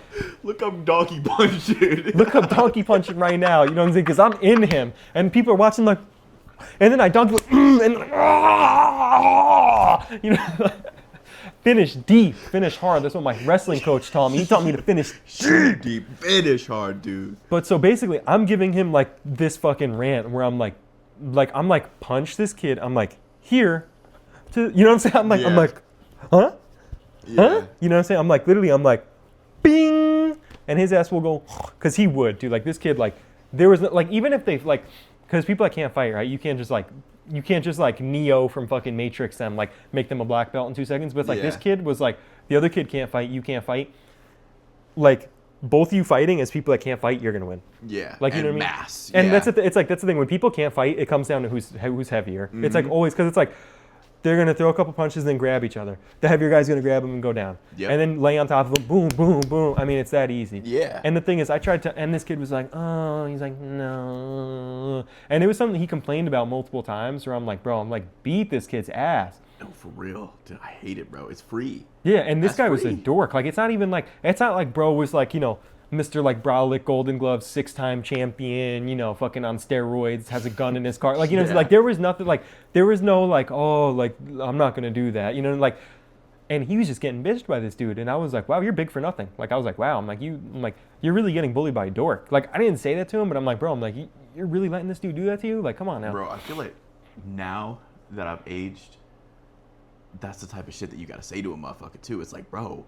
look up donkey punch, dude. Look up donkey punching right now. You know what I'm saying? Because I'm in him, and people are watching like, and then I donkey, and you know, finish deep, finish hard. That's what my wrestling coach taught me. He taught me to finish deep, finish hard, dude. But so basically, I'm giving him like this fucking rant where I'm like punch this kid. I'm like, here, to, you know what I'm saying? I'm like, huh? Yeah. Huh? You know what I'm saying? I'm like, bing, and his ass will go, because he would, dude. Like, this kid, like, there was no, like, even if they like, because people that can't fight, right? You can't just like Neo from fucking Matrix them, like, make them a black belt in 2 seconds. But it's like, this kid was like, the other kid can't fight, you can't fight. Like, both you fighting as people that can't fight, you're gonna win. Yeah. Like, you know what I mean? Mass. And yeah. that's the thing. When people can't fight, it comes down to who's heavier. Mm-hmm. It's like always, because it's like, they're going to throw a couple punches and then grab each other. The heavier guy's going to grab him and go down. Yep. And then lay on top of him, boom, boom, boom. I mean, it's that easy. Yeah. And the thing is, I tried to, and this kid was like, oh, he's like, no. And it was something he complained about multiple times where I'm like, bro, beat this kid's ass. No, for real. Dude, I hate it, bro. It's free. Yeah, and this guy was a dork. Like, it's not like bro was like, you know, Mr. like Browlick, Golden Gloves, 6-time champion, you know, fucking on steroids, has a gun in his car. Like, you know, like there was nothing, like, there was no like, oh, like, I'm not going to do that. You know, like, and he was just getting bitched by this dude. And I was like, wow, you're big for nothing. Like, I was like, wow, I'm like, you're really getting bullied by a dork. Like, I didn't say that to him, but I'm like, bro, I'm like, you're really letting this dude do that to you? Like, come on now. Bro, I feel like now that I've aged, that's the type of shit that you got to say to a motherfucker too. It's like, bro,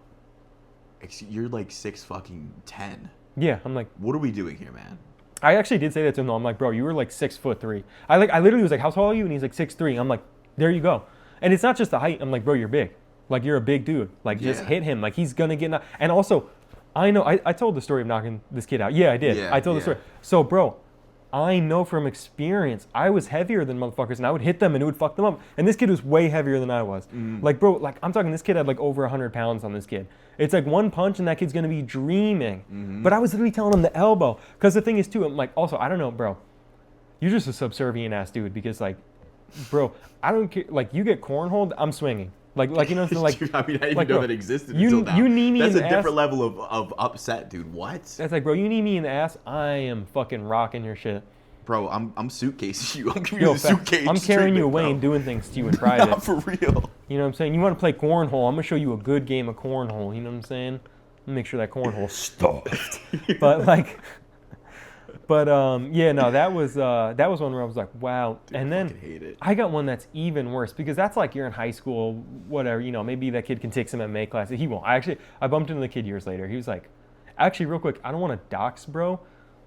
you're like 6'10". Yeah, I'm like, what are we doing here, man? I actually did say that to him though. I'm like, bro, you were like 6'3". I literally was like, how tall are you? And he's like 6'3". I'm like, there you go. And it's not just the height. I'm like, bro, you're big. Like, you're a big dude. Like, just hit him. Like, he's gonna get knocked. And also, I know I told the story of knocking this kid out. Yeah, I did. I told the story. So, bro, I know from experience, I was heavier than motherfuckers, and I would hit them, and it would fuck them up. And this kid was way heavier than I was. Like, bro, like, I'm talking, this kid had, like, over 100 pounds on this kid. It's like one punch, and that kid's going to be dreaming. But I was literally telling him the elbow. Because the thing is, too, I'm like, also, I don't know, bro. You're just a subservient-ass dude, because, like, bro, I don't care. Like, you get cornholed, I'm swinging. Like you know, like, dude, I mean, I didn't like, know bro, that existed until now. You knee me That's in a the different ass. level of upset, dude. What? That's like, bro, you knee me in the ass, I am fucking rocking your shit. Bro, I'm suitcasing you. I'm giving you the suitcase. I'm carrying you away and doing things to you in private. Not for real. You know what I'm saying? You want to play cornhole? I'm gonna show you a good game of cornhole. You know what I'm saying? Make sure that cornhole's stuffed. Yeah, no, that was one where I was like, wow. Dude, and then hate it. I got one that's even worse, because that's like, you're in high school, whatever, you know, maybe that kid can take some MMA classes. He won't. I bumped into the kid years later. He was like, actually, real quick, I don't want to dox bro,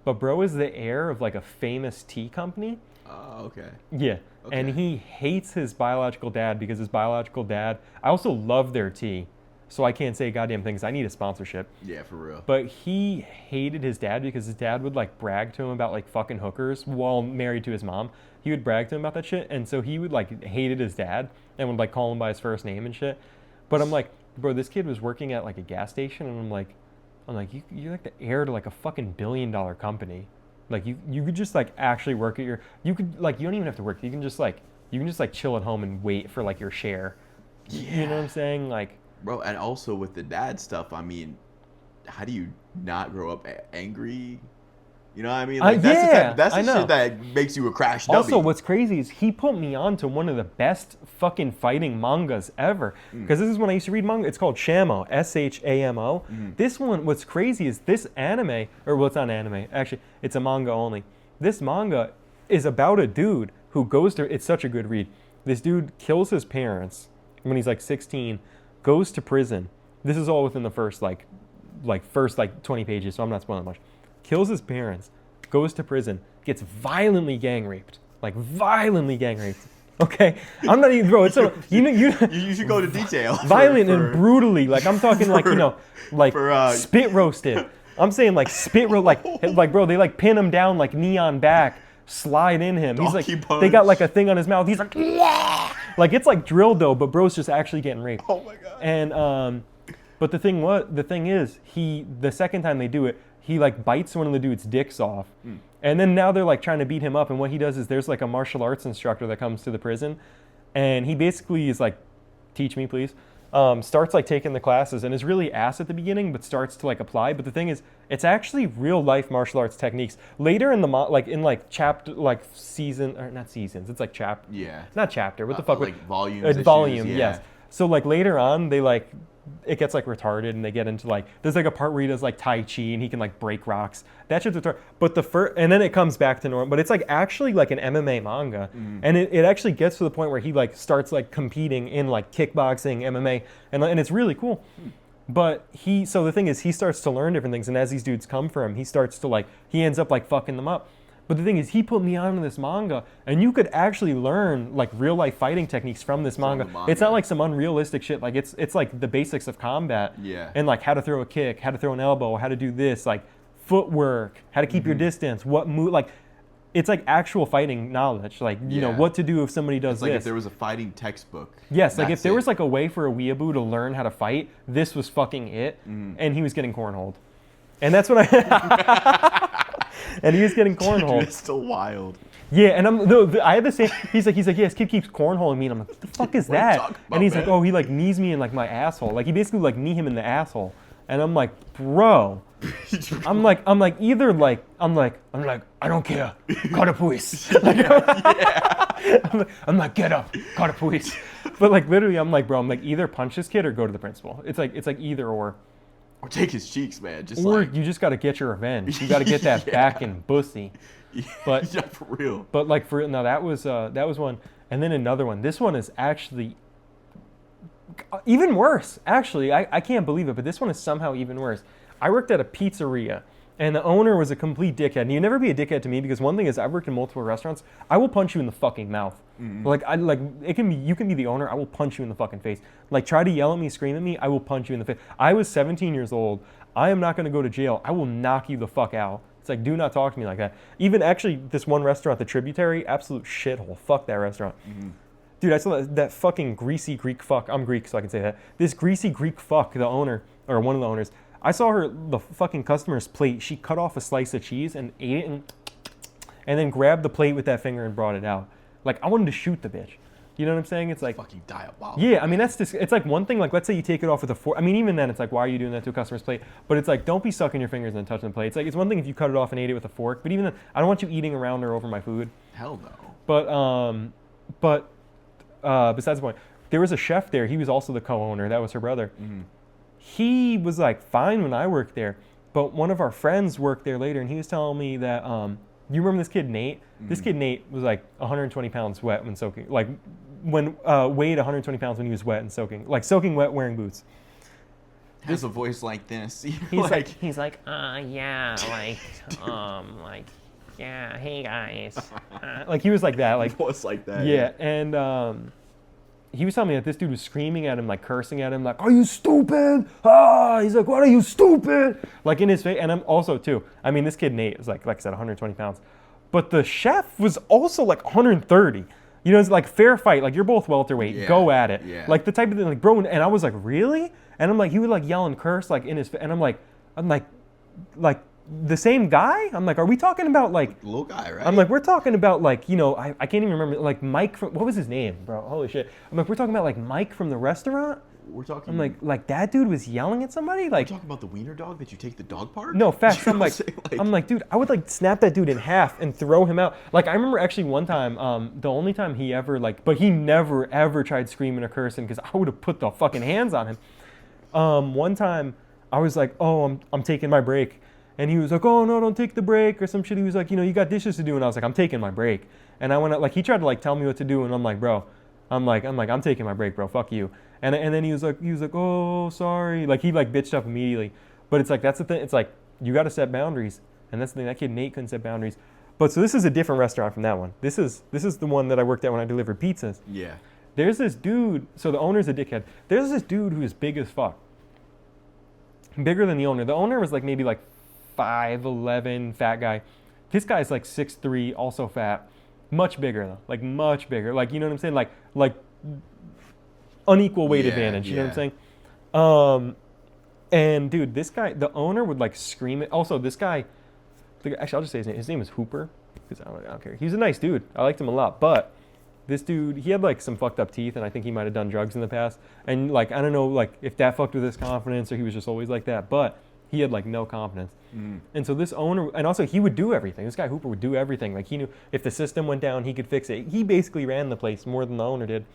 but bro is the heir of like a famous tea company. Oh, okay. Yeah. Okay. And he hates his biological dad, because his biological dad, I also love their tea, so I can't say goddamn things. I need a sponsorship. Yeah, for real. But he hated his dad because his dad would like brag to him about like fucking hookers while married to his mom. He would brag to him about that shit, and so he would like hated his dad and would like call him by his first name and shit. But I'm like, bro, this kid was working at like a gas station, and I'm like, you're like the heir to like a fucking $1 billion company. Like, you could just like actually work at you don't even have to work. You can just like chill at home and wait for like your share. Yeah. You know what I'm saying? Like, bro, and also with the dad stuff, I mean, how do you not grow up angry? You know what I mean? Like that's the shit that makes you a crash dummy. Also, what's crazy is he put me on to one of the best fucking fighting mangas ever. Because this is when I used to read manga. It's called Shamo, Shamo. This one, what's crazy is this anime, or well, it's not anime. Actually, it's a manga only. This manga is about a dude who goes to, it's such a good read. This dude kills his parents when he's like 16, goes to prison. This is all within the first like 20 pages, so I'm not spoiling much. Kills his parents, goes to prison, gets violently gang raped. Like violently gang raped. Okay? I'm not even, bro, it's so, you should go to detail. Violent and brutally. Like I'm talking spit roasted. I'm saying like spit roast, like bro, they like pin him down like knee on back, slide in him. He's like, they got like a thing on his mouth. He's like, yeah! Like it's like drilled though, but bro's just actually getting raped. Oh my God. And, but the thing is, the second time they do it, he like bites one of the dude's dicks off. And then now they're like trying to beat him up. And what he does is there's like a martial arts instructor that comes to the prison. And he basically is like, teach me please. Starts like taking the classes and is really ass at the beginning, but starts to like apply. But the thing is, it's actually real life martial arts techniques. Later in the chapter, like season, or not seasons, it's like chapter. Yeah. Not chapter, what the fuck? Like volumes. Volume, yeah. yes. So like later on, they like, it gets like retarded and they get into like, there's like a part where he does like Tai Chi and he can like break rocks. That shit's retarded. But and then it comes back to normal. But it's like actually like an MMA manga. And it actually gets to the point where he like starts like competing in like kickboxing, MMA, and it's really cool. But so the thing is, he starts to learn different things. And as these dudes come for him, he starts to like, he ends up like fucking them up. But the thing is, he put me on to this manga, and you could actually learn like real life fighting techniques from this manga. It's not like some unrealistic shit. Like it's like the basics of combat, and like how to throw a kick, how to throw an elbow, how to do this, like footwork, how to keep your distance, what move, like it's like actual fighting knowledge, like you know what to do if somebody does like this. If there was a fighting textbook. Yes, like if there was like a way for a weeaboo to learn how to fight, this was fucking it, and he was getting cornholed, and that's what I. And he was getting cornholed. Dude, it's still wild. Yeah, and I had the same. He's like, yeah, this kid keeps cornholing me, and I'm like, what the fuck is that? And he's like, oh, he like knees me in like my asshole. Like he basically like knee him in the asshole, and I'm like, bro. I'm like, I don't care. Call the police. I'm like, get up, call the police. But like literally, I'm like, bro, I'm like, either punch this kid or go to the principal. It's like either or. Or take his cheeks, man. You just got to get your revenge. You got to get that back in bussy. But yeah, for real. But like for no, that was one, and then another one. This one is actually even worse. Actually, I can't believe it, but this one is somehow even worse. I worked at a pizzeria, and the owner was a complete dickhead. And you never be a dickhead to me because one thing is I've worked in multiple restaurants. I will punch you in the fucking mouth. Like you can be the owner. I will punch you in the fucking face. Like try to yell at me, scream at me. I will punch you in the face. I was 17 years old. I am not going to go to jail. I will knock you the fuck out. It's like, do not talk to me like that. Even actually, this one restaurant, the Tributary, absolute shithole. Fuck that restaurant. Dude, I saw that fucking greasy Greek fuck. I'm Greek, so I can say that. This greasy Greek fuck, the owner, or one of the owners, I saw the fucking customer's plate. She cut off a slice of cheese and ate it and then grabbed the plate with that finger and brought it out. Like, I wanted to shoot the bitch. You know what I'm saying? It's like fucking diabolical. Yeah, I mean that's just, it's like one thing. Like let's say you take it off with a fork. I mean even then it's like why are you doing that to a customer's plate? But it's like don't be sucking your fingers and touching the plate. It's like it's one thing if you cut it off and ate it with a fork. But even then I don't want you eating around or over my food. Hell no. But besides the point, there was a chef there. He was also the co-owner. That was her brother. He was like fine when I worked there, but one of our friends worked there later, and he was telling me that you remember this kid Nate? This kid Nate was like 120 pounds wet when soaking, like when weighed 120 pounds when he was wet and soaking, like soaking wet wearing boots. Has a voice like this. He's like yeah, like yeah, hey guys, like he was like that, like voice like that. Yeah, and he was telling me that this dude was screaming at him, like cursing at him, like, "Are you stupid?" He's like, "What are you stupid?" Like in his face. And I'm also too. I mean, this kid Nate is like I said, 120 pounds, but the chef was also like 130. You know, it's like fair fight. Like you're both welterweight. Yeah, go at it. Yeah. Like the type of thing, like bro. And I was like, really? And I'm like, he would like yell and curse like in his face. And I'm like, the same guy? I'm like, are we talking about like little guy, right? I'm like, we're talking about like, you know, I can't even remember, like Mike from, what was his name, bro? Holy shit. I'm like, we're talking about like Mike from the restaurant? We're talking. I'm like that dude was yelling at somebody. Like, we're talking about the wiener dog that you take the dog park. no, facts. You I'm know like, what I'm saying? I'm like, dude, I would like snap that dude in half and throw him out. Like, I remember actually one time, the only time he ever like, but he never ever tried screaming or cursing because I would have put the fucking hands on him. One time I was like, oh, I'm taking my break. And he was like, oh, no, don't take the break or some shit. He was like, you know, you got dishes to do. And I was like, I'm taking my break. And I went out, like, he tried to like tell me what to do. And I'm like, bro, I'm taking my break, bro. Fuck you. And then he was like, oh, sorry. Like, he like bitched up immediately. But it's like, that's the thing. It's like, you got to set boundaries. And that's the thing. That kid, Nate, couldn't set boundaries. But so this is a different restaurant from that one. This is the one that I worked at when I delivered pizzas. Yeah. There's this dude. So the owner's a dickhead. There's this dude who's big as fuck. Bigger than the owner. The owner was like maybe like 5'11", fat guy. This guy's like 6'3", also fat. Much bigger though. Like much bigger. Like, you know what I'm saying? Like unequal weight advantage. You know what I'm saying? And dude, this guy, the owner would like scream it. Also, this guy, actually, I'll just say his name. His name is Hooper. Because I don't care. He's a nice dude. I liked him a lot. But this dude, he had like some fucked up teeth, and I think he might have done drugs in the past. And like, I don't know, like if that fucked with his confidence or he was just always like that. But he had like no confidence. And so this owner, and also he would do everything. This guy Hooper would do everything. Like he knew if the system went down, he could fix it. He basically ran the place more than the owner did.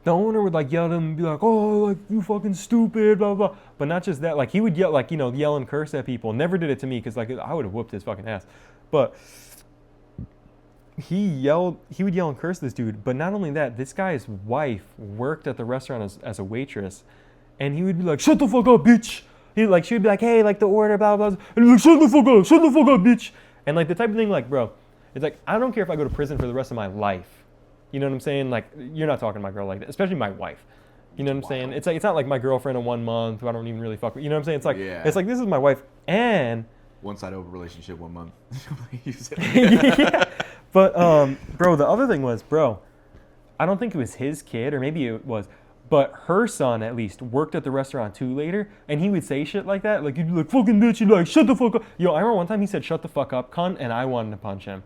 The owner would like yell at him and be like, oh, like you fucking stupid, blah, blah. But not just that, like he would yell, like, you know, yell and curse at people. Never did it to me because like I would have whooped his fucking ass. But he would yell and curse this dude. But not only that, this guy's wife worked at the restaurant as a waitress. And he would be like, shut the fuck up, bitch. She would be like, hey, like the order, blah, blah, blah. And he's like, shut the fuck up, bitch. And like the type of thing, like, bro, it's like, I don't care if I go to prison for the rest of my life. You know what I'm saying? Like, you're not talking to my girl like that, especially my wife. You know what I'm saying? It's like, it's not like my girlfriend of 1 month who I don't even really fuck with. You know what I'm saying? It's like, It's like, this is my wife and. One-side over relationship, 1 month. Yeah. But, bro, the other thing was, bro, I don't think it was his kid, or maybe it was, but her son, at least, worked at the restaurant too later, and he would say shit like that. Like, he'd be like, fucking bitch, he'd be like, shut the fuck up. Yo, I remember one time he said, shut the fuck up, cunt, and I wanted to punch him.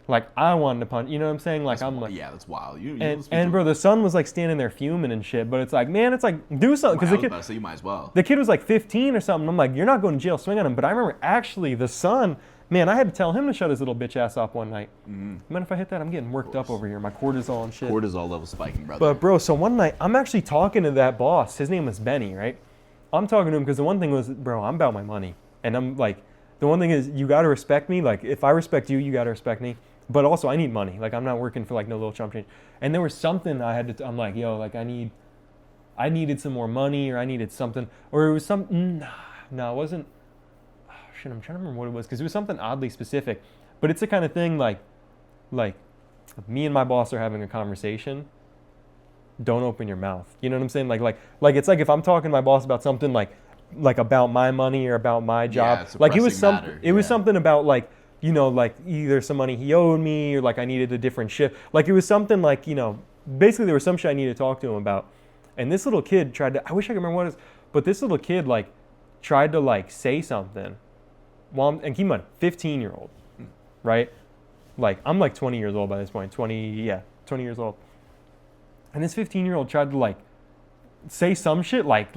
Like, I wanted to punch, you know what I'm saying? Like, I'm like... Yeah, that's wild. And bro, the son was, like, standing there fuming and shit, but it's like, man, it's like, do something. Because the kid... So you might as well. The kid was, like, 15 or something. I'm like, you're not going to jail, swing on him. But I remember, actually, the son... Man, I had to tell him to shut his little bitch ass up one night. Man, if I hit that, I'm getting worked up over here. My cortisol and shit. Cortisol level spiking, brother. But bro, so one night, I'm actually talking to that boss. His name was Benny, right? I'm talking to him because the one thing was, bro, I'm about my money. And I'm like, the one thing is, you got to respect me. Like, if I respect you, you got to respect me. But also, I need money. Like, I'm not working for like no little chump change. And there was something I had to, I'm like, yo, like I needed some more money, or I needed something. Or it was some, no, it wasn't. I'm trying to remember what it was because it was something oddly specific, but it's the kind of thing like me and my boss are having a conversation. Don't open your mouth. You know what I'm saying? Like it's like if I'm talking to my boss about something like about my money or about my job. It's a like it was pressing matter. It was something about like, you know, like either some money he owed me or like I needed a different shift. Like it was something like, you know, basically there was some shit I needed to talk to him about. And this little kid tried to, I wish I could remember what it was, but this little kid like tried to like say something. Well, and keep in mind, 15-year-old, right? Like, I'm like 20 years old by this point. 20 years old. And this 15-year-old tried to like say some shit like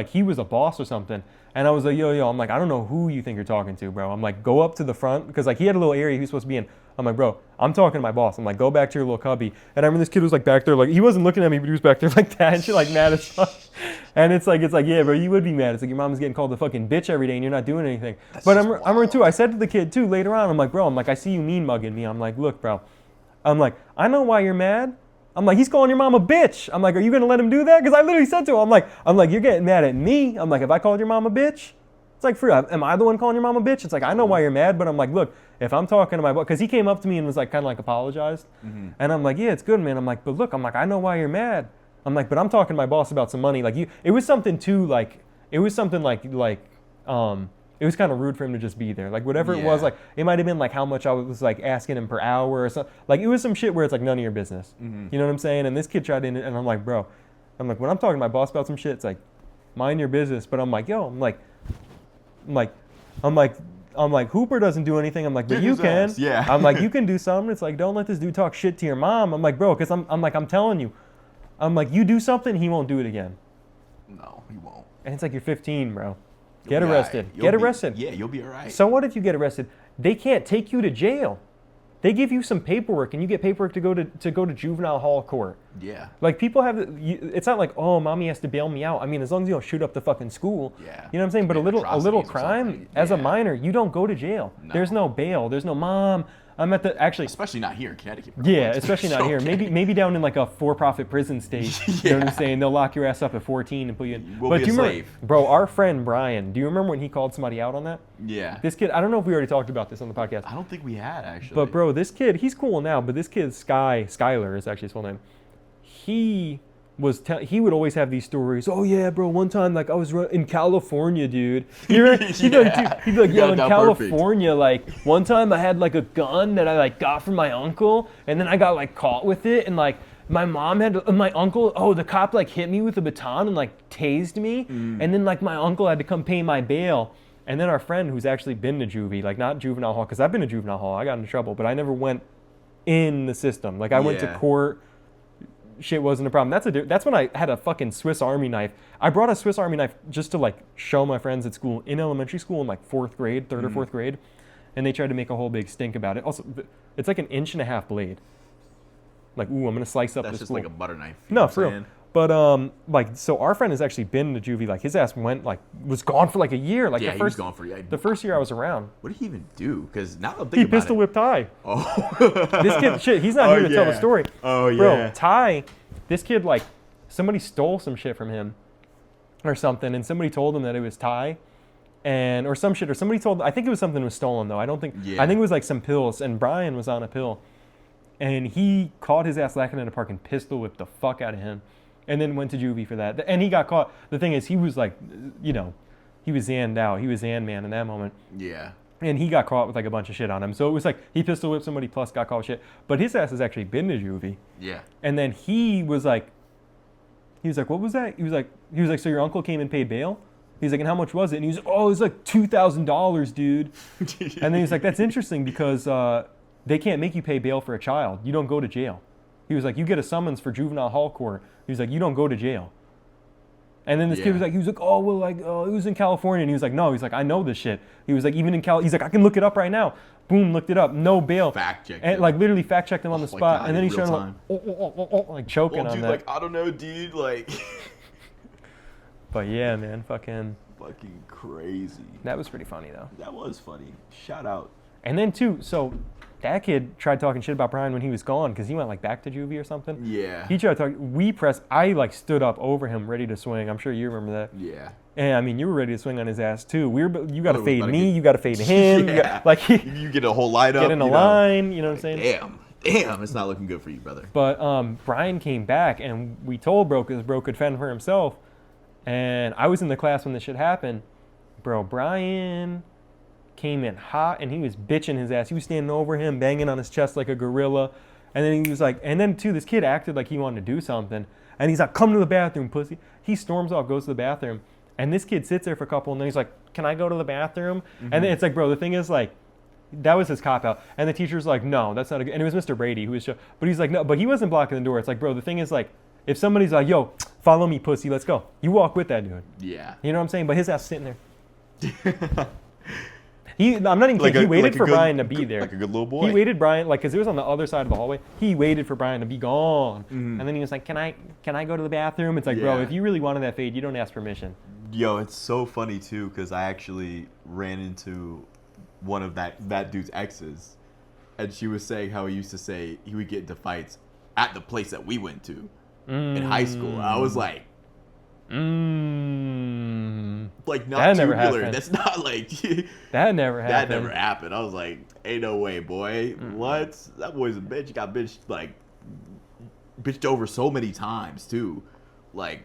he was a boss or something. And I was like, yo, I'm like, I don't know who you think you're talking to, bro. I'm like, go up to the front. Because like he had a little area he was supposed to be in. I'm like, bro, I'm talking to my boss. I'm like, go back to your little cubby. And I remember this kid was like back there, like he wasn't looking at me, but he was back there like that and shit, like mad as fuck. And it's like, yeah, bro, you would be mad. It's like your mom's getting called a fucking bitch every day and you're not doing anything. But I remember too, I said to the kid too later on, I'm like, bro, I see you mean mugging me. I'm like, look, bro, I'm like, I know why you're mad. I'm like, he's calling your mom a bitch. I'm like, are you gonna let him do that? Because I literally said to him, I'm like, you're getting mad at me. I'm like, if I called your mom a bitch, it's like, for real, am I the one calling your mom a bitch? It's like, I know why you're mad, but I'm like, look, if I'm talking to my boss, because he came up to me and was like, kind of like apologized. And I'm like, yeah, it's good, man. I'm like, but look, I know why you're mad. I'm like, but I'm talking to my boss about some money. Like it was something too, like, it was something like, it was kind of rude for him to just be there. Like whatever it was, like it might have been like how much I was like asking him per hour or something. Like it was some shit where it's like none of your business. You know what I'm saying? And this kid tried to, and I'm like, bro, when I'm talking to my boss about some shit, it's like, mind your business. But I'm like, yo, I'm like, Hooper doesn't do anything. I'm like, but you can. Yeah. I'm like, you can do something. It's like, don't let this dude talk shit to your mom. I'm like, bro, because I'm telling you, I'm like, you do something, he won't do it again. No, he won't. And it's like, you're 15, bro. You'll Get be arrested. alright. Get arrested. Yeah, you'll be all right. So what if you get arrested? They can't take you to jail. They give you some paperwork, and you get paperwork to go to juvenile hall court. Yeah. Like, people have, it's not like, oh, mommy has to bail me out. I mean, as long as you don't shoot up the fucking school. Yeah. You know what I'm saying? But a little Atrocities or crime, something. as a Yeah. minor, you don't go to jail. No. There's no bail. There's no, mom, I'm at the, actually. Especially not here in Connecticut. Bro. Yeah, Like, especially not here. okay. Maybe down in like a for-profit prison state. You know what I'm saying? They'll lock your ass up at 14 and put you in. We'll but be do a you remember, slave. bro, our friend Brian, do you remember when he called somebody out on that? Yeah. This kid, I don't know if we already talked about this on the podcast. I don't think we had, actually. But bro, this kid, he's cool now, but this kid, Skylar is actually his full name. He would always have these stories. Oh yeah, bro, one time like I was in California, dude. He'd be like, yo, in California, like one time I had like a gun that I like got from my uncle, and then I got like caught with it, and like my mom my uncle, the cop like hit me with a baton and like tased me, and then like my uncle had to come pay my bail. And then our friend who's actually been to juvie, like not juvenile hall, because I've been to juvenile hall, I got into trouble, but I never went in the system. Like I went to court, shit wasn't a problem. That's when I had a fucking Swiss Army knife. I brought a Swiss Army knife just to like show my friends at school, in elementary school in like third or fourth grade, and they tried to make a whole big stink about it. Also, it's like an 1.5 inch blade. Like, ooh, I'm gonna slice up That's this just school. like a butter knife. No, for real. But like, so our friend has actually been to juvie. Like, his ass was gone for like a year. Like, Yeah, the he was gone for a year. The first year I was around. What did he even do? Because now I'm thinking He about pistol whipped Ty. Oh. This kid, shit, he's not here to tell the story. Oh, yeah. Bro, Ty, this kid, like, somebody stole some shit from him or something, and somebody told him that it was Ty. Or some shit, or somebody told, I think it was something that was stolen though. I think it was like some pills, and Brian was on a pill. And he caught his ass lacking in a park and pistol whipped the fuck out of him. And then went to juvie for that. And he got caught. The thing is, he was like, he was Zanned out. He was Zan man in that moment. Yeah. And he got caught with like a bunch of shit on him. So it was like, he pistol whipped somebody plus got caught with shit. But his ass has actually been to juvie. Yeah. And then he was like, what was that? He was like, so your uncle came and paid bail? He's like, and how much was it? And he was like, oh, it was like $2,000, dude. And then he's like, that's interesting because they can't make you pay bail for a child. You don't go to jail. He was like, you get a summons for juvenile hall court. He was like, you don't go to jail. And then this kid was like, oh, well, like, it was in California. And he was like, no, he's like, I know this shit. He was like, even in he's like, I can look it up right now. Boom, looked it up. No bail. Fact checked and him. like literally fact checked him on the spot. God, and then he's trying to like choking dude, on that. like, I don't know, dude, like. But yeah, man, fucking crazy. That was pretty funny though. That was funny. Shout out. And then too, so that kid tried talking shit about Brian when he was gone because he went like back to juvie or something. Yeah. He tried to talk. I like stood up over him ready to swing. I'm sure you remember that. Yeah. And I mean, you were ready to swing on his ass too. You got to fade about to me. You got to fade him. Yeah. You get a whole line up. Get in a line. You know what I'm saying? Damn, it's not looking good for you, brother. But Brian came back and we told Bro because Bro could fend for himself. And I was in the class when this shit happened. Bro, Brian came in hot and he was bitching his ass. He was standing over him, banging on his chest like a gorilla. And then he was like, and then too, this kid acted like he wanted to do something. And he's like, come to the bathroom, pussy. He storms off, goes to the bathroom. And this kid sits there for a couple, and then he's like, can I go to the bathroom? Mm-hmm. And then it's like, bro, the thing is like, that was his cop out. And the teacher's like, no, that's not a good, and it was Mr. Brady who was, but he's like, no, but he wasn't blocking the door. It's like, bro, the thing is like, if somebody's like, yo, follow me, pussy, let's go. You walk with that dude. Yeah. You know what I'm saying? But his ass sitting there. I'm not even kidding. He waited for Brian to be there. Like a good little boy. He waited Brian, like, because it was on the other side of the hallway. He waited for Brian to be gone. Mm-hmm. And then he was like, can I go to the bathroom? It's like, bro, if you really wanted that fade, you don't ask permission. Yo, it's so funny, too, because I actually ran into one of that dude's exes. And she was saying how he used to say he would get into fights at the place that we went to in high school. And I was like, like, not that never tubular. happened. That's not like that never happened. That never happened. I was like, ain't no way, boy. What? That boy's a bitch. He got bitched over so many times too. Like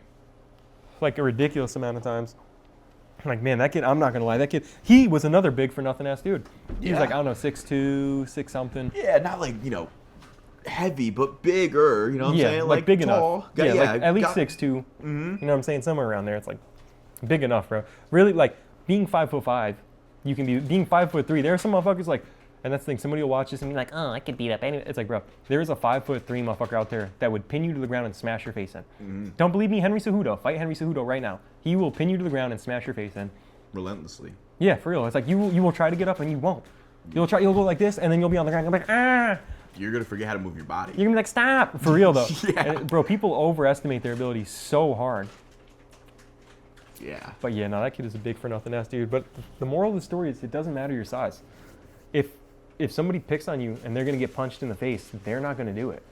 a ridiculous amount of times. Like, man, that kid, I'm not gonna lie, that kid, he was another big for nothing ass dude. He was like, I don't know, 6'2", 6 something. Yeah, not like, heavy, but bigger, you know what I'm saying? Like big tall. enough. Like at least 6'2". Mm-hmm. You know what I'm saying? Somewhere around there. It's like big enough, bro. Really, like being 5'5", you can be being 5'3". There are some motherfuckers like And that's the thing. Somebody will watch this and be like, oh, I could beat up anyone. It's like, bro, there's a 5'3" motherfucker out there that would pin you to the ground and smash your face in. Mm-hmm. Don't believe me? Henry Cejudo. Fight Henry Cejudo right now. He will pin you to the ground and smash your face in. Relentlessly. Yeah, for real. It's like you will try to get up and you won't. You'll go like this and then you'll be on the ground. You'll be like, ah. You're going to forget how to move your body. You're going to be like, stop. For real, though. Yeah. And, bro, people overestimate their abilities so hard. Yeah. But yeah, no, that kid is a big for nothing ass dude. But the moral of the story is it doesn't matter your size. If somebody picks on you and they're going to get punched in the face, they're not going to do it.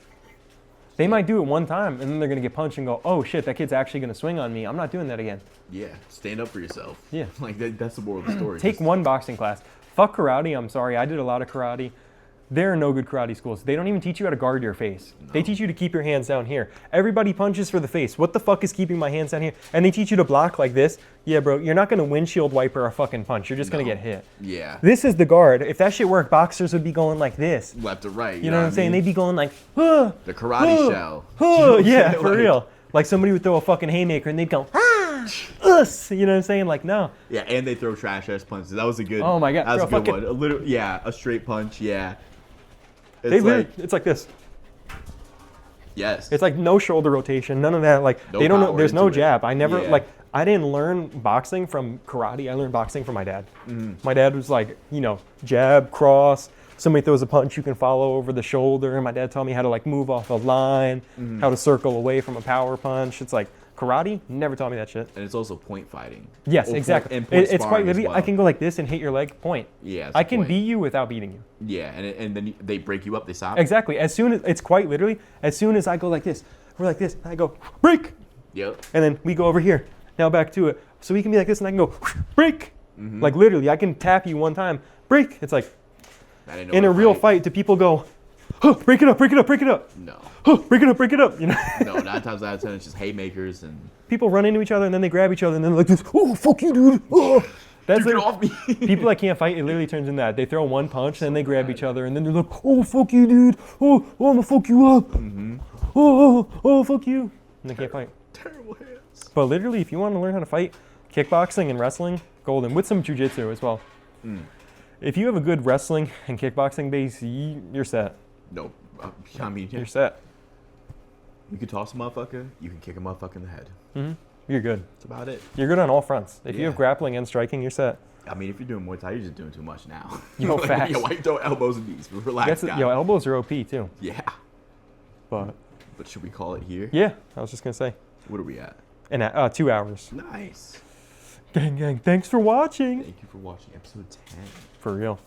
They might do it one time and then they're going to get punched and go, oh shit, that kid's actually going to swing on me. I'm not doing that again. Yeah. Stand up for yourself. Yeah. Like that's the moral of the story. Take one boxing class. Fuck karate. I'm sorry. I did a lot of karate. There are no good karate schools. They don't even teach you how to guard your face. No. They teach you to keep your hands down here. Everybody punches for the face. What the fuck is keeping my hands down here? And they teach you to block like this. Yeah, bro, you're not going to windshield wiper a fucking punch. You're just going to get hit. Yeah. This is the guard. If that shit worked, boxers would be going like this. Left to right. You know what I'm saying? They'd be going like, huh, the karate shell. Huh, yeah, for real. Like somebody would throw a fucking haymaker and they'd go, us. You know what I'm saying? Like, no. Yeah, and they throw trash ass punches. That was a good. Oh my god, that was a good one. A straight punch. Yeah. It's like this. Yes. It's like no shoulder rotation, none of that. Like no they don't know. There's no jab. It. I never I didn't learn boxing from karate. I learned boxing from my dad. Mm-hmm. My dad was like, jab, cross. Somebody throws a punch, you can follow over the shoulder. And my dad taught me how to like move off a line, how to circle away from a power punch. It's like karate never taught me that shit. And it's also point fighting. Yes, exactly. It's quite literally. Well. I can go like this and hit your leg. Point. Yeah. I can beat you without beating you. Yeah, and then they break you up. They stop. Exactly. As soon as it's quite literally. As soon as I go like this, we're like this. I go break. Yep. And then we go over here. Now back to it. So we can be like this, and I can go break. Mm-hmm. Like literally, I can tap you one time. Break. It's like in a real fight. Do people go, huh, break it up, break it up, break it up? No. Huh, break it up, break it up. You know. No, 9 times out of 10, it's just haymakers and. People run into each other and then they grab each other and then they're like this. Oh fuck you, dude. Oh. That's dude, get off me. People that can't fight, it literally turns into that. They throw one punch and then they grab each other and then they're like, oh fuck you, dude. Oh, I'm gonna fuck you up. Mm-hmm. Oh, fuck you. And they can't fight. Terrible hands. But literally, if you want to learn how to fight, kickboxing and wrestling, golden. With some jujitsu as well. Mm. If you have a good wrestling and kickboxing base, you're set. No, I mean, you're set. You can toss a motherfucker. You can kick a motherfucker in the head. Mm-hmm. You're good. That's about it. You're good on all fronts. If you have grappling and striking, you're set. I mean, if you're doing Muay Thai, you're just doing too much now. Yo, facts. Why you throw elbows and knees? Relax, guys. Yo, elbows are OP too. Yeah. But should we call it here? Yeah, I was just gonna say. What are we at? And 2 hours. Nice. Gang, gang. Thanks for watching. Thank you for watching episode 10. For real.